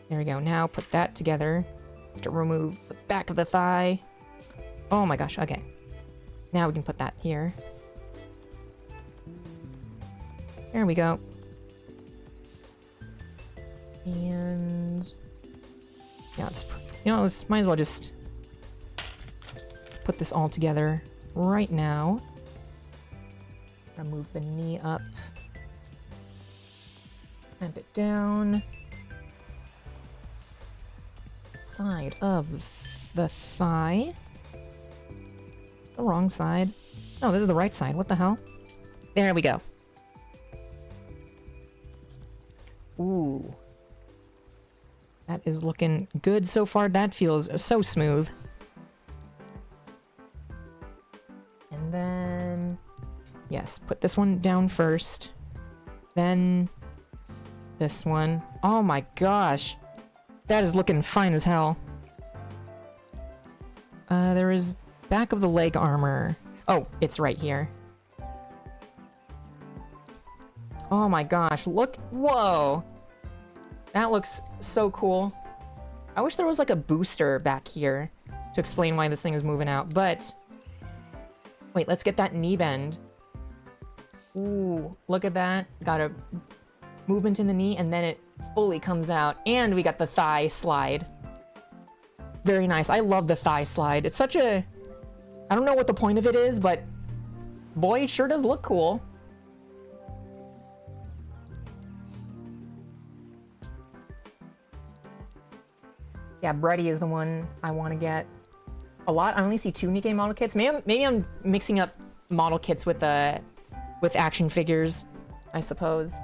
Speaker 1: There we go. Now put that together. Have to remove the back of the thigh. Oh my gosh. Okay. Now we can put that here. There we go. And yeah, let's, you know, let's might as well just put this all together right now. Move the knee up. Clamp it down. Side of the thigh. The wrong side. Oh, this is the right side. What the hell? There we go. Ooh. That is looking good so far. That feels so smooth. And then... Yes, put this one down first. Then... this one. Oh my gosh. That is looking fine as hell. There is back of the leg armor. Oh, it's right here. Oh my gosh, look. Whoa. That looks so cool. I wish there was like a booster back here to explain why this thing is moving out, but... Wait, let's get that knee bend. Ooh, look at that. Got a movement in the knee, and then it fully comes out. And we got the thigh slide. Very nice. I love the thigh slide. It's such a... I don't know what the point of it is, but... boy, it sure does look cool. Yeah, Brady is the one I want to get a lot. I only see 2 Nikkei model kits. Maybe I'm mixing up model kits with action figures, I suppose.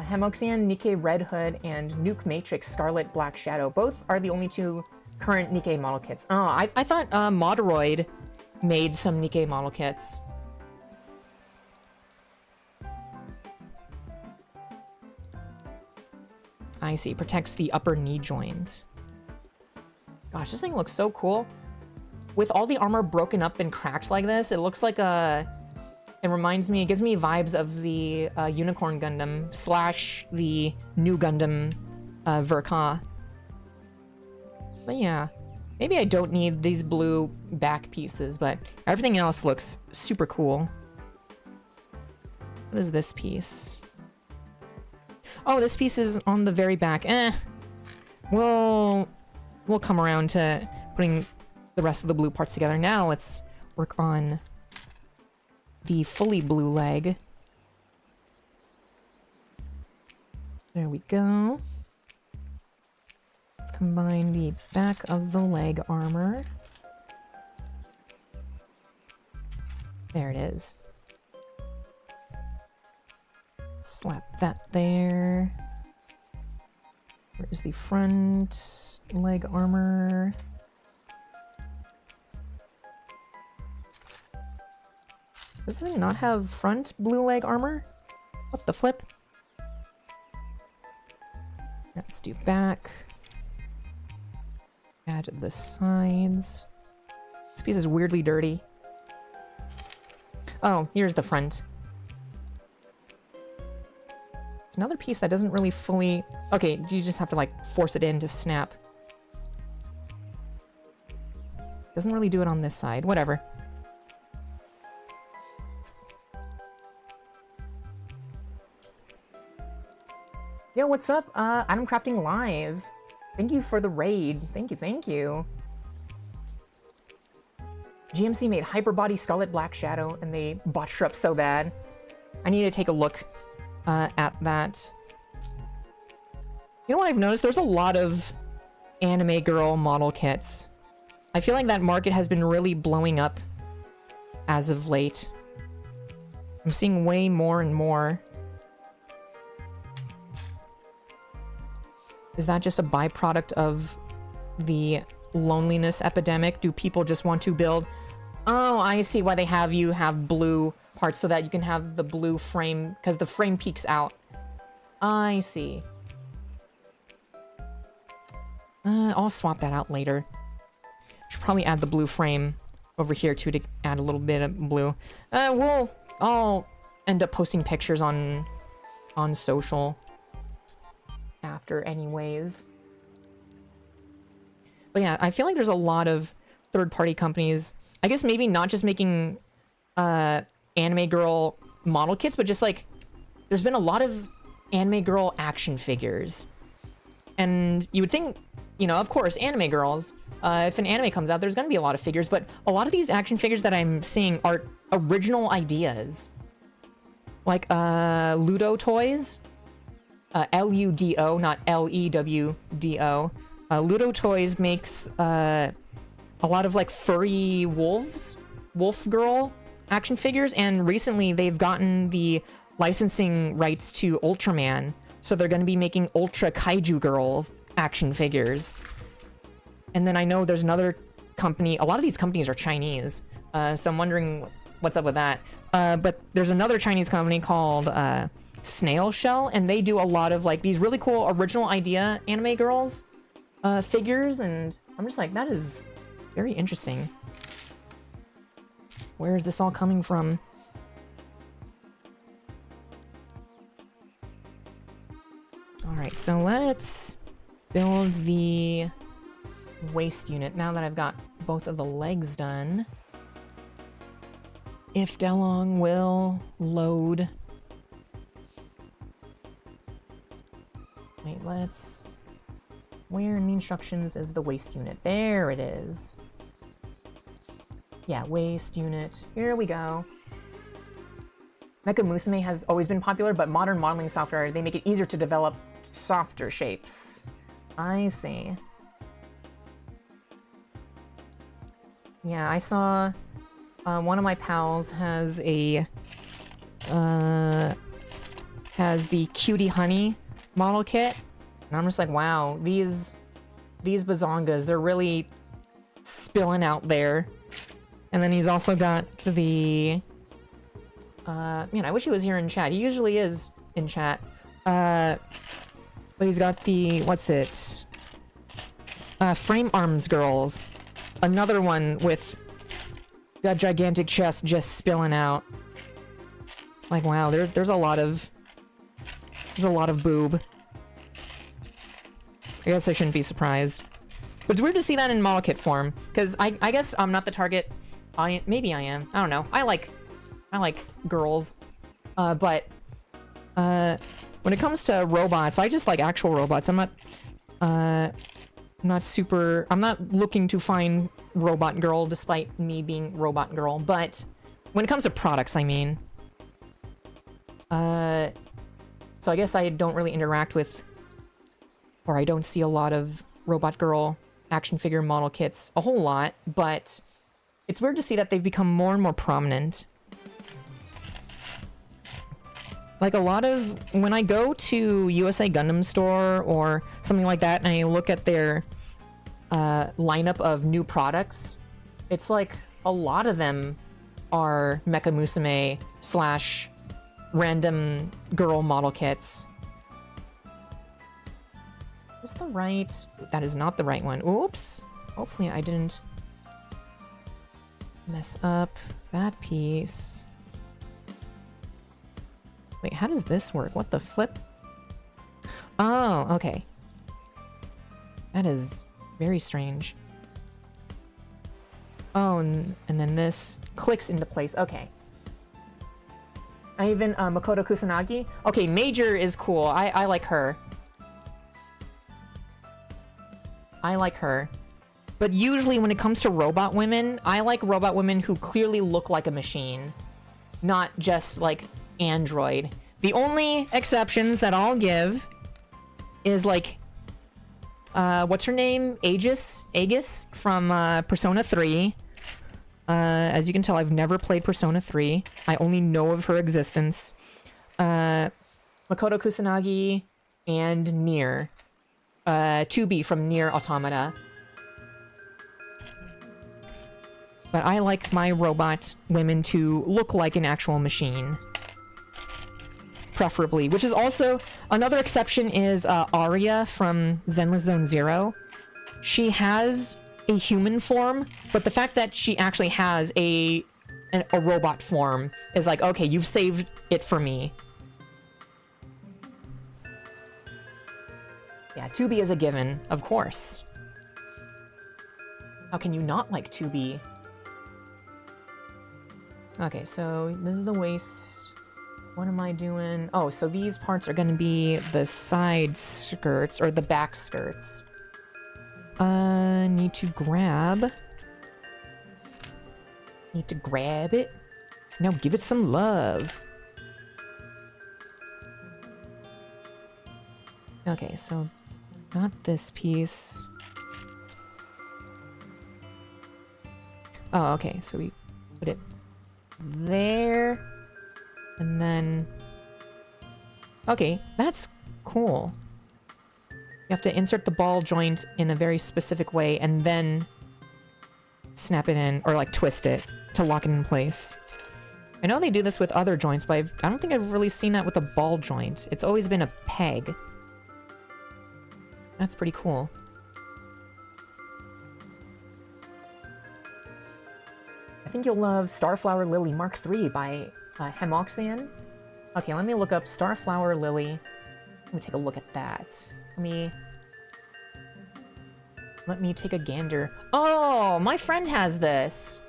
Speaker 1: Hemoxian, Nikkei Red Hood, and Nuke Matrix Scarlet Black Shadow. Both are the only two current Nikkei model kits. Oh, I thought Moderoid made some Nikkei model kits. I see. Protects the upper knee joint. Gosh, this thing looks so cool. With all the armor broken up and cracked like this, it looks like a... It reminds me, it gives me vibes of the Unicorn Gundam slash the new Gundam Verka. But yeah, maybe I don't need these blue back pieces, but everything else looks super cool. What is this piece? Oh, this piece is on the very back. We'll come around to putting the rest of the blue parts together. Now let's work on the fully blue leg. There we go. Let's combine the back of the leg armor. There it is. Slap that there. Where's the front leg armor? Does it not have front blue leg armor? What the flip? Let's do back. Add the sides. This piece is weirdly dirty. Oh, here's the front. It's another piece that doesn't really fully... Okay, you just have to like force it in to snap. Doesn't really do it on this side. Whatever. Yo, what's up? Adam Crafting Live. Thank you for the raid. Thank you, thank you. GMC made Hyperbody Scarlet Black Shadow, and they botched her up so bad. I need to take a look at that. You know what I've noticed? There's a lot of anime girl model kits. I feel like that market has been really blowing up as of late. I'm seeing way more and more. Is that just a byproduct of the loneliness epidemic? Do people just want to build... Oh, I see why they have you have blue parts so that you can have the blue frame, because the frame peeks out. I see. I'll swap that out later. Should probably add the blue frame over here too to add a little bit of blue. I'll end up posting pictures on social after anyways. But yeah, I feel like there's a lot of third-party companies, I guess maybe not just making anime girl model kits, but just like there's been a lot of anime girl action figures. And you would think, you know, of course, anime girls, if an anime comes out, there's going to be a lot of figures, but a lot of these action figures that I'm seeing are original ideas. Like Ludo Toys. Ludo, not Lewdo. Ludo Toys makes a lot of like furry wolf girl action figures, and recently they've gotten the licensing rights to Ultraman, so they're going to be making Ultra Kaiju girls action figures. And then I know there's another company, a lot of these companies are Chinese, so I'm wondering what's up with that. But there's another Chinese company called Snail Shell, and they do a lot of like these really cool original idea anime girls figures, and I'm just like, that is very interesting. Where is this all coming from? Alright, so let's build the waist unit now that I've got both of the legs done. If Delong will load. Wait, let's... Where in the instructions is the waist unit? There it is. Yeah, waist unit. Here we go. Mecha Musume has always been popular, but modern modeling software, they make it easier to develop softer shapes. I see. Yeah, I saw one of my pals has a has the Cutie Honey model kit. And I'm just like, wow, these bazongas, they're really spilling out there. And then he's also got the... man, I wish he was here in chat. He usually is in chat. But he's got the... what's it? Frame Arms Girls. Another one with that gigantic chest just spilling out. Like, wow, there's a lot of... there's a lot of boob. I guess I shouldn't be surprised. But it's weird to see that in model kit form, because I guess I'm not the target audience. Maybe I am. I don't know. I like girls. But when it comes to robots, I just like actual robots. I'm not looking to find robot girl, despite me being robot girl. But when it comes to products, I mean. So I guess I don't really interact with, or I don't see a lot of robot girl action figure model kits a whole lot, but it's weird to see that they've become more and more prominent. Like a lot of, when I go to USA Gundam store or something like that and I look at their lineup of new products, it's like a lot of them are Mecha Musume / random girl model kits. Is this the right? That is not the right one. Oops. Hopefully I didn't mess up that piece. Wait, how does this work? What the flip? Oh, okay. That is very strange. Oh, and then this clicks into place. Okay. I even, Makoto Kusanagi? Okay, Major is cool. I like her. I like her. But usually when it comes to robot women, I like robot women who clearly look like a machine. Not just, like, android. The only exceptions that I'll give is, like, what's her name? Aegis from, Persona 3. As you can tell, I've never played Persona 3. I only know of her existence. Makoto Kusanagi and Nier. 2B from Nier Automata. But I like my robot women to look like an actual machine. Preferably. Which is also... another exception is Arya from Zenless Zone Zero. She has a human form, but the fact that she actually has a robot form is like, okay, you've saved it for me. Yeah, 2B is a given, of course. How can you not like 2B? Okay, so this is the waist. What am I doing? Oh, so these parts are gonna be the side skirts, or the back skirts. Need to grab it. Now give it some love. Okay, so not this piece. Oh, okay, so we put it there. And then... okay, that's cool. You have to insert the ball joint in a very specific way and then snap it in, or like twist it to lock it in place. I know they do this with other joints, but I don't think I've really seen that with a ball joint. It's always been a peg. That's pretty cool. I think you'll love Starflower Lily Mark III by Hemoxian. Okay, let me look up Starflower Lily. Let me take a look at that. Let me take a gander. Oh, my friend has this.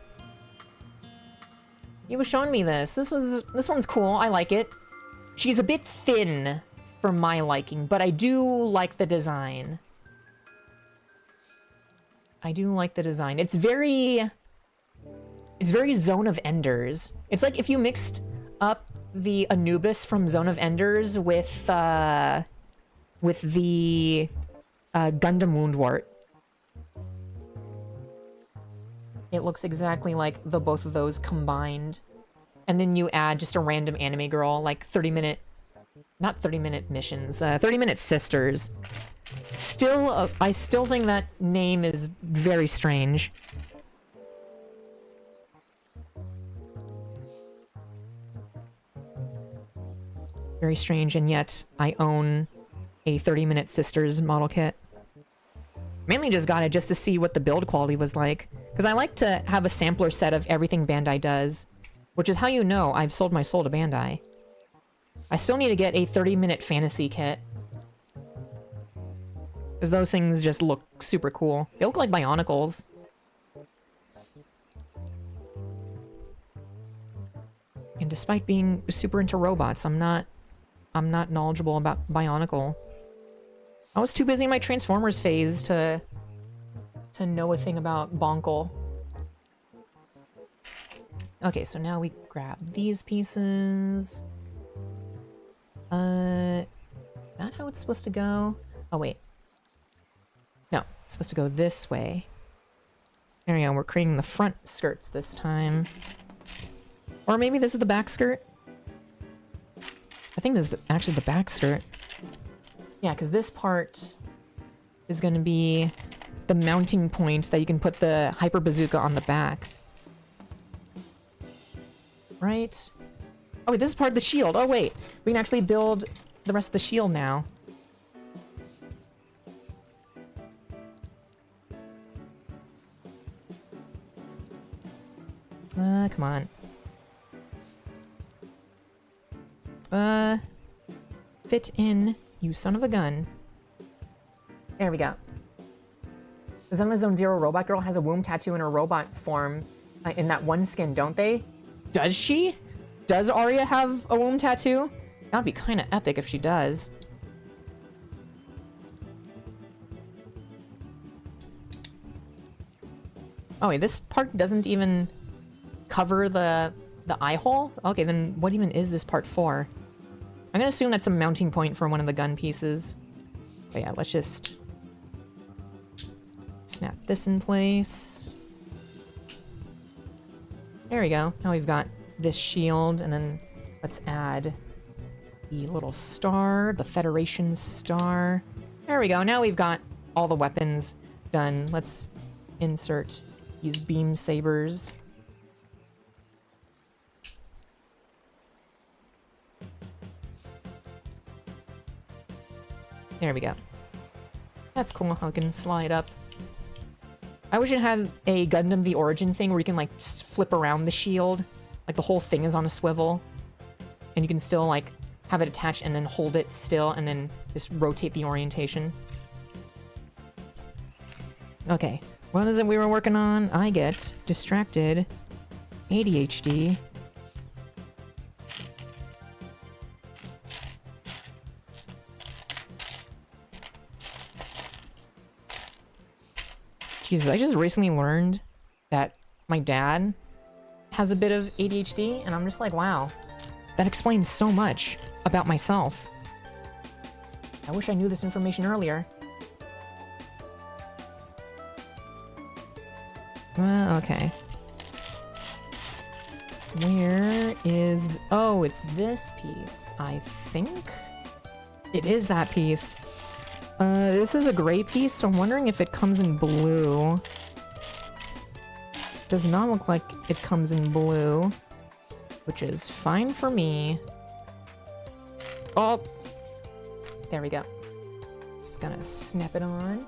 Speaker 1: He was showing me this. This one's cool. I like it. She's a bit thin for my liking, but I do like the design. I do like the design. It's very Zone of Enders. It's like if you mixed up the Anubis from Zone of Enders with the Gundam Woundwort. It looks exactly like the both of those combined. And then you add just a random anime girl, like 30-minute Not 30-minute missions, 30-minute sisters. Still, I still think that name is very strange. Very strange, and yet I own a 30-minute sisters model kit. Mainly just got it just to see what the build quality was like. Because I like to have a sampler set of everything Bandai does. Which is how you know I've sold my soul to Bandai. I still need to get a 30-minute fantasy kit. Because those things just look super cool. They look like Bionicles. And despite being super into robots, I'm not knowledgeable about Bionicle. I was too busy in my Transformers phase to know a thing about Bonkle. Okay, so now we grab these pieces. Is that how it's supposed to go? Oh, wait. No, it's supposed to go this way. There we go, we're creating the front skirts this time. Or maybe this is the back skirt? I think this is actually the back skirt. Yeah, because this part is going to be the mounting point that you can put the Hyper Bazooka on the back. Right? Oh, wait, this is part of the shield. Oh, wait. We can actually build the rest of the shield now. Come on. Fit in, you son of a gun. There we go. The Zenless Zone Zero robot girl has a womb tattoo in her robot form in that one skin, don't they? Does she? Does Arya have a womb tattoo? That would be kind of epic if she does. Oh, wait, this part doesn't even cover the eye hole? Okay, then what even is this part for? I'm gonna assume that's a mounting point for one of the gun pieces. But yeah, let's just snap this in place. There we go. Now we've got this shield, and then let's add the little star, the Federation star. There we go. Now we've got all the weapons done. Let's insert these beam sabers. There we go. That's cool how it can slide up. I wish it had a Gundam The Origin thing where you can like flip around the shield. Like the whole thing is on a swivel. And you can still like have it attached and then hold it still and then just rotate the orientation. Okay, what is it we were working on? I get distracted. ADHD. Jesus, I just recently learned that my dad has a bit of ADHD, and I'm just like, wow, that explains so much about myself. I wish I knew this information earlier. Okay. Where is... Oh, it's this piece, I think? It is that piece. This is a gray piece, so I'm wondering if it comes in blue. Does not look like it comes in blue, which is fine for me. Oh! There we go. Just gonna snap it on.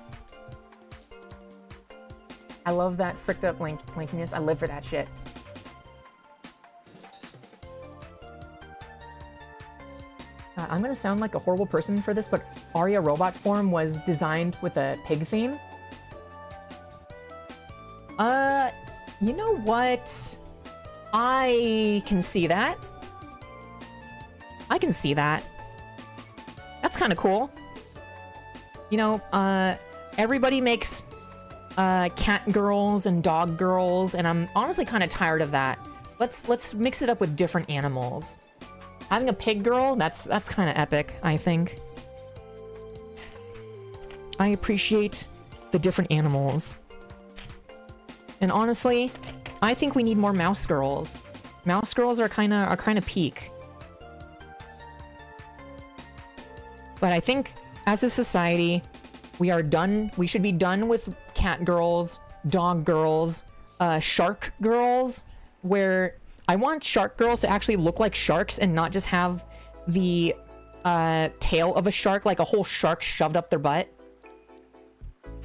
Speaker 1: I love that fricked up lankiness. I live for that shit. I'm gonna sound like a horrible person for this, but Arya robot form was designed with a pig theme. You know what? I can see that. I can see that. That's kind of cool. You know, everybody makes cat girls and dog girls, and I'm honestly kind of tired of that. Let's mix it up with different animals. Having a pig girl, that's kind of epic, I think. I appreciate the different animals. And honestly, I think we need more mouse girls. Mouse girls are kind of peak. But I think as a society, we are done. We should be done with cat girls, dog girls, shark girls, where I want shark girls to actually look like sharks and not just have the tail of a shark, like a whole shark shoved up their butt.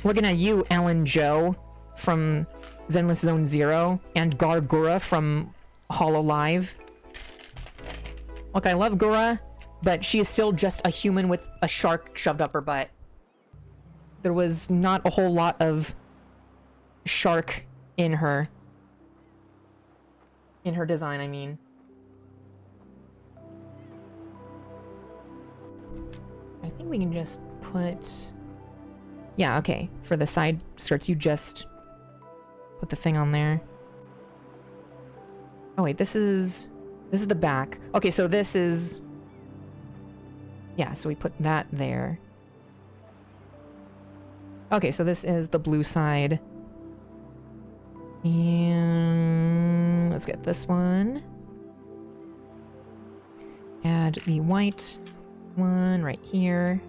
Speaker 1: Looking at you, Alan Joe from Zenless Zone Zero, and Gargura from Hololive. Look, I love Gura, but she is still just a human with a shark shoved up her butt. There was not a whole lot of shark in her. In her design, I mean. I think we can just put... Yeah, okay. For the side skirts, you just put the thing on there. Oh wait, this is the back. Okay, so this is... Yeah, so we put that there. Okay, so this is the blue side. And let's get this one. Add the white one right here.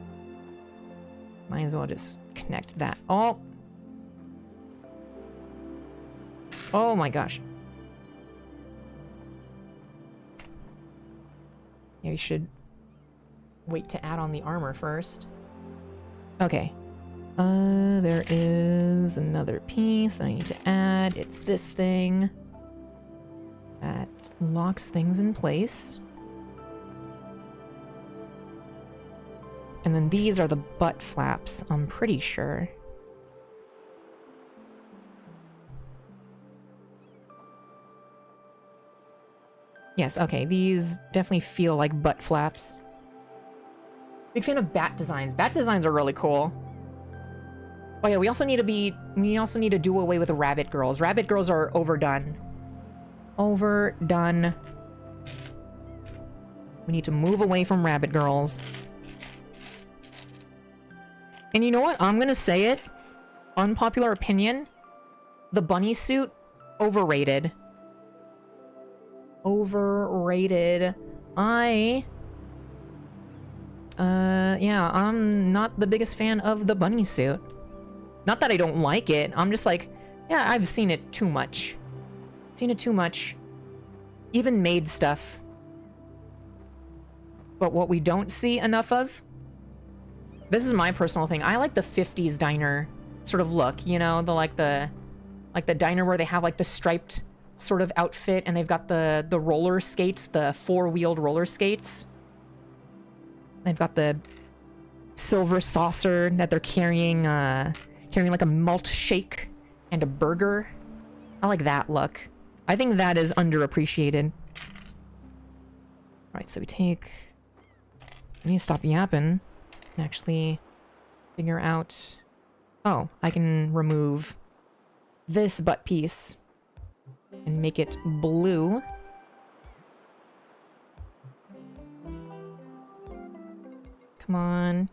Speaker 1: Might as well just connect that. Oh! Oh my gosh. Yeah, we should wait to add on the armor first. Okay. There is another piece that I need to add. It's this thing that locks things in place. And then these are the butt flaps, I'm pretty sure. Yes, okay, these definitely feel like butt flaps. Big fan of bat designs. Bat designs are really cool. Oh yeah, we also need to do away with rabbit girls. Rabbit girls are overdone. Overdone. We need to move away from rabbit girls. And you know what? I'm gonna say it. Unpopular opinion. The bunny suit, overrated. Overrated. Yeah, I'm not the biggest fan of the bunny suit. Not that I don't like it, I'm just like, yeah, I've seen it too much. Seen it too much. Even maid stuff. But what we don't see enough of? This is my personal thing. I like the 50s diner sort of look, you know, the diner where they have like the striped sort of outfit and they've got the roller skates, the four-wheeled roller skates. They've got the silver saucer that they're carrying like a malt shake and a burger. I like that look. I think that is underappreciated. Alright, so we take... I need to stop yapping and actually figure out... Oh, I can remove this butt piece and make it blue. Come on.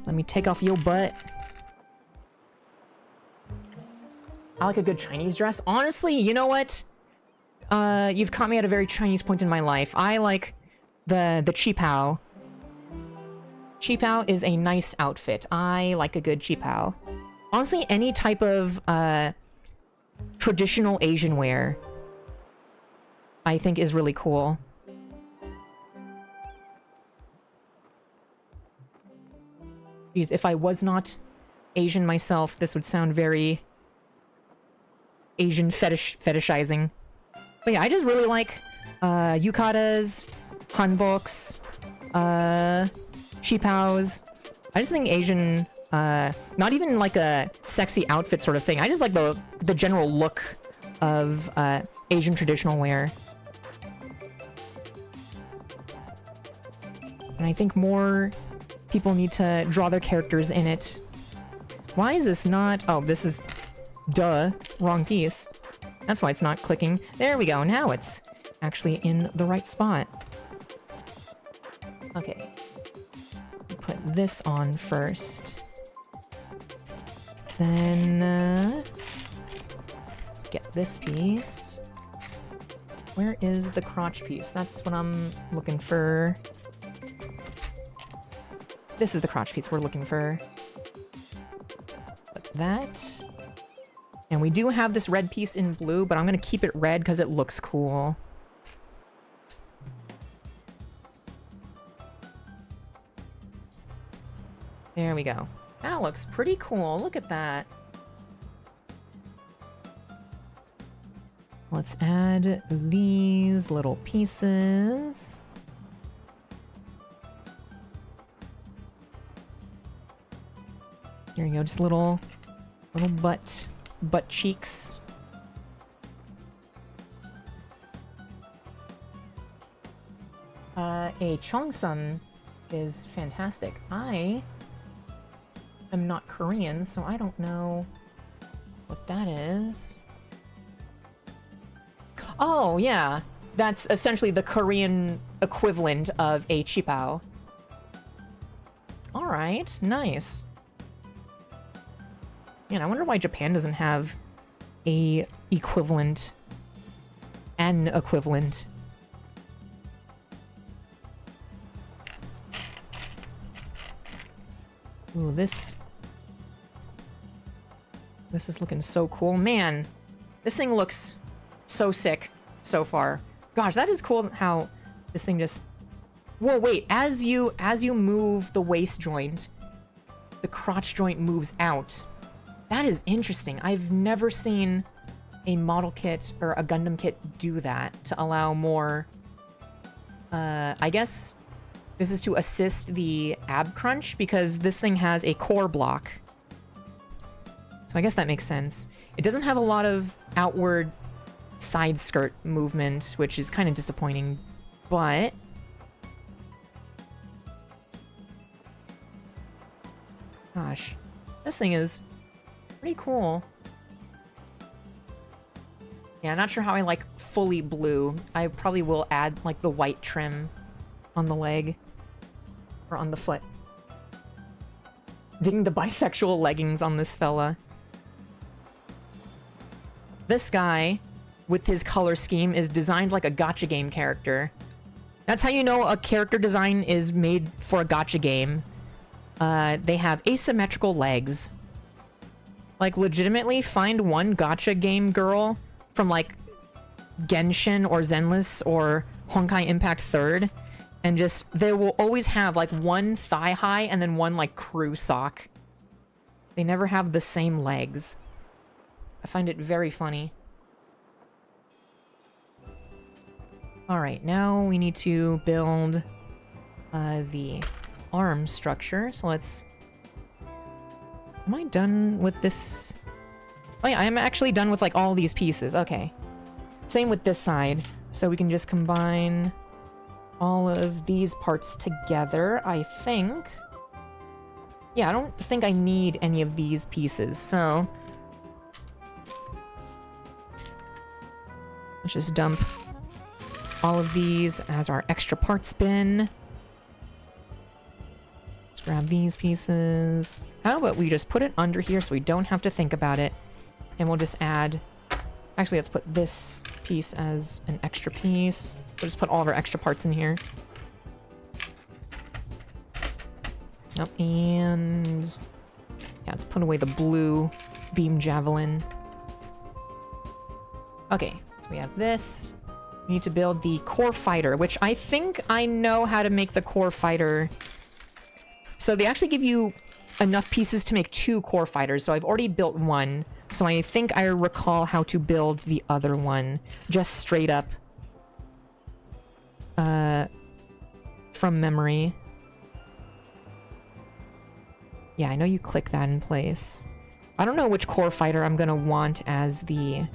Speaker 1: Let me take off your butt. I like a good Chinese dress. Honestly, you know what? You've caught me at a very Chinese point in my life. I like the qipao. Qipao is a nice outfit. I like a good qipao. Honestly, any type of traditional Asian wear I think is really cool. Jeez, if I was not Asian myself, this would sound very Asian fetishizing. But yeah, I just really like yukatas, hanboks, qipaos. I just think Asian, not even like a sexy outfit sort of thing. I just like the general look of Asian traditional wear. And I think more people need to draw their characters in it. Why is this not... Oh, this is... Duh. Wrong piece. That's why it's not clicking. There we go. Now it's actually in the right spot. Okay. Put this on first. Then... get this piece. Where is the crotch piece? That's what I'm looking for. This is the crotch piece we're looking for. Like that. And we do have this red piece in blue, but I'm gonna keep it red because it looks cool. There we go. That looks pretty cool. Look at that. Let's add these little pieces. There you go, just little butt cheeks. A cheongsam is fantastic. I am not Korean, so I don't know what that is. Oh, yeah. That's essentially the Korean equivalent of a chipao. Alright, nice. Man, I wonder why Japan doesn't have a equivalent. An equivalent. Ooh, this is looking so cool. Man, this thing looks so sick so far. Gosh, that is cool how this thing just... Whoa, wait, as you move the waist joint, the crotch joint moves out. That is interesting. I've never seen a model kit or a Gundam kit do that to allow more... I guess this is to assist the ab crunch because this thing has a core block. So I guess that makes sense. It doesn't have a lot of outward side skirt movement, which is kind of disappointing, but... Gosh, this thing is pretty cool. Yeah, I'm not sure how I like fully blue. I probably will add like the white trim on the leg or on the foot. Digging the bisexual leggings on this fella. This guy with his color scheme is designed like a gacha game character. That's how you know a character design is made for a gacha game. They have asymmetrical legs. Like, legitimately, find one gacha game girl from, like, Genshin or Zenless or Honkai Impact 3rd, and just, they will always have, like, one thigh high and then one, like, crew sock. They never have the same legs. I find it very funny. Alright, now we need to build the arm structure. So let's... Am I done with this? Oh yeah, I am actually done with like all these pieces. Okay. Same with this side. So we can just combine all of these parts together, I think. Yeah, I don't think I need any of these pieces, so... Let's just dump all of these as our extra parts bin. Let's grab these pieces. How about we just put it under here so we don't have to think about it. And we'll just add... Actually, let's put this piece as an extra piece. We'll just put all of our extra parts in here. Yep, and... Yeah, let's put away the blue beam javelin. Okay, so we have this. We need to build the core fighter, which I think I know how to make the core fighter. So they actually give you enough pieces to make 2 core fighters, so I've already built one. So I think I recall how to build the other one, just straight up from memory. Yeah, I know you click that in place. I don't know which core fighter I'm gonna want as the...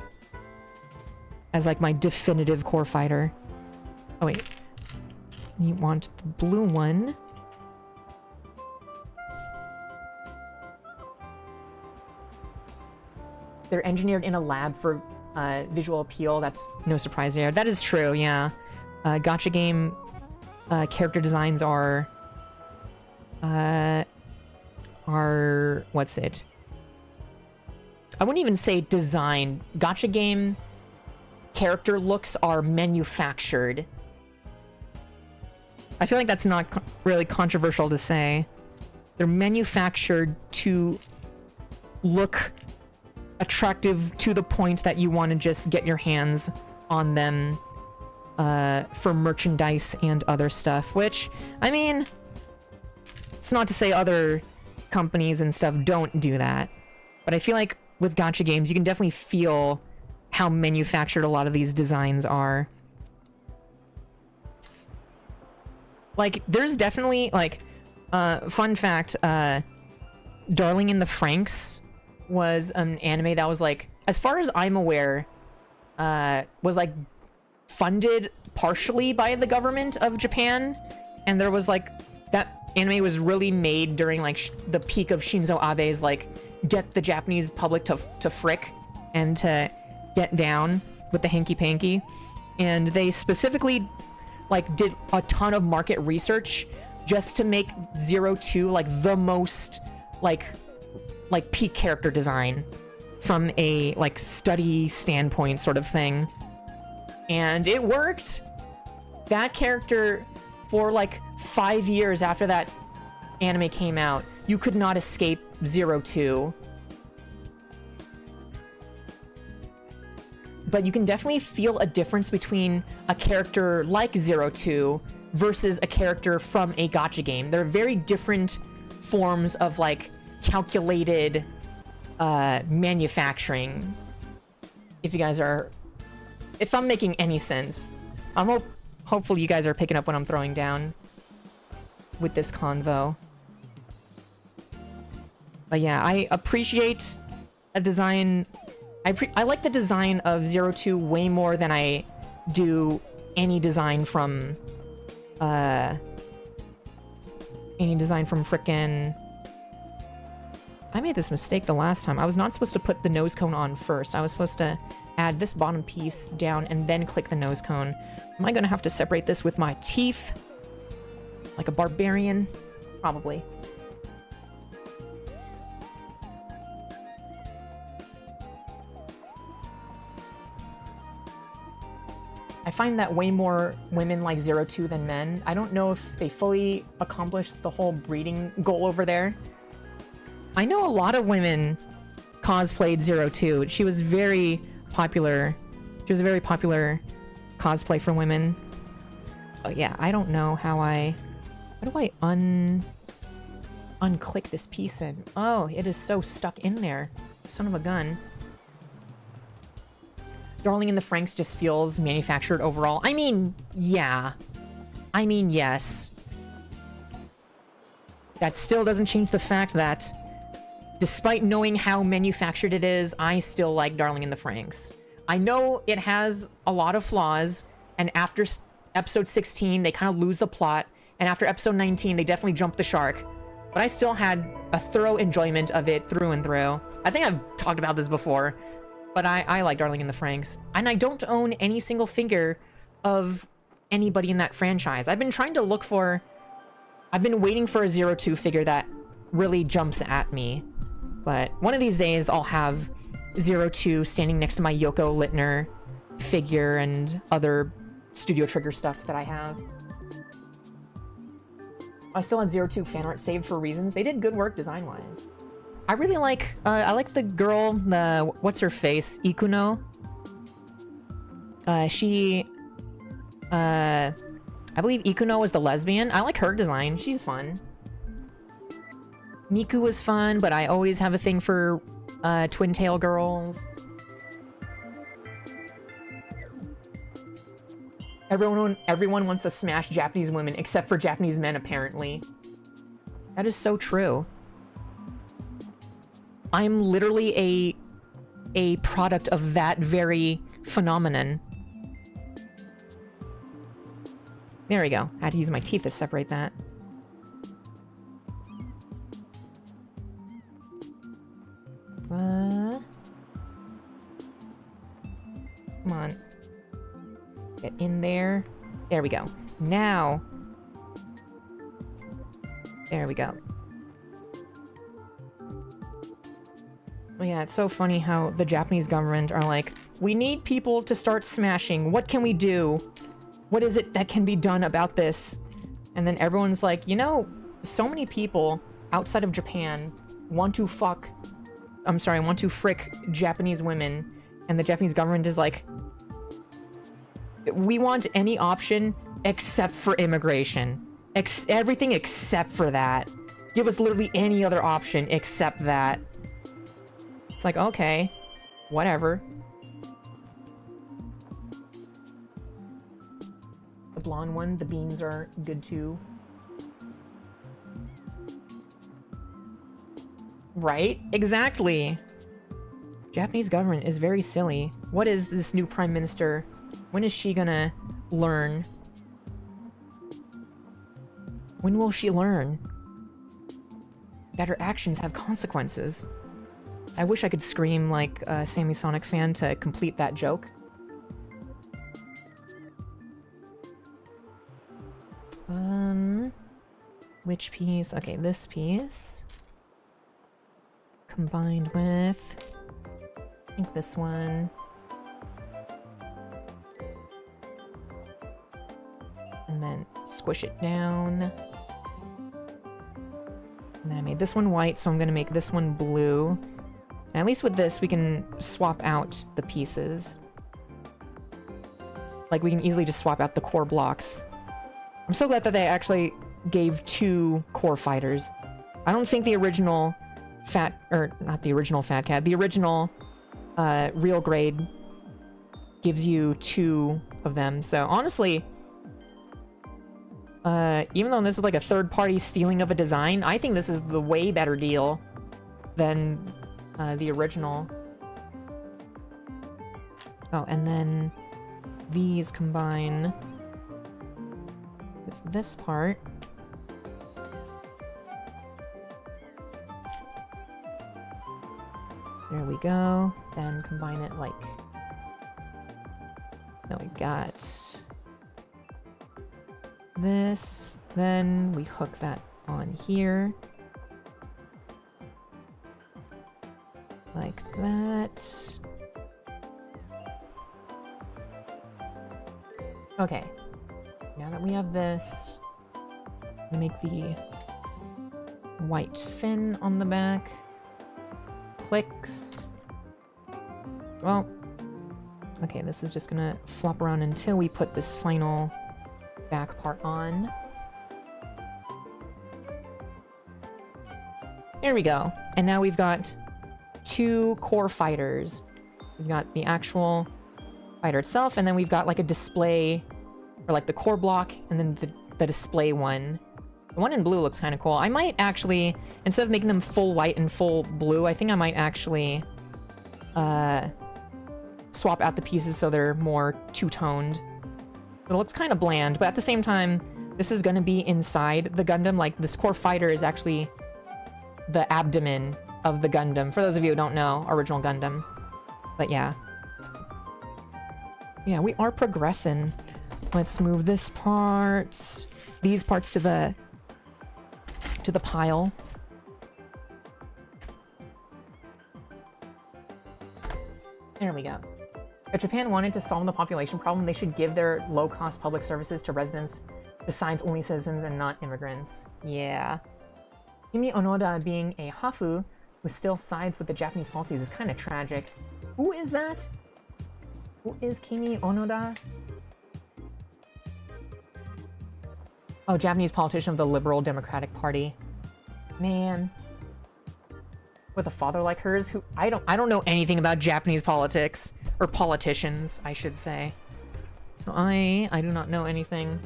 Speaker 1: as like my definitive core fighter. Oh wait. You want the blue one. They're engineered in a lab for visual appeal. That's no surprise there. That is true, yeah. Gacha game character designs are... what's it? I wouldn't even say design. Gacha game character looks are manufactured. I feel like that's not really controversial to say. They're manufactured to look attractive to the point that you want to just get your hands on them for merchandise and other stuff, which, I mean, it's not to say other companies and stuff don't do that, but I feel like with gacha games, you can definitely feel how manufactured a lot of these designs are. Like, there's definitely, like, fun fact, Darling in the Franxx was an anime that was, like, as far as I'm aware, was, like, funded partially by the government of Japan, and there was, like, that anime was really made during, like, the peak of Shinzo Abe's, like, get the Japanese public to frick and to get down with the hanky-panky, and they specifically, like, did a ton of market research just to make 02 like the most like peak character design from a like study standpoint sort of thing, and it worked. That character, for like 5 years after that anime came out, you could not escape 02. But you can definitely feel a difference between a character like 02 versus a character from a gacha game. They're very different forms of like calculated manufacturing. If you guys are, if I'm making any sense, hopefully you guys are picking up what I'm throwing down with this convo. But yeah, I appreciate a design. I like the design of 02 way more than I do any design from frickin'... I made this mistake the last time. I was not supposed to put the nose cone on first. I was supposed to add this bottom piece down and then click the nose cone. Am I gonna have to separate this with my teeth? Like a barbarian? Probably. I find that way more women like 02 than men. I don't know if they fully accomplished the whole breeding goal over there. I know a lot of women cosplayed 02. She was very popular. She was a very popular cosplay for women. But yeah, I don't know how do I unclick this piece in? Oh, it is so stuck in there. Son of a gun. Darling in the Franxx just feels manufactured overall. I mean, yeah. I mean, yes. That still doesn't change the fact that, despite knowing how manufactured it is, I still like Darling in the Franxx. I know it has a lot of flaws, and after episode 16, they kind of lose the plot, and after episode 19, they definitely jump the shark. But I still had a thorough enjoyment of it through and through. I think I've talked about this before. But I like Darling in the Franxx. And I don't own any single figure of anybody in that franchise. I've been trying to look for... I've been waiting for a 02 figure that really jumps at me. But one of these days, I'll have 02 standing next to my Yoko Littner figure and other Studio Trigger stuff that I have. I still have 02 fan art saved for reasons. They did good work design-wise. I really like, I like the girl, what's her face? Ikuno? I believe Ikuno was the lesbian. I like her design. She's fun. Miku was fun, but I always have a thing for, twin tail girls. Everyone wants to smash Japanese women, except for Japanese men, apparently. That is so true. I'm literally a product of that very phenomenon. There we go. I had to use my teeth to separate that. Come on. Get in there. There we go. Now. There we go. Oh yeah, it's so funny how the Japanese government are like, we need people to start smashing. What can we do? What is it that can be done about this? And then everyone's like, you know, so many people outside of Japan want to fuck... I'm sorry, want to frick Japanese women, and the Japanese government is like, we want any option except for immigration. Everything except for that. Give us literally any other option except that. It's like, okay, whatever. The blonde one, the beans are good too. Right? Exactly. Japanese government is very silly. What is this new prime minister? When is she gonna learn? When will she learn that her actions have consequences? I wish I could scream like a Sammy Sonic fan to complete that joke. Which piece? Okay, this piece. Combined with... I think this one. And then squish it down. And then I made this one white, so I'm gonna make this one blue. And at least with this, we can swap out the pieces. Like, we can easily just swap out the core blocks. I'm so glad that they actually gave 2 core fighters. I don't think the original not the original Fat Cat, the original real grade gives you 2 of them. So honestly, even though this is like a third-party stealing of a design, I think this is the way better deal than the original. Oh, and then these combine with this part. There we go. Then combine it like... Now we got this. Then we hook that on here. Like that. Okay. Now that we have this, we make the white fin on the back. Clicks. Well, okay, this is just gonna flop around until we put this final back part on. There we go. And now we've got 2 core fighters. We've got the actual fighter itself, and then we've got like a display, or like the core block, and then the display one. The one in blue looks kind of cool. I might actually, instead of making them full white and full blue, I think I might actually swap out the pieces so they're more two-toned. It looks kind of bland, but at the same time, this is going to be inside the Gundam. Like, this core fighter is actually the abdomen of the Gundam. For those of you who don't know, original Gundam. But yeah. Yeah, we are progressing. Let's move this part, these parts to the pile. There we go. If Japan wanted to solve the population problem, they should give their low-cost public services to residents besides only citizens and not immigrants. Yeah. Kimi Onoda being a Hafu who still sides with the Japanese policies is kind of tragic. Who is that? Who is Kimi Onoda? Oh, Japanese politician of the Liberal Democratic Party. Man. With a father like hers, who I don't know anything about Japanese politics. Or politicians, I should say. So I do not know anything.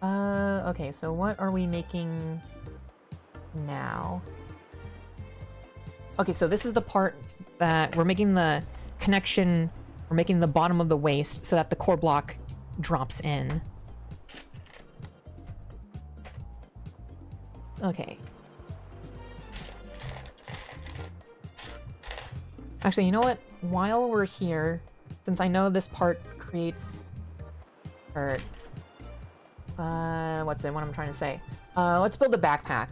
Speaker 1: Okay, so what are we making now? Okay, so this is the part that we're making the connection, we're making the bottom of the waist so that the core block drops in. Okay. Actually, you know what? While we're here, since I know this part creates... Or... what am I trying to say? Let's build a backpack.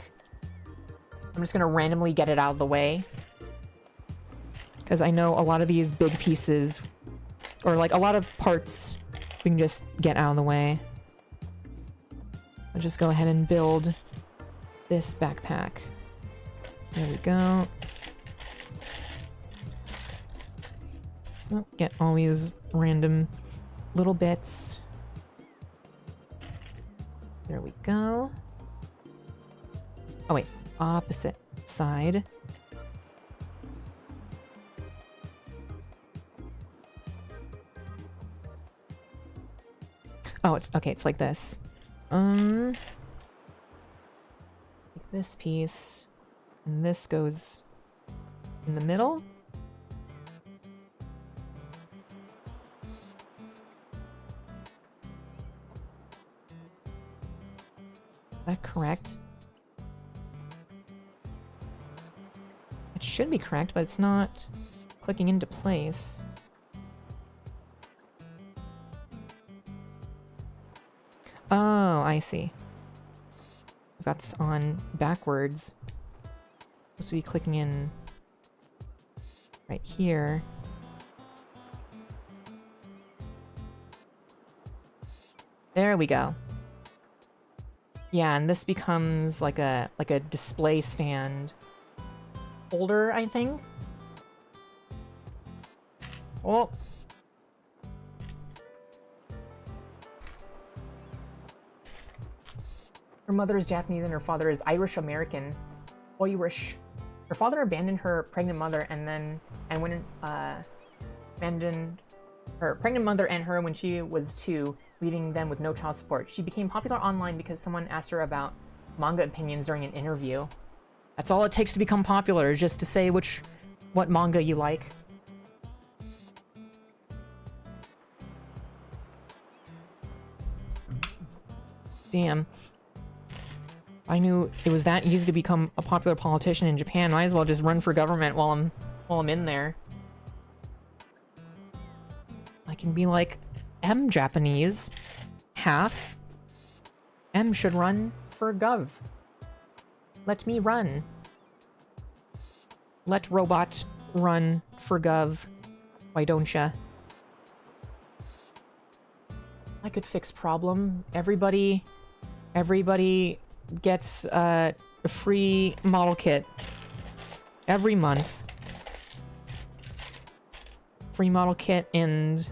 Speaker 1: I'm just gonna randomly get it out of the way. Because I know a lot of these big pieces, or like a lot of parts, we can just get out of the way. I'll just go ahead and build this backpack. There we go. Oh, get all these random little bits. There we go. Oh wait, opposite side. Oh, it's okay, it's like this. Take this piece, and this goes in the middle. Is that correct? It should be correct, but it's not clicking into place. Oh, I see. I've got this on backwards. Supposed to be clicking in right here. There we go. Yeah, and this becomes like a display stand holder, I think. Oh. Her mother is Japanese and her father is Irish American. Irish. Her father abandoned her pregnant mother abandoned her pregnant mother and her when she was 2, leaving them with no child support. She became popular online because someone asked her about manga opinions during an interview. That's all it takes to become popular, is just to say what manga you like. Damn. I knew it was that easy to become a popular politician in Japan. Might as well just run for government while I'm in there. I can be like, M Japanese. Half. M should run for gov. Let me run. Let robot run for gov. Why don't ya? I could fix problem. Everybody gets a free model kit every month. Free model kit and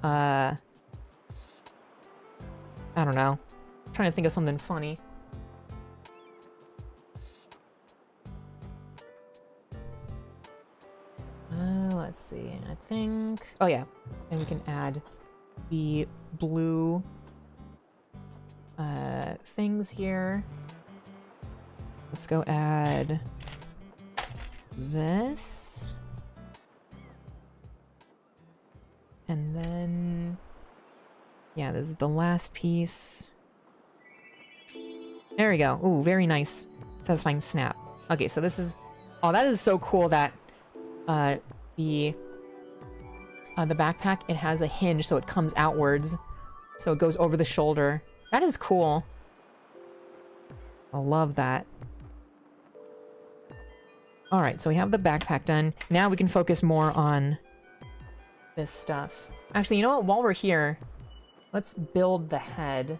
Speaker 1: I don't know. I'm trying to think of something funny. Let's see. I think. Oh yeah, and we can add the blue things here. Let's go add this. And then, yeah, this is the last piece. There we go. Ooh, very nice. Satisfying snap. Okay, so this is... Oh, that is so cool that the backpack, it has a hinge so it comes outwards. So it goes over the shoulder. That is cool. I love that. Alright, so we have the backpack done. Now we can focus more on this stuff. Actually, you know what? While we're here, let's build the head.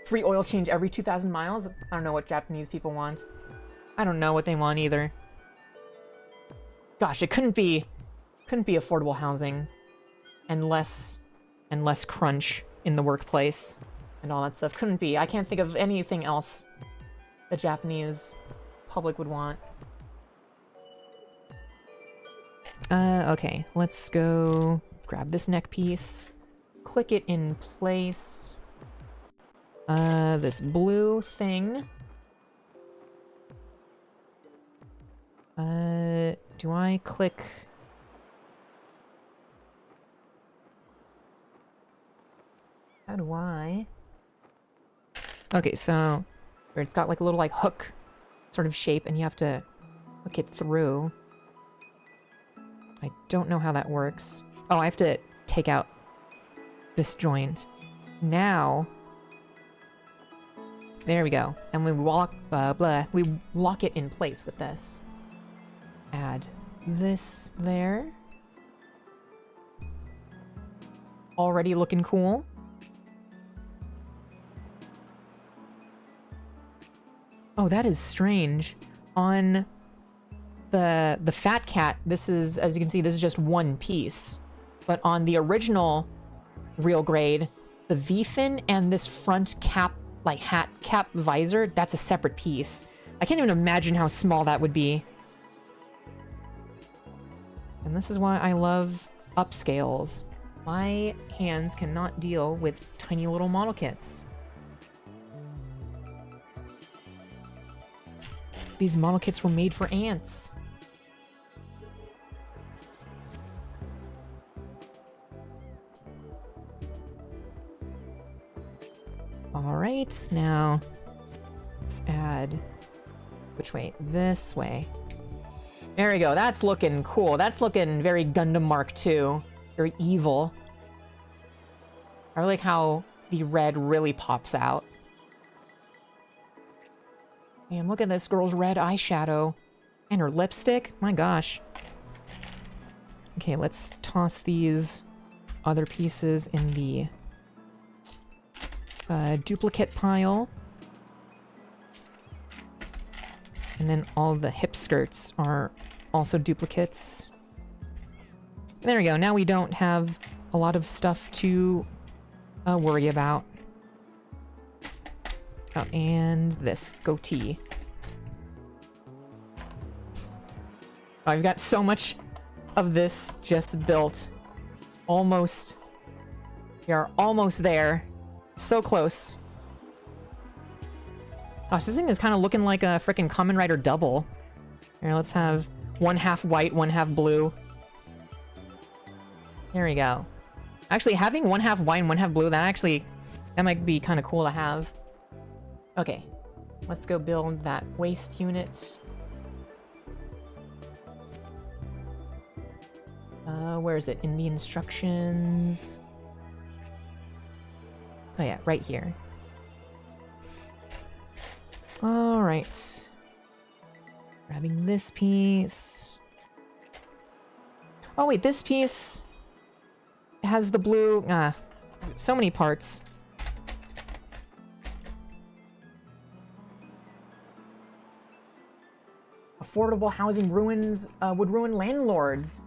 Speaker 1: Free oil change every 2,000 miles? I don't know what Japanese people want. I don't know what they want either. Gosh, it couldn't be affordable housing and less crunch in the workplace and all that stuff. Couldn't be. I can't think of anything else the Japanese public would want. Okay, let's go grab this neck piece, click it in place. This blue thing. Do I click... How do I... Okay, so where it's got like a little like hook sort of shape and you have to hook it through. I don't know how that works. Oh, I have to take out this joint. Now, there we go. And we we lock it in place with this. Add this there. Already looking cool. Oh, that is strange. On the fat cat, this is, as you can see, this is just one piece. But on the original real grade, the V-fin and this front cap, like hat cap visor, that's a separate piece. I can't even imagine how small that would be. And this is why I love upscales. My hands cannot deal with tiny little model kits. These model kits were made for ants. Alright, now let's add... Which way? This way. There we go. That's looking cool. That's looking very Gundam Mark II. Very evil. I like how the red really pops out. Man, look at this girl's red eyeshadow. And her lipstick. My gosh. Okay, let's toss these other pieces in the duplicate pile. And then all the hip skirts are also duplicates. There we go. Now we don't have a lot of stuff to worry about. Oh, and this goatee. Oh, I've got so much of this just built. Almost. We are almost there. So close. Gosh, this thing is kind of looking like a freaking Kamen Rider double. Here, let's have one half white, one half blue. There we go. Actually, having one half white and one half blue, that might be kind of cool to have. Okay, let's go build that waist unit. Where is it? In the instructions. Oh yeah, right here. Alright. Grabbing this piece. Oh wait, this piece has the blue... so many parts. Affordable housing would ruin landlords.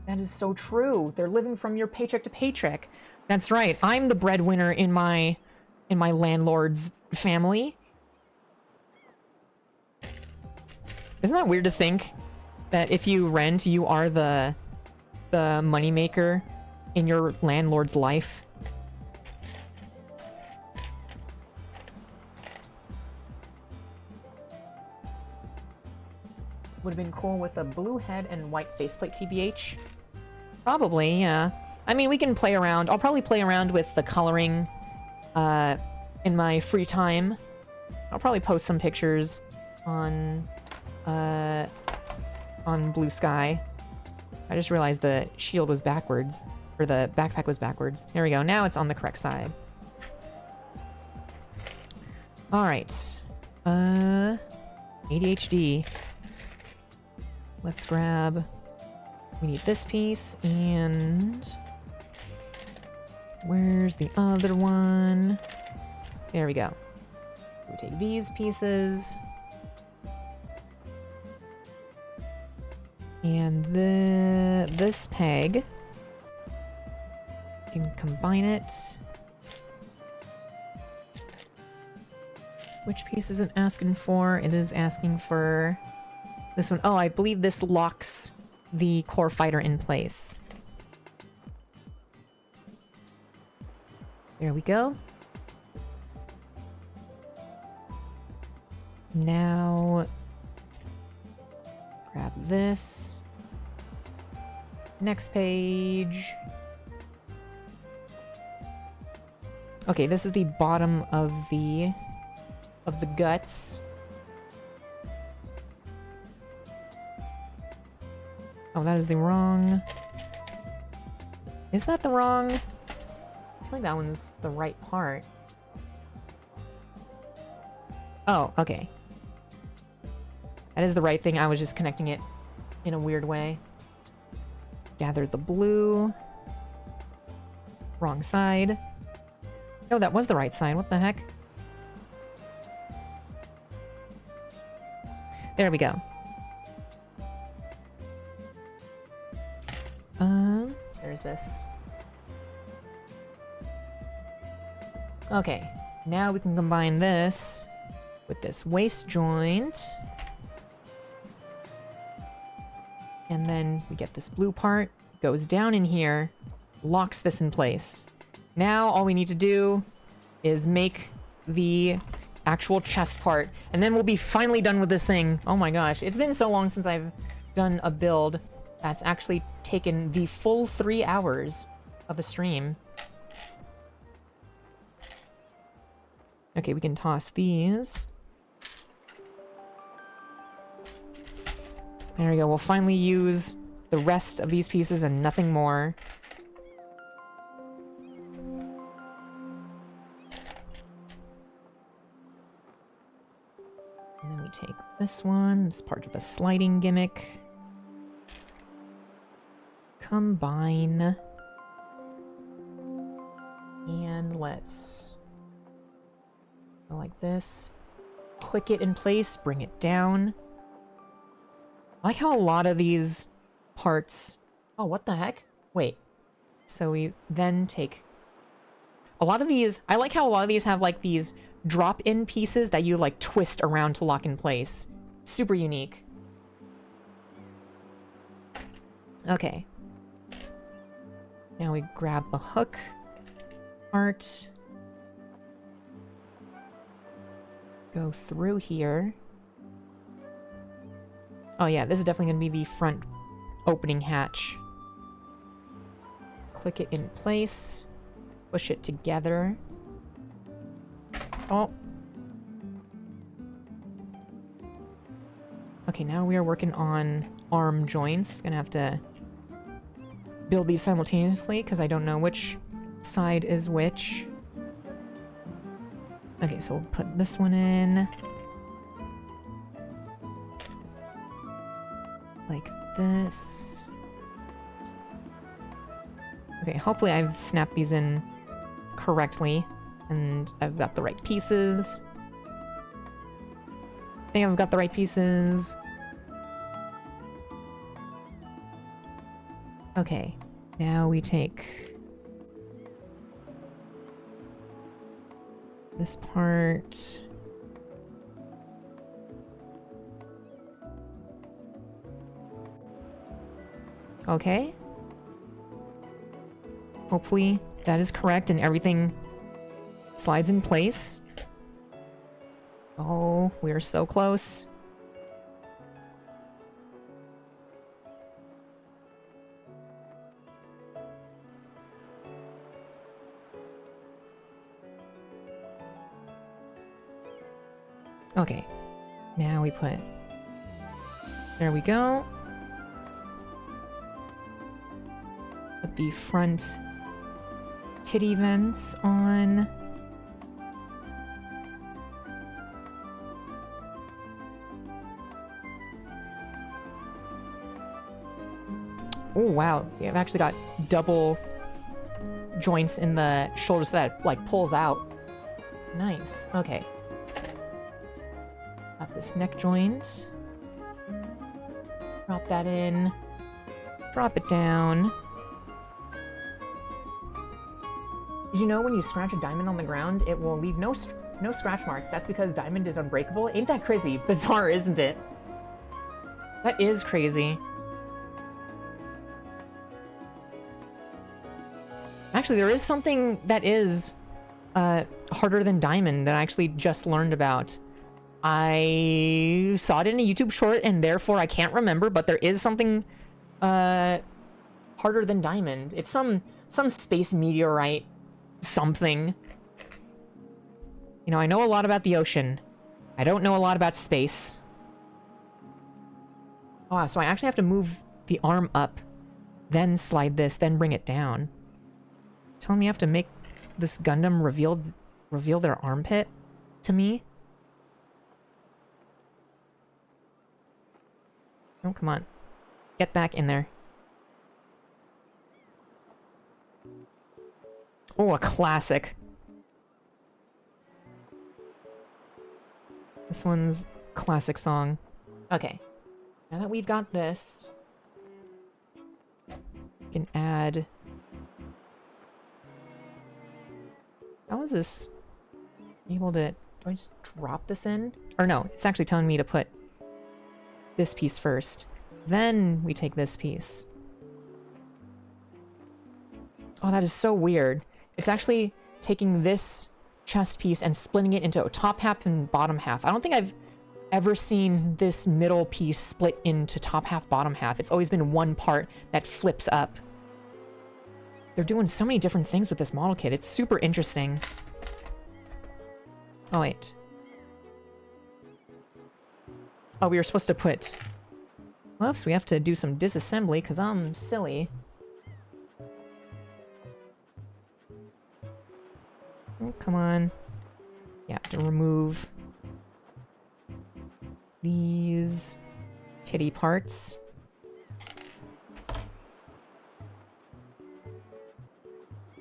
Speaker 1: That is so true. They're living from your paycheck to paycheck. That's right. I'm the breadwinner in my landlord's family. Isn't that weird to think that if you rent, you are the moneymaker in your landlord's life? Would have been cool with a blue head and white faceplate, TBH. Probably, yeah. I mean, we can play around. I'll probably play around with the coloring in my free time. I'll probably post some pictures on Blue Sky. I just realized the shield was backwards, or the backpack was backwards. There we go. Now it's on the correct side. All right. ADHD. Let's grab... We need this piece, and... Where's the other one? There we go. We take these pieces. And this peg. You can combine it. Which piece is it asking for? It is asking for this one. Oh, I believe this locks the core fighter in place. There we go. Now, grab this. Next page. Okay, this is the bottom of the guts. Oh, that is the wrong... Is that the wrong... I think that one's the right part. Oh, okay. That is the right thing. I was just connecting it in a weird way. Gather the blue. Wrong side. Oh, that was the right side. What the heck? There we go. There's this. Okay, now we can combine this with this waist joint. And then we get this blue part, goes down in here, locks this in place. Now all we need to do is make the actual chest part, and then we'll be finally done with this thing. Oh my gosh, it's been so long since I've done a build that's actually taken the full 3 hours of a stream. Okay, we can toss these. There we go, we'll finally use the rest of these pieces and nothing more. And then we take this one, it's part of a sliding gimmick. Combine. And let's go like this. Click it in place, bring it down. I like how a lot of these parts... Oh, what the heck? Wait. So we then take... A lot of these... I like how a lot of these have like these drop-in pieces that you like twist around to lock in place. Super unique. Okay. Now we grab a hook part. Go through here. Oh yeah, this is definitely going to be the front opening hatch. Click it in place. Push it together. Oh. Okay, now we are working on arm joints. Gonna have to build these simultaneously because I don't know which side is which. Okay, so we'll put this one in. Like this. Okay, hopefully I've snapped these in correctly and I've got the right pieces. I think I've got the right pieces. Okay, now we take this part. Okay. Hopefully that is correct and everything slides in place. Oh, we are so close. Okay, now we put... There we go. Put the front titty vents on. Oh wow, yeah, I've actually got double joints in the shoulder so that it like pulls out. Nice, okay. Got this neck joint. Drop that in. Drop it down. Did you know when you scratch a diamond on the ground, it will leave no scratch marks? That's because diamond is unbreakable. Ain't that crazy? Bizarre, isn't it? That is crazy. Actually, there is something that is harder than diamond that I actually just learned about. I saw it in a YouTube short and therefore I can't remember, but there is something harder than diamond. It's some space meteorite something. You know, I know a lot about the ocean. I don't know a lot about space. Oh, wow, so I actually have to move the arm up, then slide this, then bring it down. Telling me I have to make this Gundam reveal their armpit to me? Oh, come on. Get back in there. Oh, a classic. This one's classic song. Okay. Now that we've got this, we can add... How is this able to... Do I just drop this in? Or no, it's actually telling me to put this piece first. Then we take this piece. Oh, that is so weird. It's actually taking this chest piece and splitting it into a top half and bottom half. I don't think I've ever seen this middle piece split into top half, bottom half. It's always been one part that flips up. They're doing so many different things with this model kit. It's super interesting. Oh, wait. Oh, we were supposed to put... Whoops, we have to do some disassembly because I'm silly. Oh, come on. Yeah, have to remove these titty parts.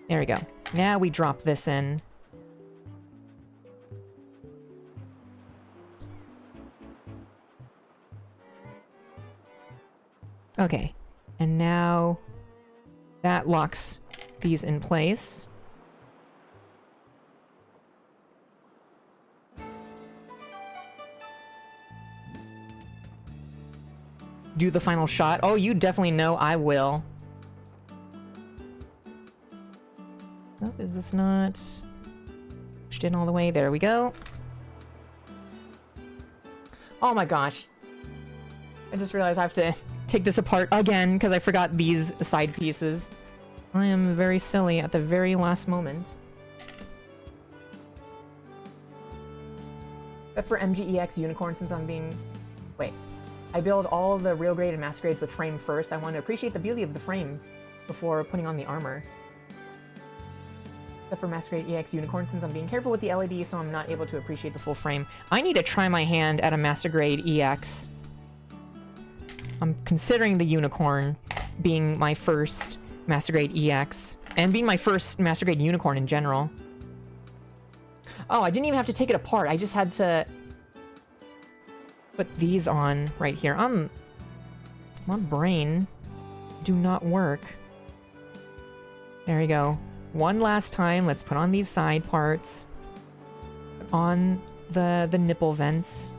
Speaker 1: There we go. Now we drop this in. Okay, and now that locks these in place. Do the final shot. Oh, you definitely know I will. Oh, is this not pushed in all the way? There we go. Oh my gosh. I just realized I have to take this apart again because I forgot these side pieces. I am very silly at the very last moment. Except for MGEX Unicorn, since I'm being... Wait. I build all the real grade and master grades with frame first. I want to appreciate the beauty of the frame before putting on the armor. Except for master grade EX Unicorn, since I'm being careful with the LED, so I'm not able to appreciate the full frame. I need to try my hand at a master grade EX. I'm considering the Unicorn being my first master grade EX, and being my first master grade Unicorn in general. Oh, I didn't even have to take it apart. I just had to put these on right here. My brain do not work. There we go. One last time, let's put on these side parts. Put on the nipple vents.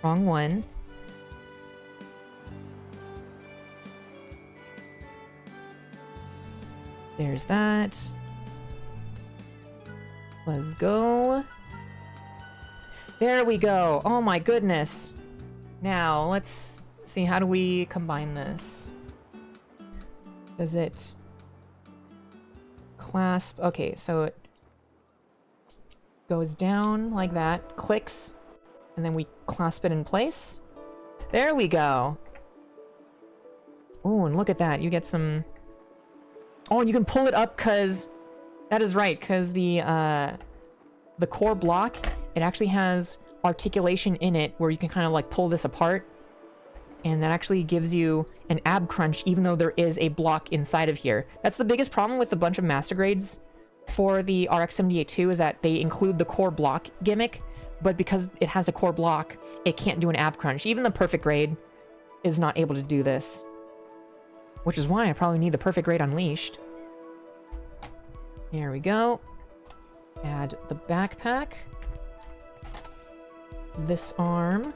Speaker 1: Wrong one. There's that. Let's go. There we go. Oh my goodness. Now, let's see, how do we combine this? Does it clasp? Okay, so it goes down like that, clicks, and then we clasp it in place. There we go. Oh, and look at that. You get some... Oh, and you can pull it up because... That is right, because the core block, it actually has articulation in it where you can kind of like pull this apart. And that actually gives you an ab crunch even though there is a block inside of here. That's the biggest problem with a bunch of master grades for the RX-78-2 is that they include the core block gimmick, but because it has a core block, it can't do an ab crunch. Even the perfect grade is not able to do this. Which is why I probably need the perfect grade unleashed. Here we go. Add the backpack. This arm.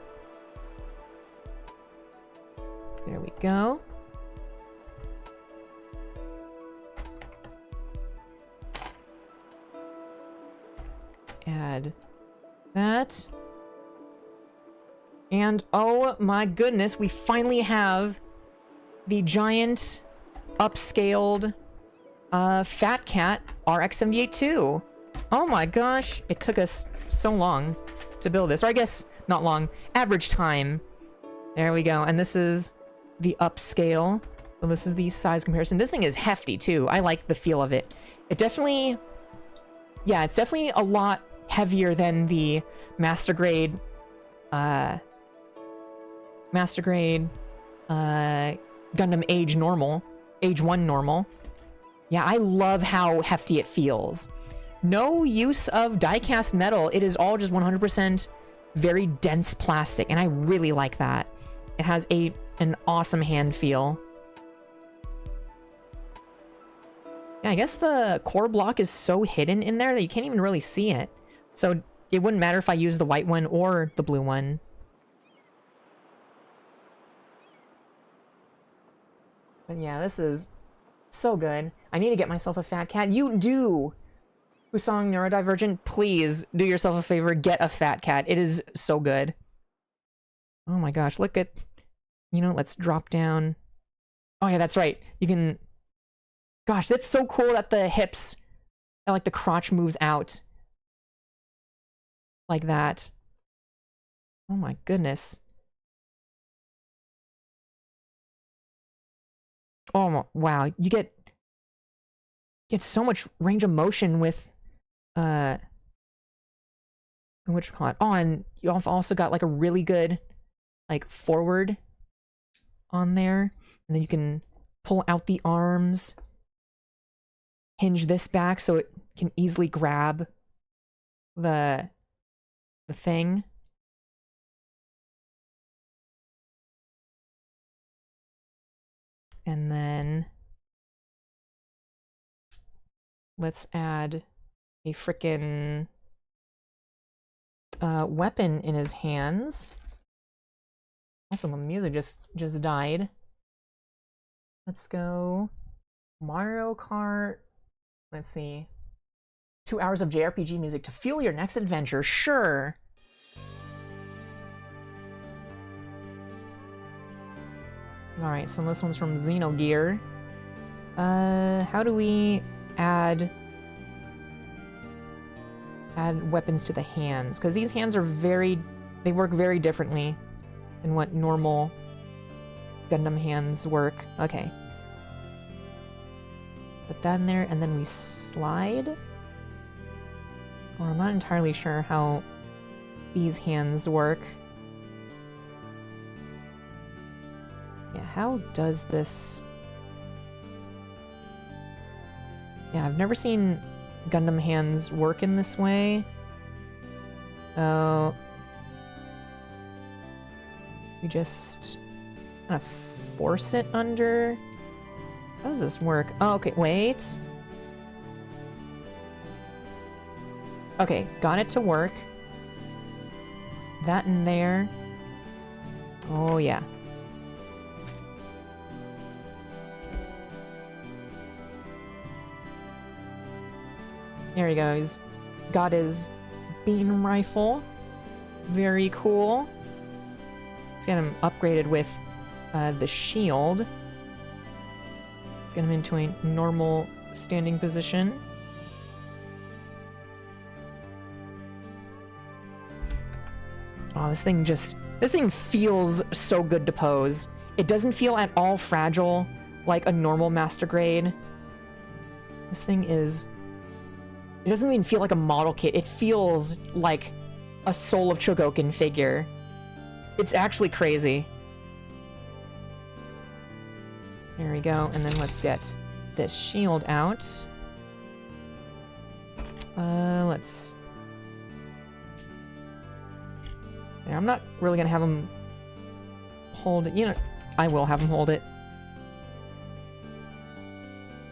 Speaker 1: There we go. Add that. And oh my goodness, we finally have the giant upscaled Fat Cat RX-78-2. Oh my gosh, it took us so long to build this. Or I guess not long, average time. There we go. And this is the upscale. So this is the size comparison. This thing is hefty too. I like the feel of it. It definitely, yeah, it's definitely a lot heavier than the master grade Gundam Age normal, Age 1 normal. Yeah, I love how hefty it feels. No use of die-cast metal. It is all just 100% very dense plastic, and I really like that. It has an awesome hand feel. Yeah, I guess the core block is so hidden in there that you can't even really see it. So it wouldn't matter if I use the white one or the blue one. But yeah, this is so good. I need to get myself a fat cat. You do! Husong Neurodivergent, please do yourself a favor, get a fat cat. It is so good. Oh my gosh, look at... You know, let's drop down. Oh yeah, that's right. You can... Gosh, that's so cool that the hips, like the crotch moves out. Like that. Oh my goodness. Oh wow, you get so much range of motion with whatchamacallit. Oh, and you've also got like a really good like forward on there, and then you can pull out the arms, hinge this back so it can easily grab the thing. And then let's add a frickin' weapon in his hands. Also, the music just died. Let's go Mario Kart. Let's see. 2 hours of JRPG music to fuel your next adventure. Sure. Alright, so this one's from Xenogear. How do we add weapons to the hands? Because these hands are they work very differently than what normal Gundam hands work. Okay. Put that in there, and then we slide. Well, I'm not entirely sure how these hands work. Yeah, how does this... Yeah, I've never seen Gundam hands work in this way. So... we just kind of force it under... How does this work? Oh, okay, wait. Okay, got it to work. That in there. Oh, yeah. There he goes. Got his beam rifle. Very cool. Let's get him upgraded with the shield. Let's get him into a normal standing position. Oh, this thing feels so good to pose. It doesn't feel at all fragile like a normal master grade. This thing is... It doesn't even feel like a model kit. It feels like a Soul of Chogokin figure. It's actually crazy. There we go. And then let's get this shield out. Let's... Yeah, I'm not really gonna have him hold it. You know, I will have him hold it.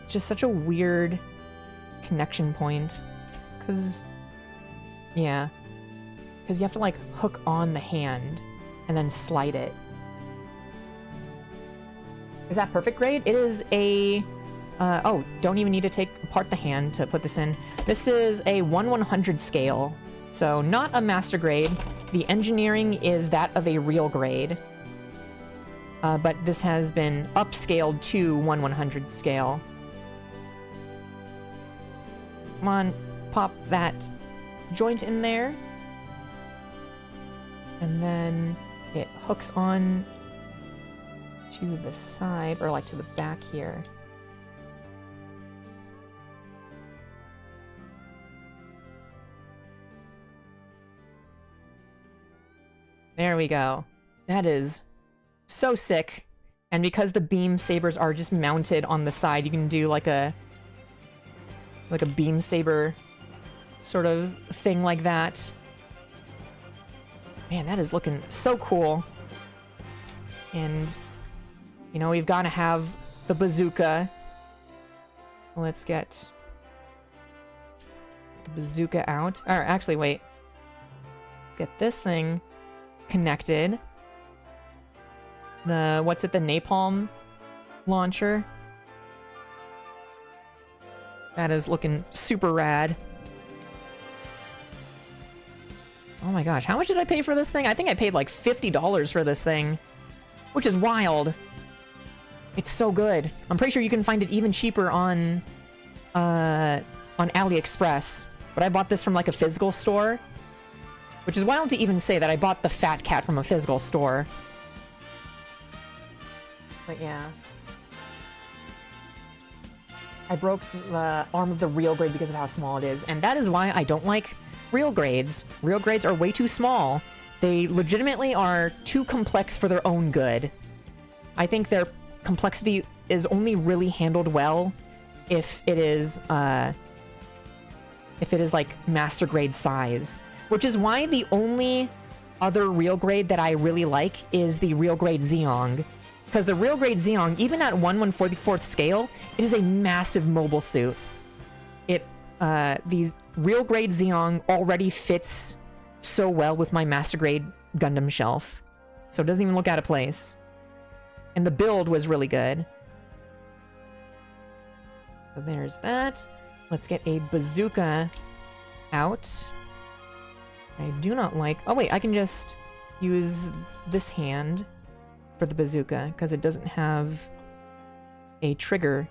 Speaker 1: It's just such a weird connection point. Because... Yeah. Because you have to, like, hook on the hand and then slide it. Is that perfect grade? It is a... oh, don't even need to take apart the hand to put this in. This is a 1/100 scale. So, not a master grade. The engineering is that of a real grade. But this has been upscaled to 1/100 scale. Come on, pop that joint in there. And then it hooks on to the side, or like to the back here. There we go. That is so sick. And because the beam sabers are just mounted on the side, you can do like a beam saber sort of thing like that. Man, that is looking so cool. And, you know, we've got to have the bazooka. Let's get the bazooka out. Or actually, wait. Let's get this thing connected. The, what's it, the napalm launcher? That is looking super rad. Oh my gosh, how much did I pay for this thing? I think I paid like $50 for this thing, which is wild. It's so good. I'm pretty sure you can find it even cheaper on AliExpress. But I bought this from like a physical store, which is wild to even say that I bought the fat cat from a physical store. But yeah. I broke the arm of the real grade because of how small it is, and that is why I don't like real grades. Real grades are way too small. They legitimately are too complex for their own good. I think their complexity is only really handled well if it is like master grade size, which is why the only other real grade that I really like is the real grade Zeong. Because the real grade Zeong, even at 1/144th scale, it is a massive mobile suit. These real grade Zeong already fits so well with my master grade Gundam shelf. So it doesn't even look out of place. And the build was really good. So there's that. Let's get a bazooka out. I do not like... Oh wait, I can just use this hand for the bazooka, because it doesn't have a trigger.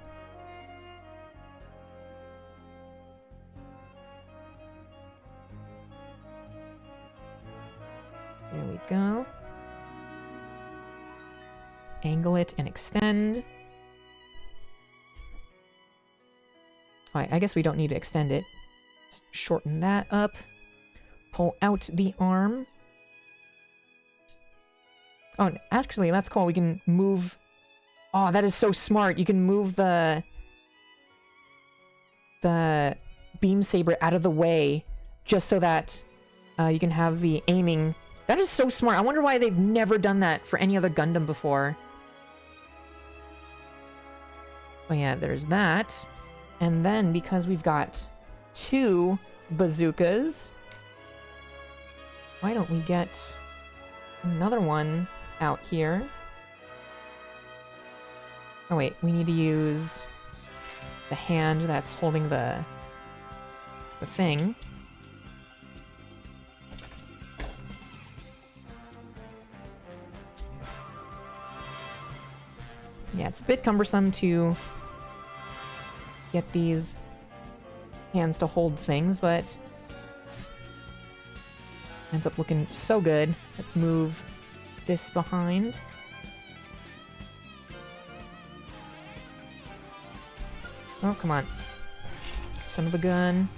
Speaker 1: There we go. Angle it and extend. Alright, I guess we don't need to extend it. Let's shorten that up. Pull out the arm. Oh, actually, that's cool. We can move... Oh, that is so smart. You can move the beam saber out of the way just so that you can have the aiming. That is so smart. I wonder why they've never done that for any other Gundam before. Oh yeah, there's that. And then, because we've got 2 bazookas, why don't we get another one out here? Oh wait, we need to use the hand that's holding the thing. Yeah, it's a bit cumbersome to get these hands to hold things, but ends up looking so good. Let's move this behind. Oh, come on. Son of a gun.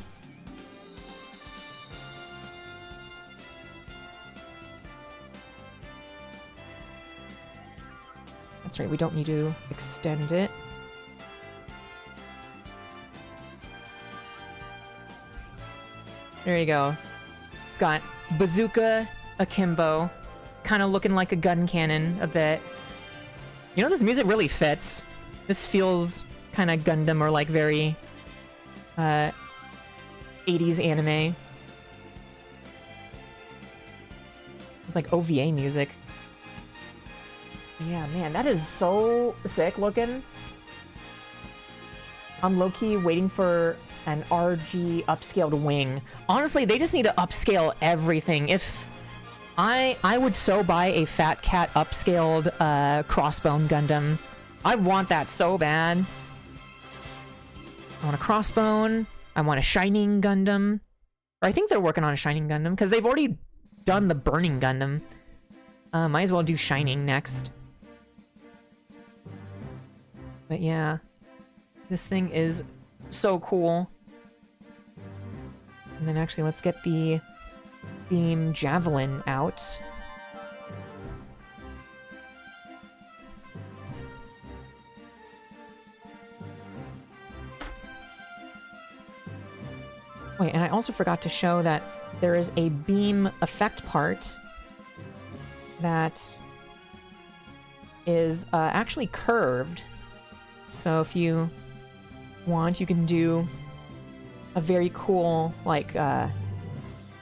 Speaker 1: That's right, we don't need to extend it. There you go. It's got bazooka akimbo, kind of looking like a gun cannon a bit. You know, this music really fits. This feels kind of Gundam or like very 80s anime. It's like OVA music. Yeah, man, that is so sick looking. I'm low-key waiting for an RG upscaled wing. Honestly, they just need to upscale everything. If I would so buy a Fat Cat upscaled crossbone Gundam. I want that so bad. I want a crossbone. I want a Shining Gundam. Or I think they're working on a Shining Gundam, because they've already done the Burning Gundam. Might as well do Shining next. But yeah, this thing is so cool. And then actually, let's get the beam javelin out. Wait, and I also forgot to show that there is a beam effect part that is actually curved. So if you want, you can do a very cool, like,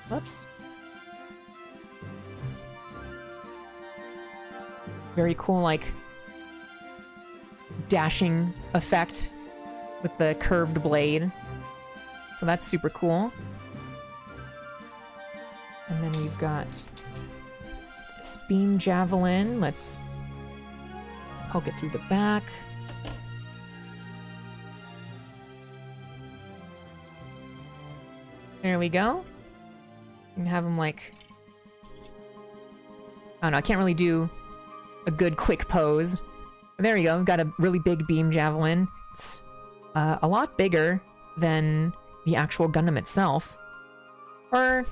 Speaker 1: whoops. Very cool, like, dashing effect with the curved blade. So that's super cool. And then you've got this beam javelin. Let's poke it through the back. There we go. You can have him like... I don't know, I can't really do a good quick pose. But there you go, we've got a really big beam javelin. It's a lot bigger than the actual Gundam itself. Or...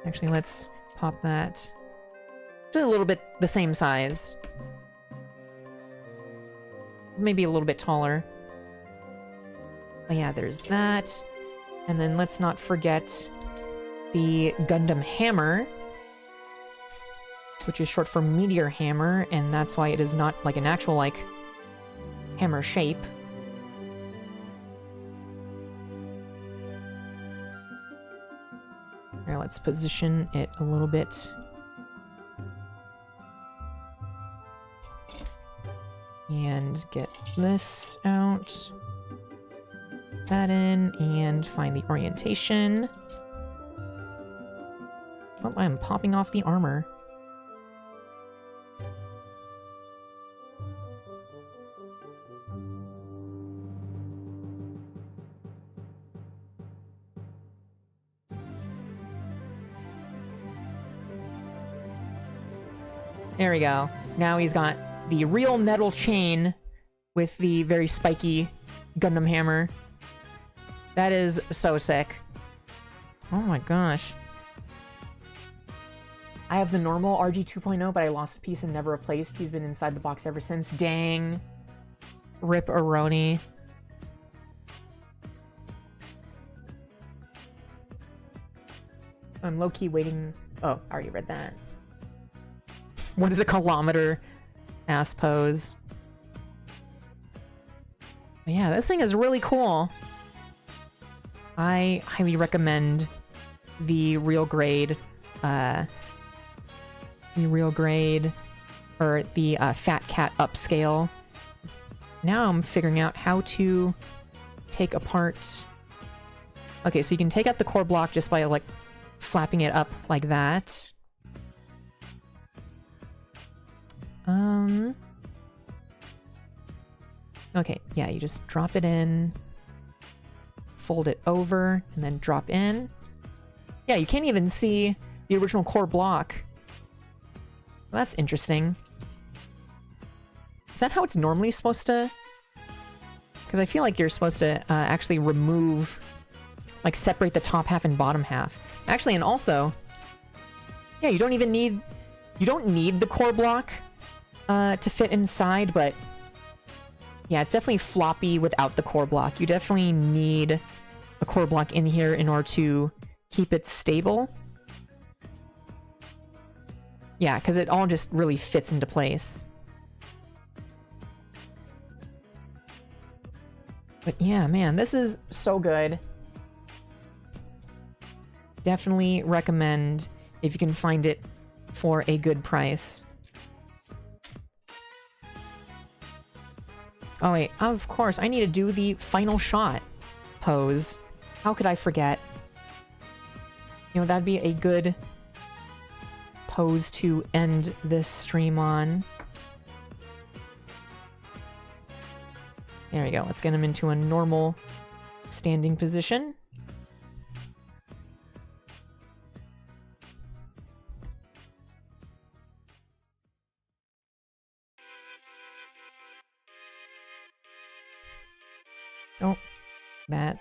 Speaker 1: actually, let's pop that to a little bit the same size. Maybe a little bit taller. But yeah, there's that. And then let's not forget the Gundam hammer, which is short for meteor hammer, and that's why it is not like an actual, like, hammer shape. Now let's position it a little bit. And get this out. That in, and find the orientation. Oh, I'm popping off the armor. There we go. Now he's got the real metal chain with the very spiky Gundam hammer. That is so sick. Oh my gosh. I have the normal RG 2.0, but I lost a piece and never replaced. He's been inside the box ever since. Dang. Rip Aroni. I'm low-key waiting... Oh, I already read that. What is a kilometer? Ass pose. But yeah, this thing is really cool. I highly recommend the real grade, or the Fat Cat upscale. Now I'm figuring out how to take apart... Okay, so you can take out the core block just by, like, flapping it up like that. Okay, yeah, you just drop it in, fold it over, and then drop in. Yeah, you can't even see the original core block. Well, that's interesting. Is that how it's normally supposed to? Because I feel like you're supposed to actually remove, like, separate the top half and bottom half. Actually, and also, yeah, you don't even need, you don't need the core block to fit inside, but yeah, it's definitely floppy without the core block. You definitely need a core block in here in order to keep it stable. Yeah, because it all just really fits into place. But yeah, man, this is so good. Definitely recommend if you can find it for a good price. Oh wait, of course, I need to do the final shot pose. How could I forget? You know, that'd be a good pose to end this stream on. There we go, let's get him into a normal standing position. Oh, that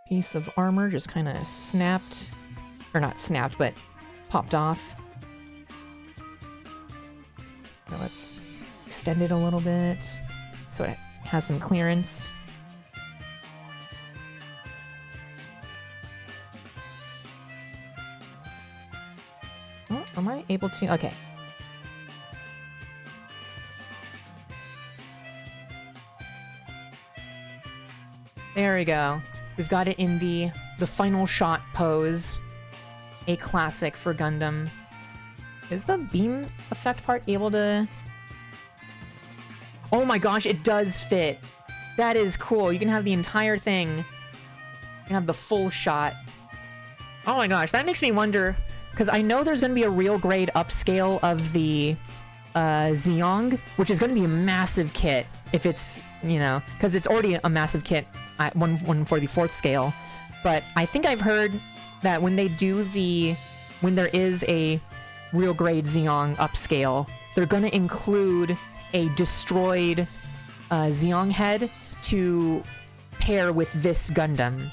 Speaker 1: piece of armor just kind of snapped. Or not snapped, but popped off. Now let's extend it a little bit so it has some clearance. Oh, am I able to? Okay, There we go. We've got it in the final shot pose. A classic for Gundam. Is the beam effect part able to... Oh my gosh, it does fit. That is cool. You can have the entire thing. You can have the full shot. Oh my gosh, that makes me wonder, because I know there's going to be a real grade upscale of the Zeong, which is going to be a massive kit if it's, you know, because it's already a massive kit at 1/44 scale. But I think I've heard that when they do when there is a real grade Zeong upscale, they're going to include a destroyed Zeong head to pair with this Gundam.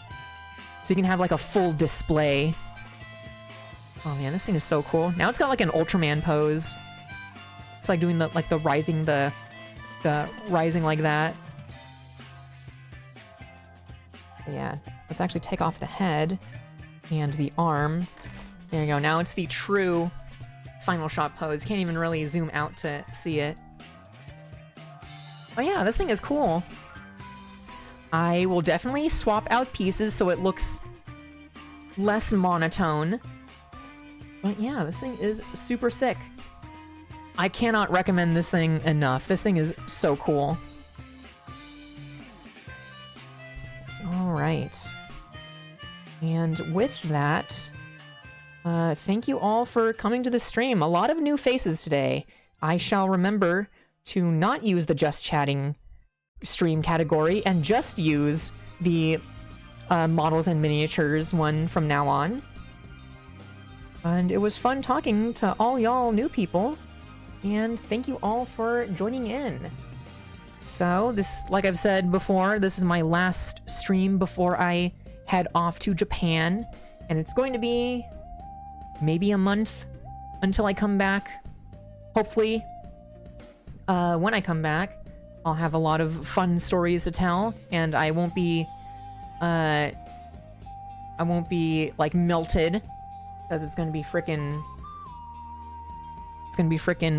Speaker 1: So you can have like a full display. Oh man, this thing is so cool. Now it's got like an Ultraman pose. It's like doing the rising rising like that. Yeah, let's actually take off the head and the arm. There you go. Now it's the true final shot pose. Can't even really zoom out to see it. Oh yeah, this thing is cool. I will definitely swap out pieces so it looks less monotone. But yeah, this thing is super sick. I cannot recommend this thing enough. This thing is so cool. Alright. And with that, thank you all for coming to the stream. A lot of new faces today. I shall remember to not use the Just Chatting stream category and just use the models and miniatures one from now on. And it was fun talking to all y'all new people. And thank you all for joining in. So this, like I've said before, this is my last stream before I head off to Japan. And it's going to be maybe a month until I come back. Hopefully, when I come back, I'll have a lot of fun stories to tell, and I won't be like melted, because it's gonna be frickin'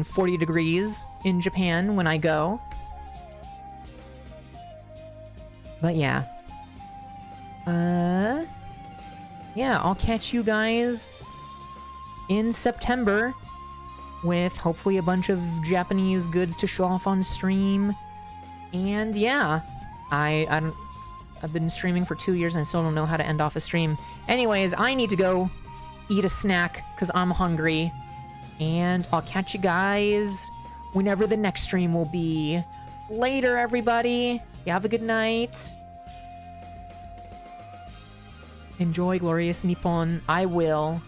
Speaker 1: 40 degrees in Japan when I go. But yeah. Yeah, I'll catch you guys in September with hopefully a bunch of Japanese goods to show off on stream. And yeah, I've been streaming for 2 years and I still don't know how to end off a stream. Anyways, I need to go eat a snack because I'm hungry. And I'll catch you guys whenever the next stream will be. Later, everybody. You have a good night. Enjoy Glorious Nippon. I will.